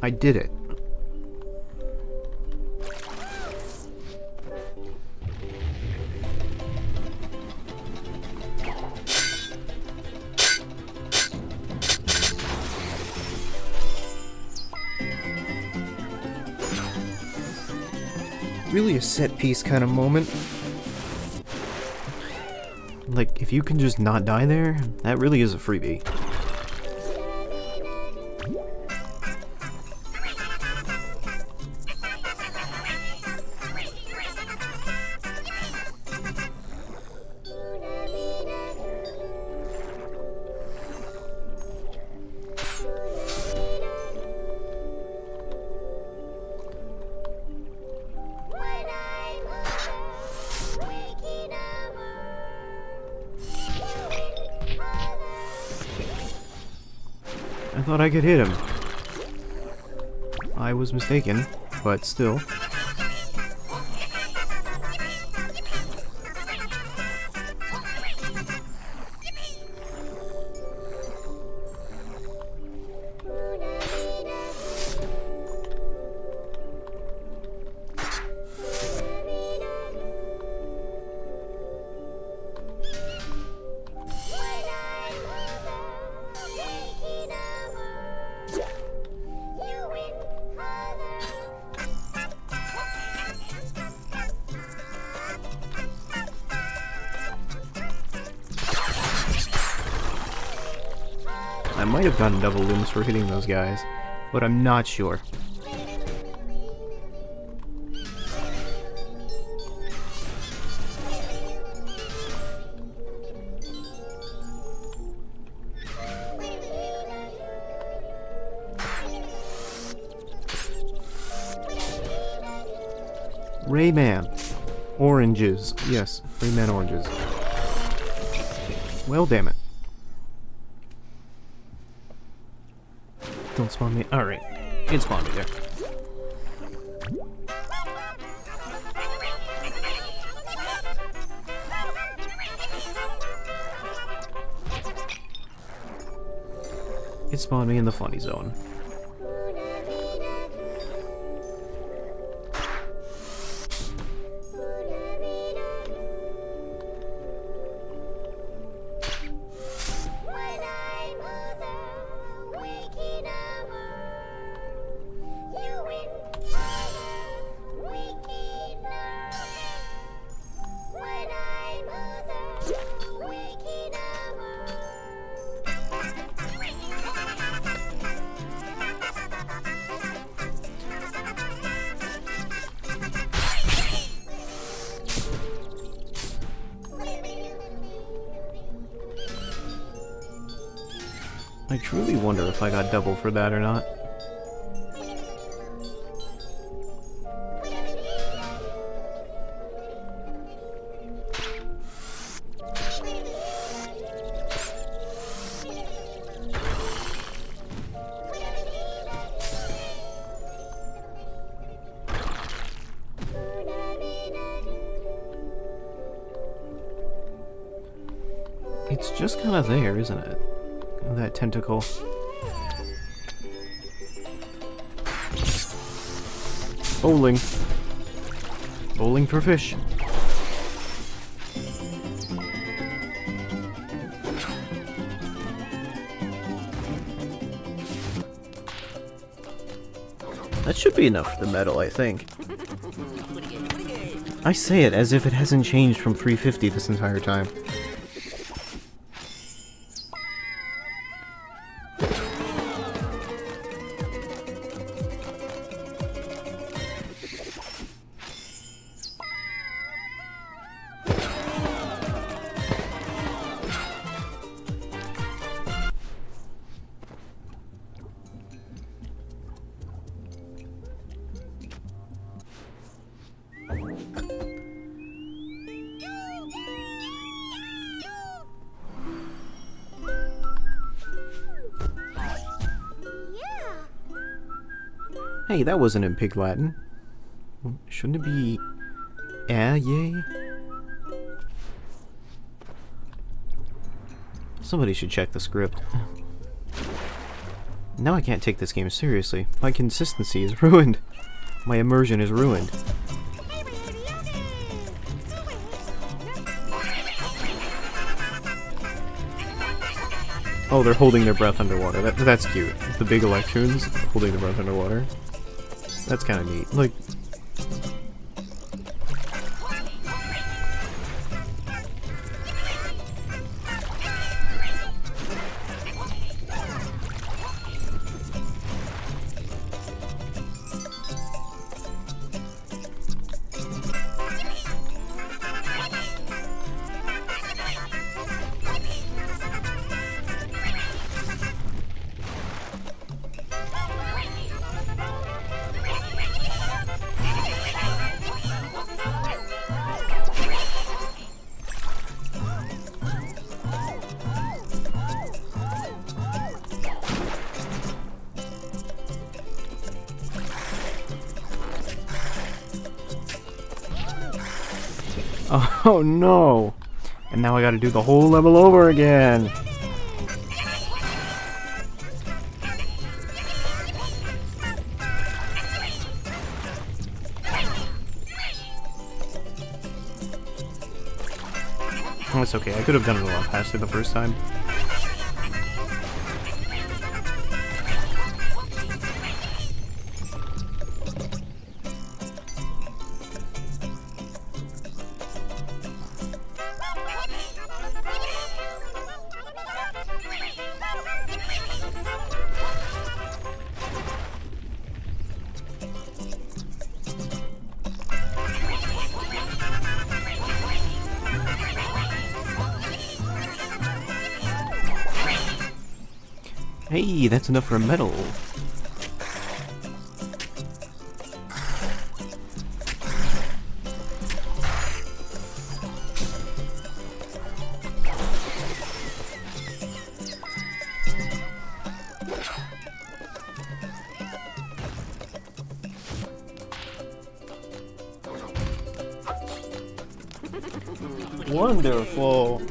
I did it. Really a set piece kind of moment. Like, if you can just not die there, that really is a freebie. I thought I could hit him. I was mistaken, but still. I might have gotten double limbs for hitting those guys, but I'm not sure. Rayman Oranges. Yes, Rayman Oranges. Well, damn it. Don't spawn me. Alright. It spawned me there. It spawned me in the funny zone. I truly wonder if I got double for that or not. It's just kind of there, isn't it? That tentacle. Bowling. Bowling for fish. That should be enough for the medal, I think. I say it as if it hasn't changed from 350 this entire time. Hey, that wasn't in Pig Latin. Shouldn't it be... yay? Somebody should check the script. Now I can't take this game seriously. My consistency is ruined. My immersion is ruined. Oh, they're holding their breath underwater. That's cute. The big electrons holding their breath underwater. That's kind of neat. Like... Oh no! And now I gotta do the whole level over again! Oh, it's okay. I could have done it a lot faster the first time. Hey, that's enough for a medal. Wonderful.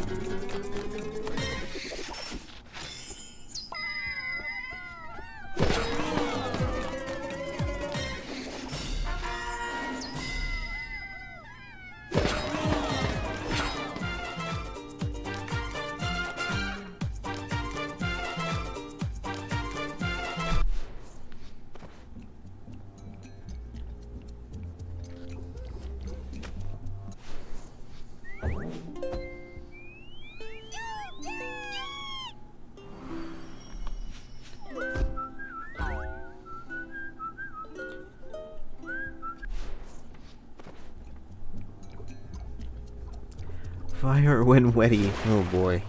Fire when wetty. Oh boy.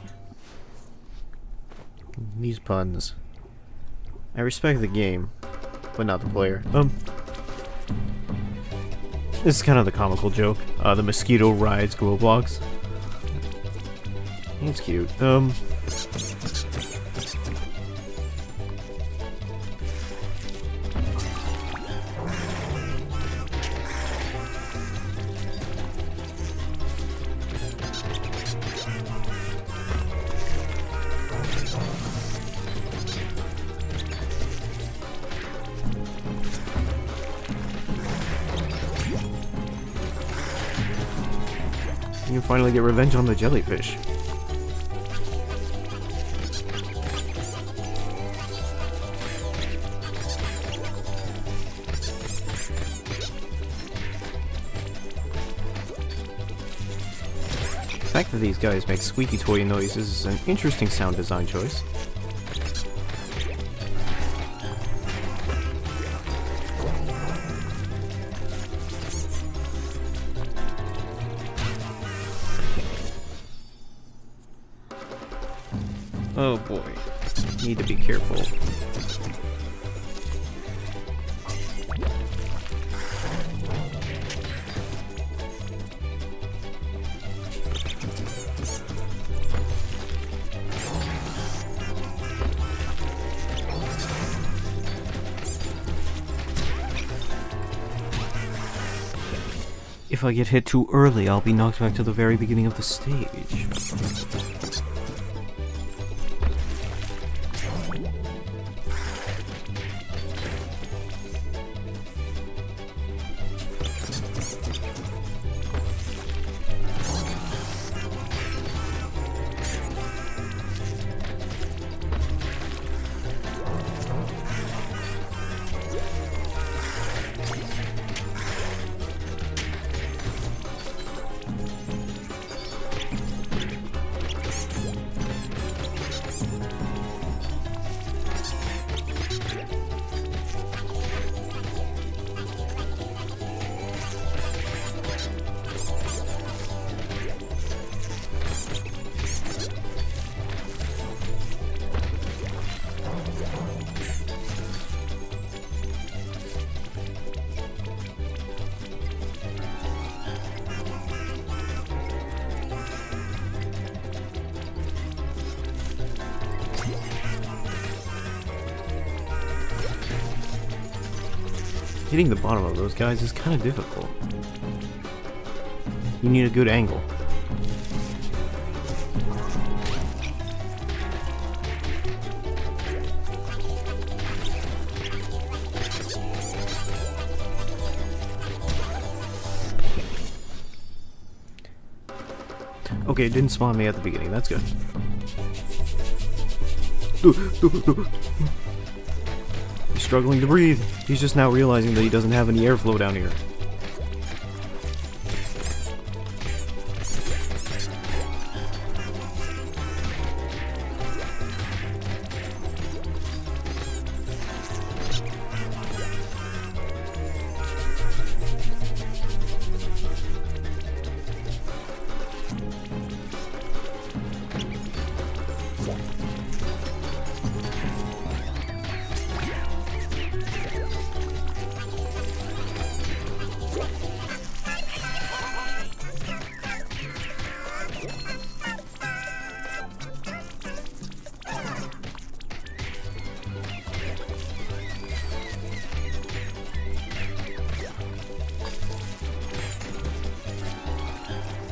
These puns. I respect the game, but not the player. This is kind of the comical joke. The mosquito rides glow blocks. It's cute. You can finally get revenge on the jellyfish. The fact that these guys make squeaky toy noises is an interesting sound design choice. Oh boy, need to be careful. If I get hit too early, I'll be knocked back to the very beginning of the stage. Hitting the bottom of those guys is kind of difficult. You need a good angle. Okay, it didn't spawn me at the beginning. That's good. He's struggling to breathe. He's just now realizing that he doesn't have any airflow down here.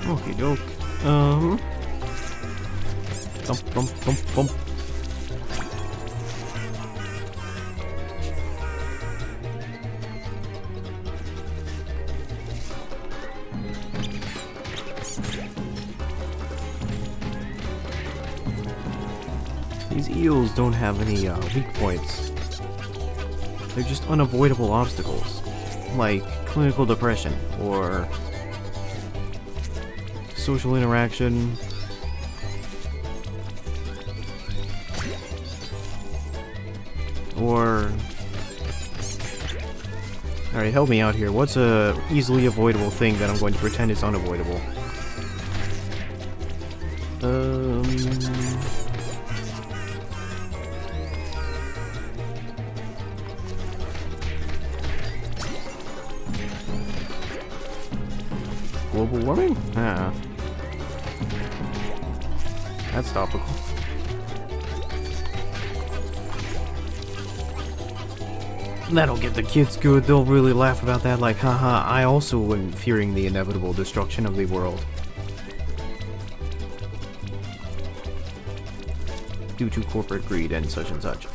Okie doke. Thump, thump, thump, thump. These eels don't have any weak points. They're just unavoidable obstacles, like clinical depression or social interaction. Or... Alright, help me out here. What's a easily avoidable thing that I'm going to pretend is unavoidable? Global warming? Ah. That's topical. That'll get the kids good. They'll really laugh about that like, haha, I also am fearing the inevitable destruction of the world. Due to corporate greed and such and such.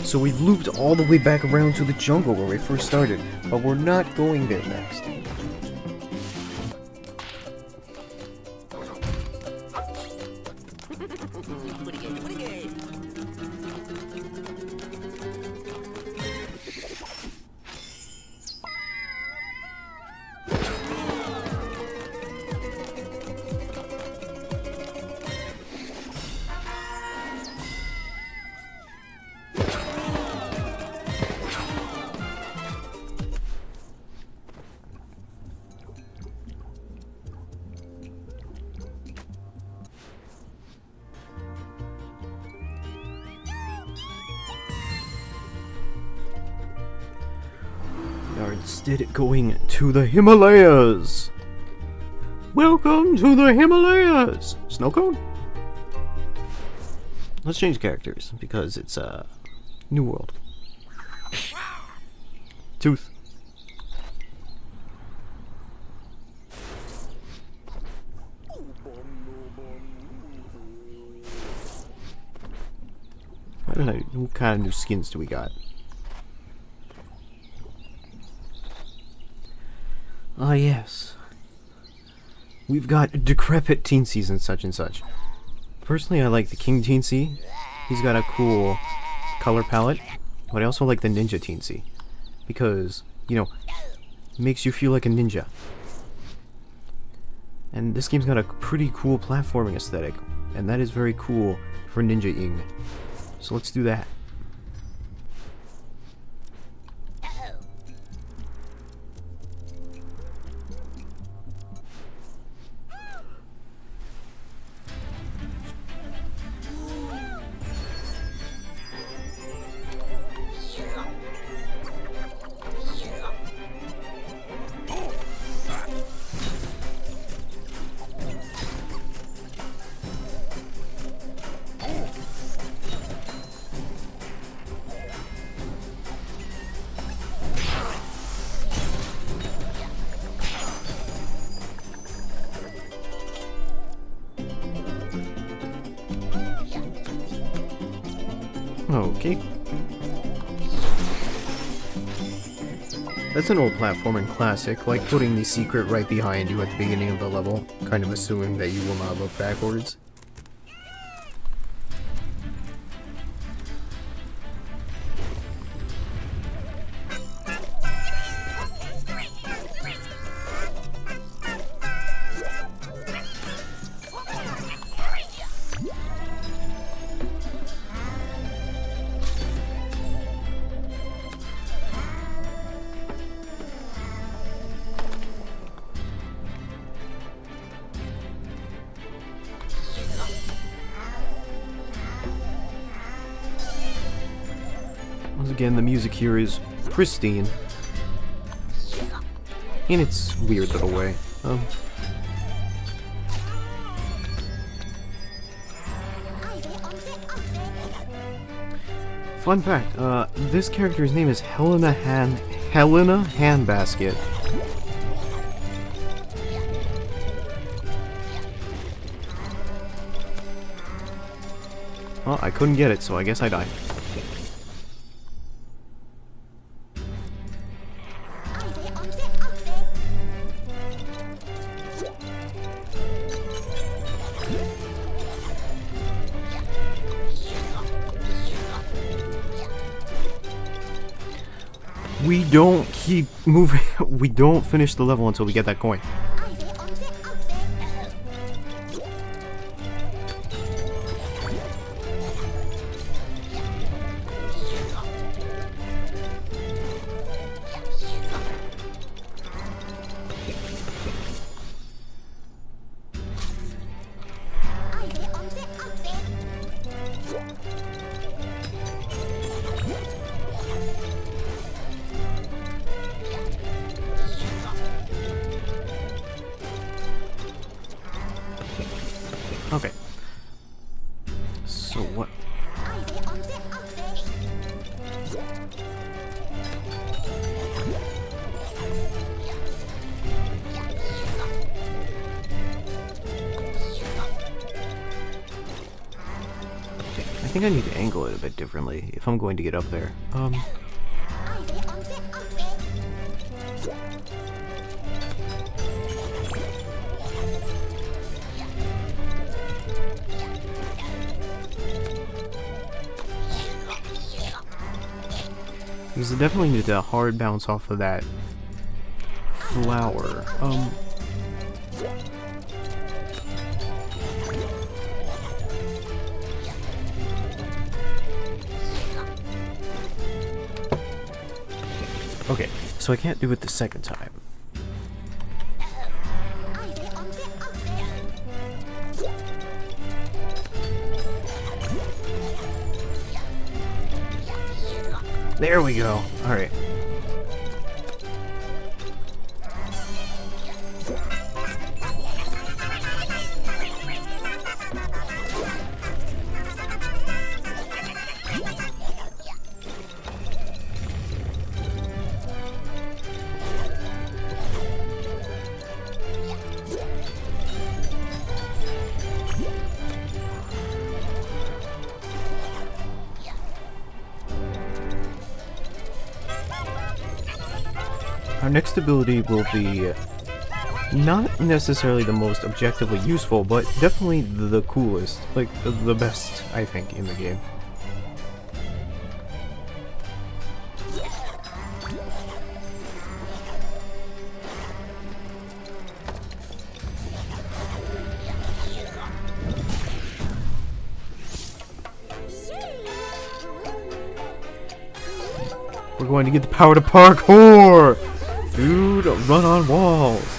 So we've looped all the way back around to the jungle where we first started, but we're not going there next. Are instead going to the Himalayas. Welcome to the Himalayas. Snow cone? Let's change characters because it's a new world. Tooth. What kind of new skins do we got? Ah, yes. We've got decrepit teensies and such. Personally, I like the King Teensy. He's got a cool color palette. But I also like the Ninja Teensy. Because, you know, it makes you feel like a ninja. And this game's got a pretty cool platforming aesthetic. And that is very cool for ninja-ing. So let's do that. Okay. That's an old platforming classic, like putting the secret right behind you at the beginning of the level, kind of assuming that you will not look backwards. Once again, the music here is pristine. In its weird little way. Fun fact, this character's name is Helena Handbasket. Well, I couldn't get it, so I guess I died. We don't keep moving. We don't finish the level until we get that coin. Okay. So what? I think I need to angle it a bit differently if I'm going to get up there. Because I definitely need a hard bounce off of that flower. Okay, so I can't do it the second time. There we go. Alright. Our next ability will be not necessarily the most objectively useful, but definitely the coolest, like the best, I think, in the game. We're going to get the power to parkour! Dude, run on walls!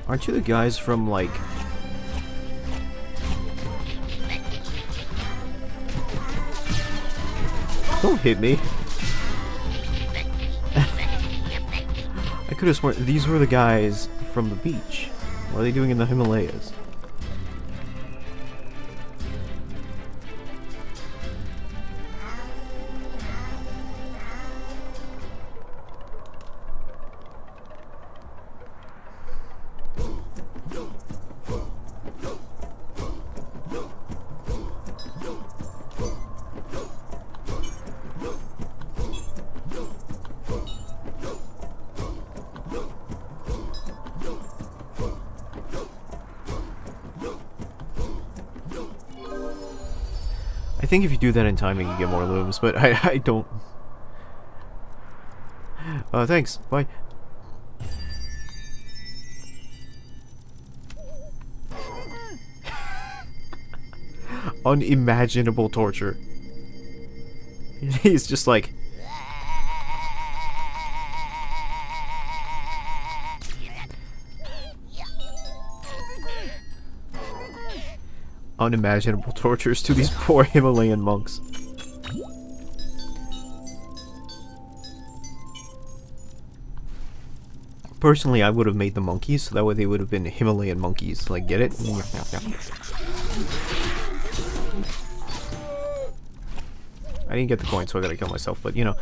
Aren't you the guys from, like... Don't hit me. I could have sworn these were the guys from the beach. What are they doing in the Himalayas? I think if you do that in time, you can get more looms, but I don't. Thanks. Bye. Unimaginable torture. He's just like... unimaginable tortures to these poor Himalayan monks. Personally, I would have made the monkeys, so that way they would have been Himalayan monkeys. Like, get it? I didn't get the coin, so I gotta kill myself, but, you know,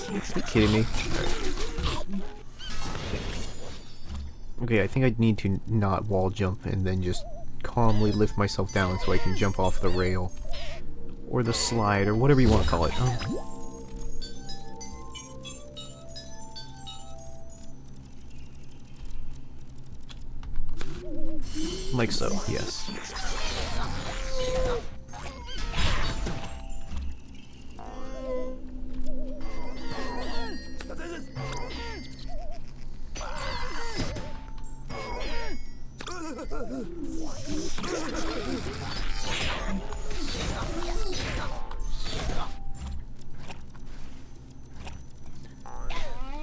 Are you kidding me? Okay, I think I need to not wall jump and then just calmly lift myself down so I can jump off the rail. Or the slide, or whatever you want to call it. Like so, yes.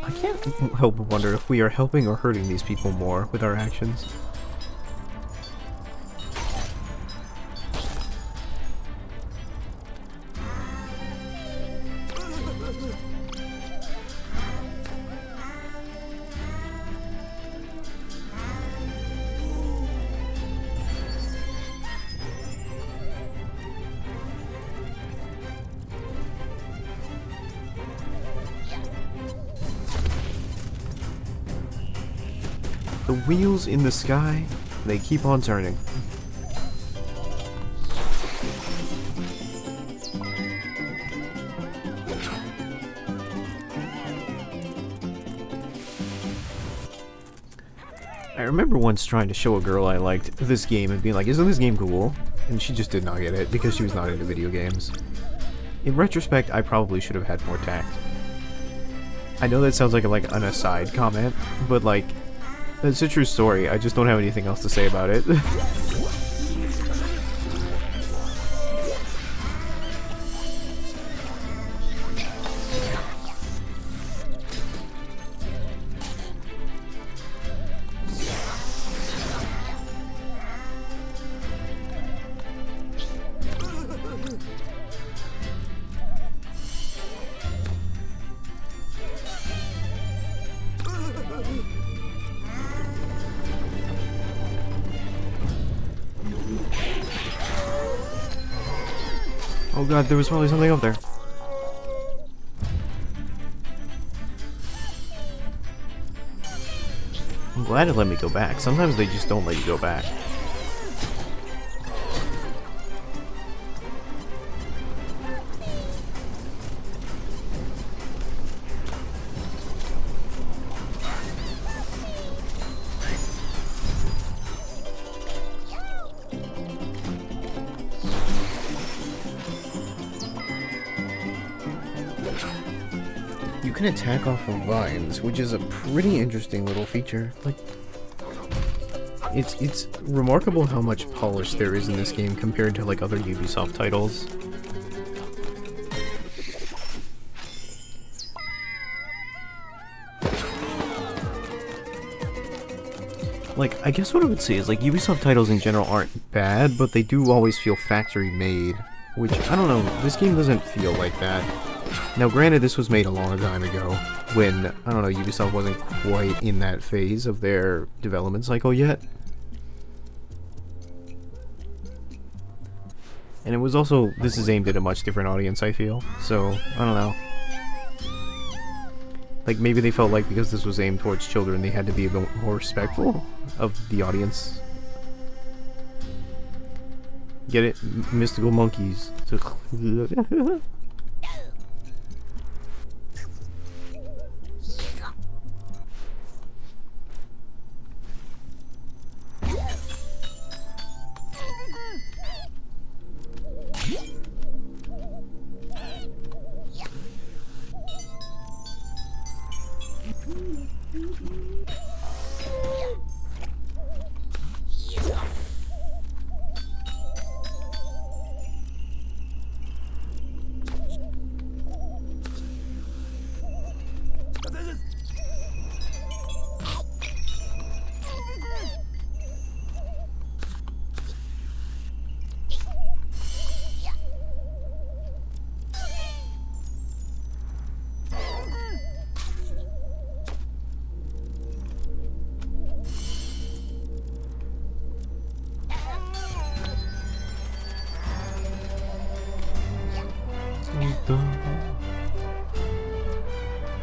I can't help but wonder if we are helping or hurting these people more with our actions. The wheels in the sky, they keep on turning. I remember once trying to show a girl I liked this game and being like, isn't this game cool? And she just did not get it because she was not into video games. In retrospect, I probably should have had more tact. I know that sounds like an aside comment, but like, it's a true story. I just don't have anything else to say about it. Oh god, there was probably something up there. I'm glad it let me go back. Sometimes they just don't let you go back. You can attack off of vines, which is a pretty interesting little feature. Like, It's remarkable how much polish there is in this game compared to like other Ubisoft titles. Like, I guess what I would say is, like, Ubisoft titles in general aren't bad, but they do always feel factory made. Which, I don't know, this game doesn't feel like that. Now, granted, this was made a long time ago, when, I don't know, Ubisoft wasn't quite in that phase of their development cycle yet. And it was also, this is aimed at a much different audience, I feel, so, I don't know. Like, maybe they felt like because this was aimed towards children, they had to be a bit more respectful of the audience. Get it? Mystical monkeys.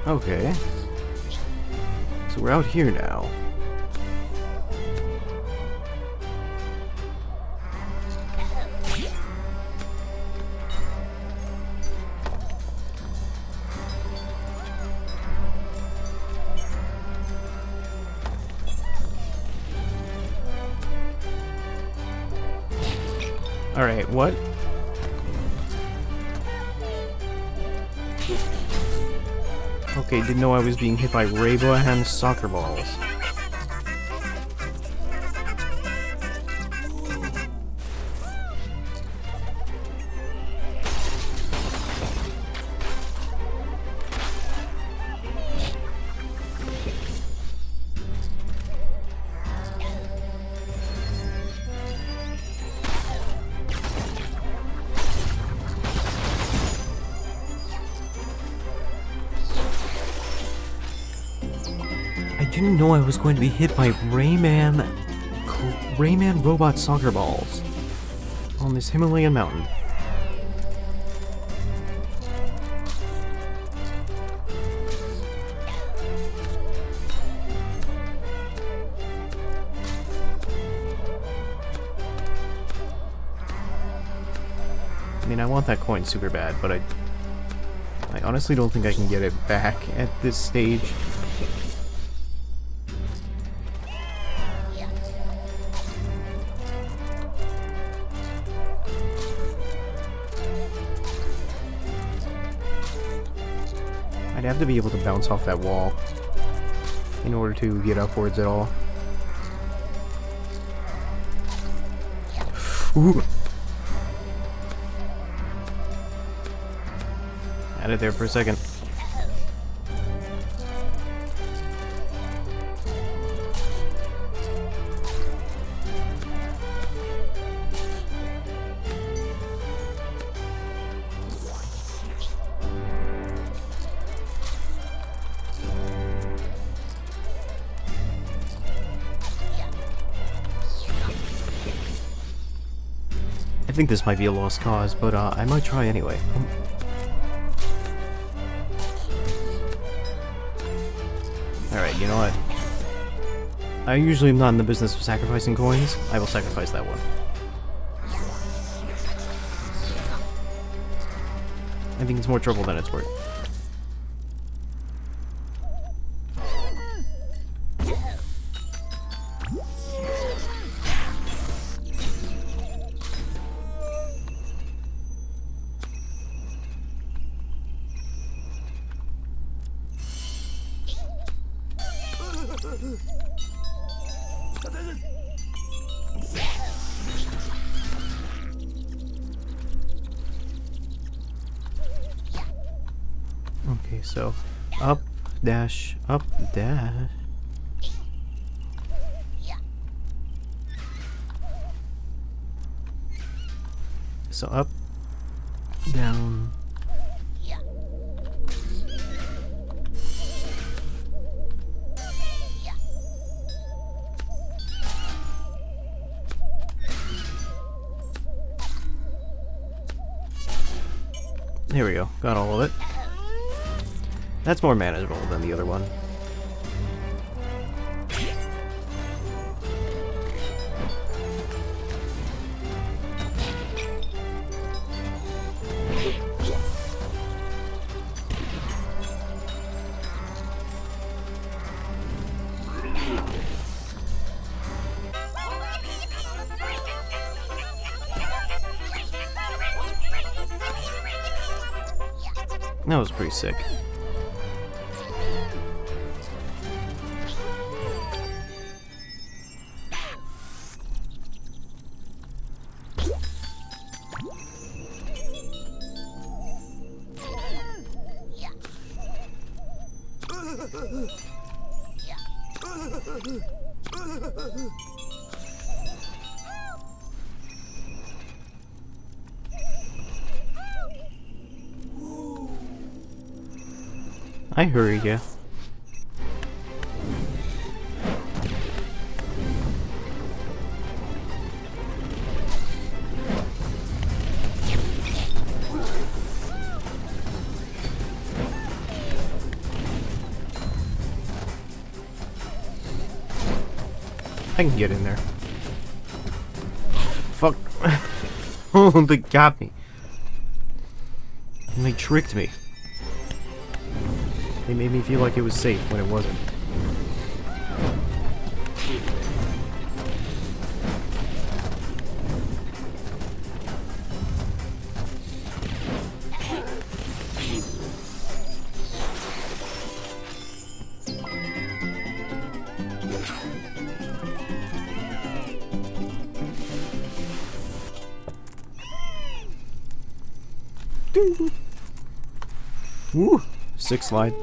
Okay. So we're out here now. Alright, what? Okay, didn't know I was being hit by Rayman soccer balls. I didn't know I was going to be hit by Rayman robot soccer balls on this Himalayan mountain. I mean, I want that coin super bad, but I honestly don't think I can get it back at this stage. I'd have to be able to bounce off that wall in order to get upwards at all. Ooh. Had it there for a second. I think this might be a lost cause, but I might try anyway. Alright, you know what? I usually am not in the business of sacrificing coins. I will sacrifice that one. I think it's more trouble than it's worth. Okay, so up, dash, up, dash. So up, down. There we go, got all of it. That's more manageable than the other one. That was pretty sick. I hurry, yeah. I can get in there. Fuck. Oh, they got me. And they tricked me. They made me feel like it was safe when it wasn't. Woo! 6 slide.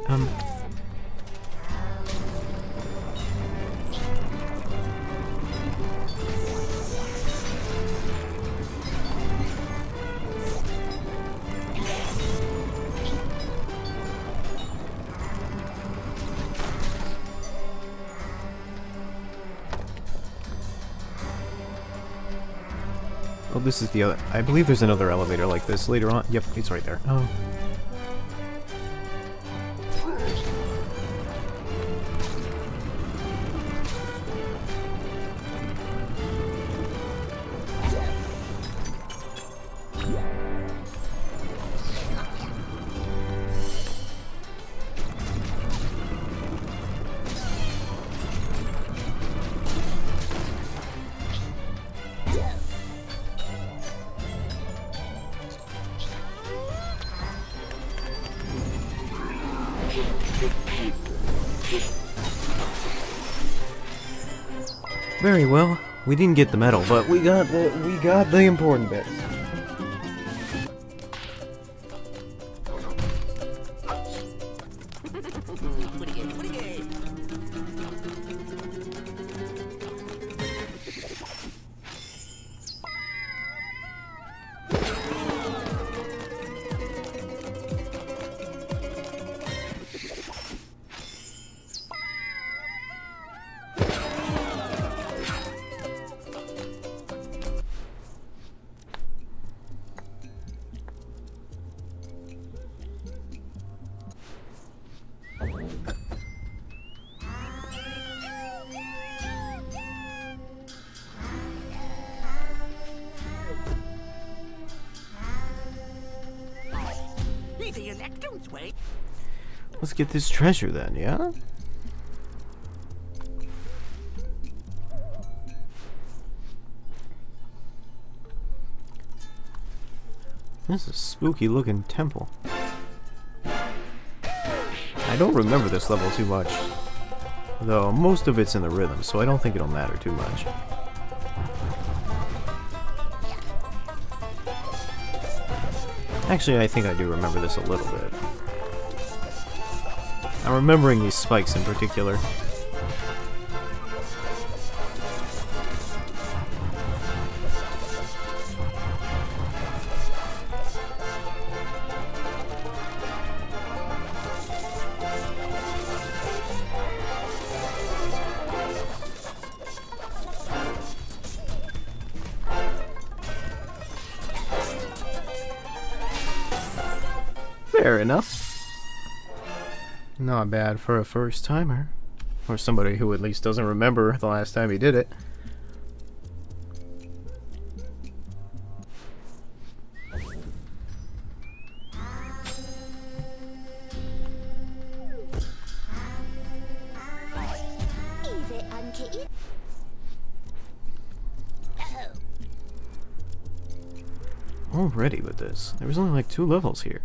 Oh, this is the other. I believe there's another elevator like this later on. Yep, it's right there. Oh. Very well. We didn't get the medal, but we got the important bits. Let's get this treasure then, yeah? This is a spooky looking temple. I don't remember this level too much, though most of it's in the rhythm, so I don't think it'll matter too much. Actually, I think I do remember this a little bit. I'm remembering these spikes in particular. Fair enough. Not bad for a first timer. Or somebody who at least doesn't remember the last time he did it. Already with this. There was only like 2 levels here.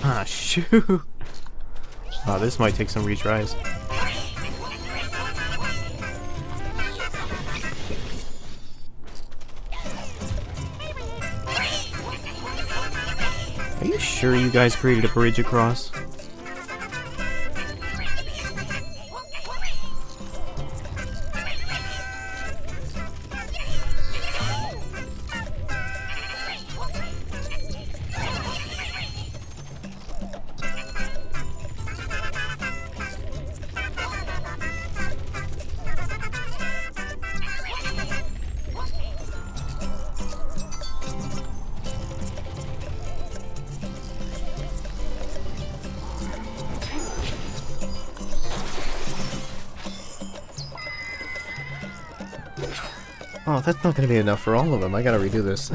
Ah, shoot! Ah, this might take some retries. Are you sure you guys created a bridge across? Oh, that's not gonna be enough for all of them. I gotta redo this.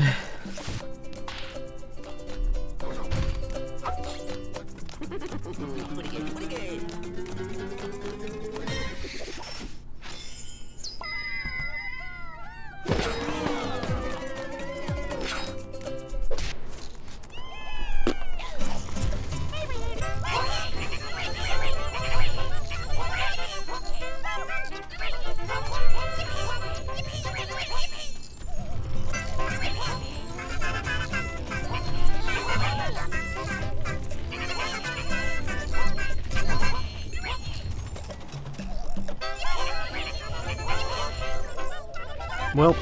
Well,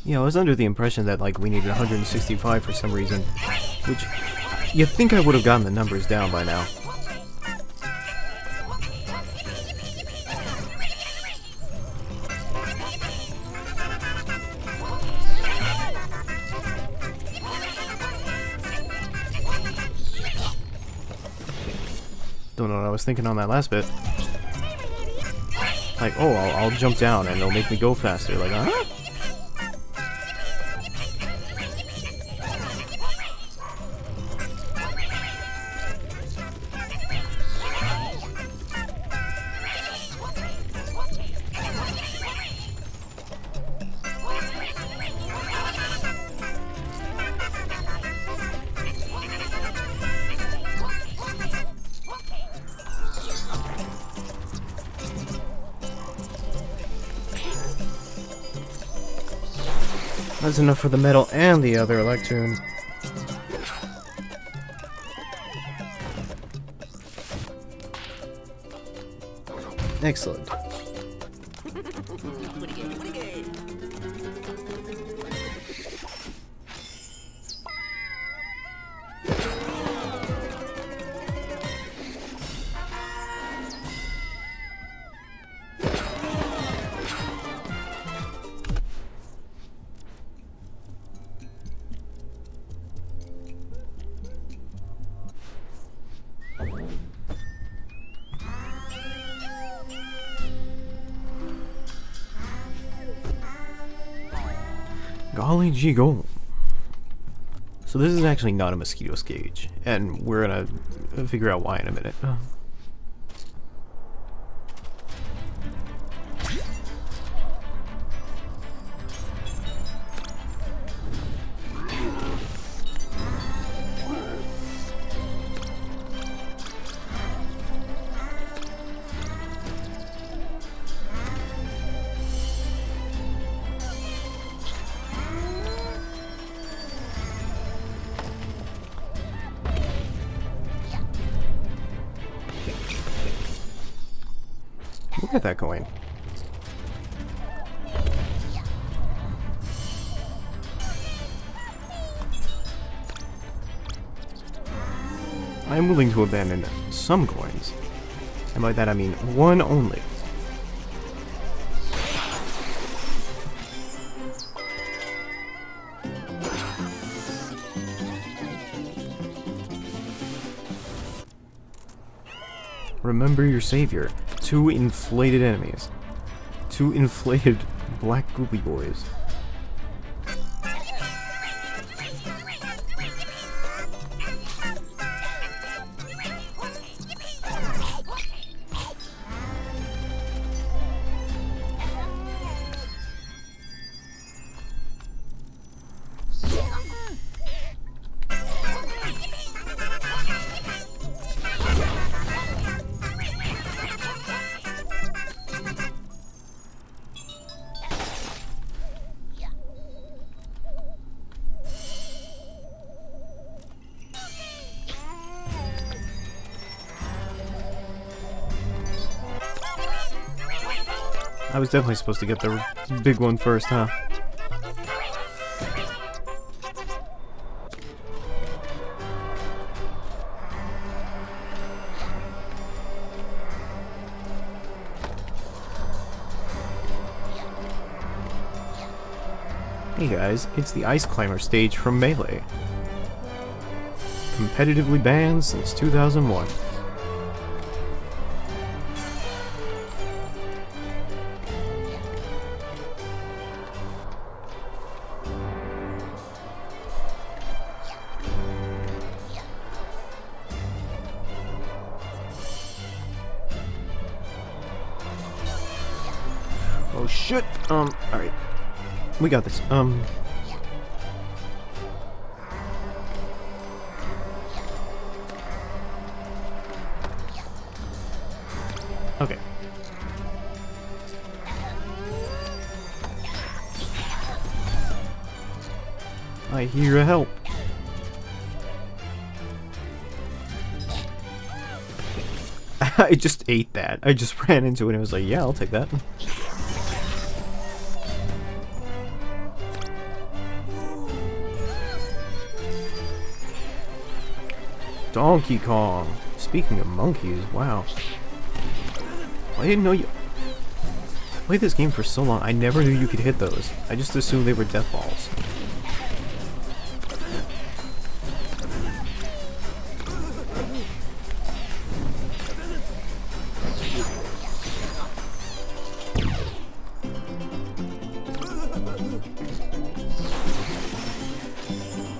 yeah, I was under the impression that, like, we needed 165 for some reason, which you'd think I would have gotten the numbers down by now. Don't know what I was thinking on that last bit. Like, oh, I'll jump down and it'll make me go faster. Like, huh? That's enough for the metal and the other electron. Excellent. Golly gee gold. So this is actually not a mosquito cage, and we're gonna figure out why in a minute. Look at that coin. I am willing to abandon some coins. And by that I mean one only. Remember your savior. 2 inflated enemies. 2 inflated black goopy boys. I was definitely supposed to get the big one first, huh? Hey guys, it's the Ice Climber stage from Melee. Competitively banned since 2001. Oh shit! Alright. We got this. Okay. I hear a help. I just ate that. I just ran into it and I was like, yeah, I'll take that. Donkey Kong. Speaking of monkeys, wow. I didn't know you... I played this game for so long, I never knew you could hit those. I just assumed they were death balls.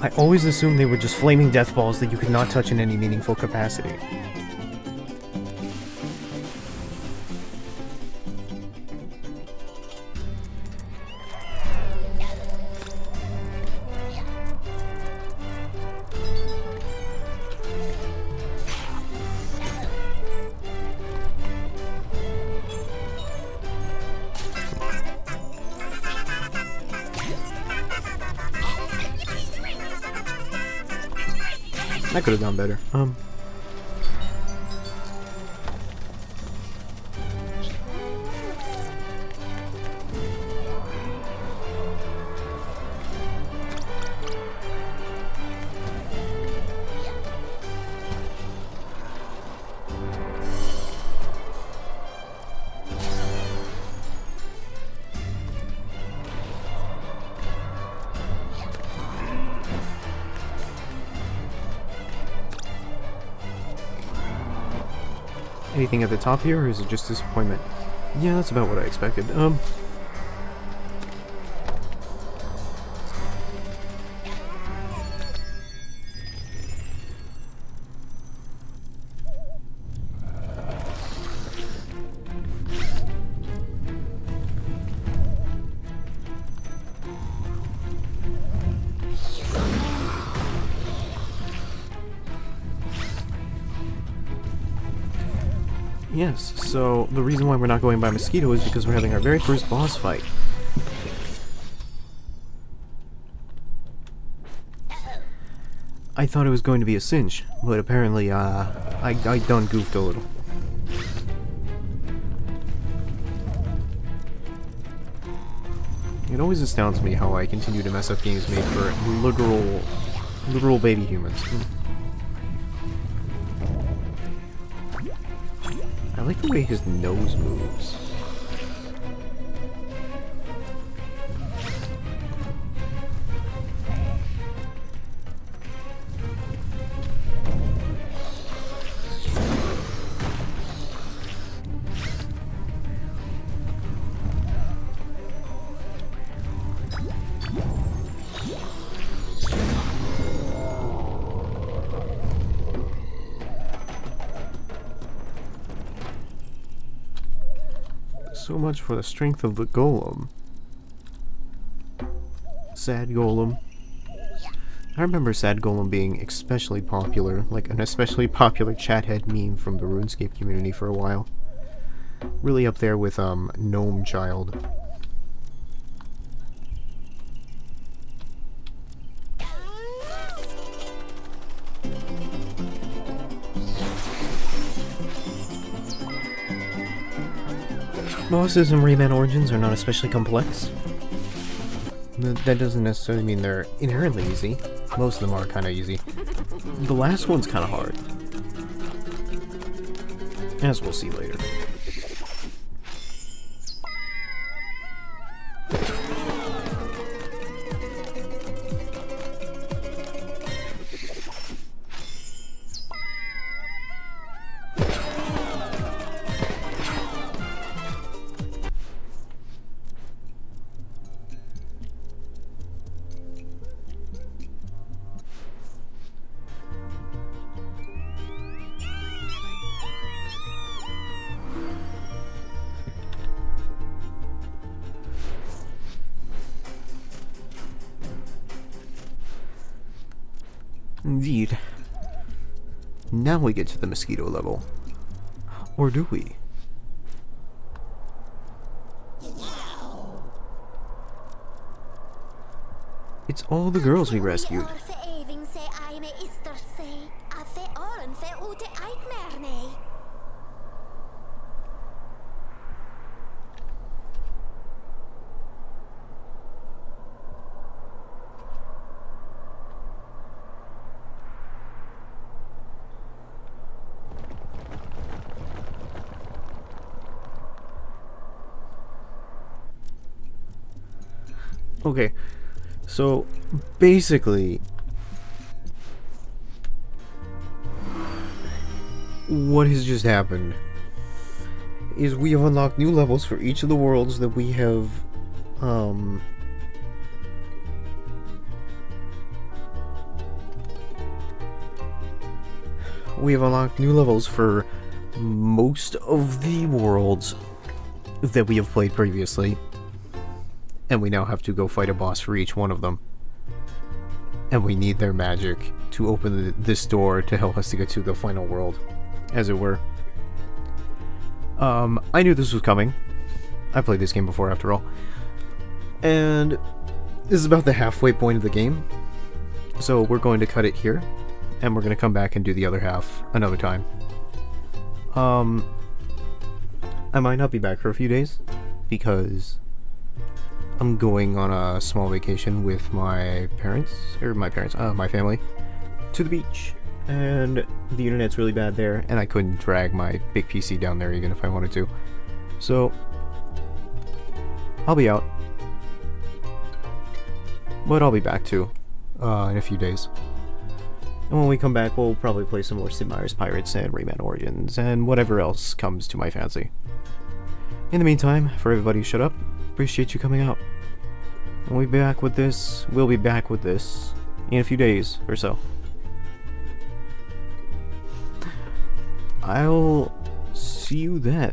I always assumed they were just flaming death balls that you could not touch in any meaningful capacity. I could have done better. Anything at the top here, or is it just disappointment? Yeah, that's about what I expected. Yes, so the reason why we're not going by Mosquito is because we're having our very first boss fight. I thought it was going to be a cinch, but apparently, I done goofed a little. It always astounds me how I continue to mess up games made for literal baby humans. I like the way his nose moves. So much for the strength of the golem. Sad Golem. I remember Sad Golem being especially popular, like an especially popular chathead meme from the RuneScape community for a while. Really up there with, Gnome Child. Bosses in Rayman Origins are not especially complex. That doesn't necessarily mean they're inherently easy. Most of them are kind of easy. The last one's kind of hard. As we'll see later. Indeed. Now we get to the mosquito level. Or do we? It's all the girls we rescued. Okay, so basically, what has just happened is we have unlocked new levels for each of the worlds that we have, unlocked new levels for most of the worlds that we have played previously. And we now have to go fight a boss for each one of them. And we need their magic to open this door to help us to get to the final world, as it were. I knew this was coming. I played this game before, after all. And this is about the halfway point of the game. So we're going to cut it here. And we're going to come back and do the other half another time. I might not be back for a few days, because I'm going on a small vacation with my family, to the beach, and the internet's really bad there, and I couldn't drag my big PC down there even if I wanted to. So, I'll be out. But I'll be back too, in a few days. And when we come back, we'll probably play some more Sid Meier's Pirates and Rayman Origins, and whatever else comes to my fancy. In the meantime, for everybody who shut up, appreciate you coming out. And we'll be back with this in a few days or so. I'll see you then.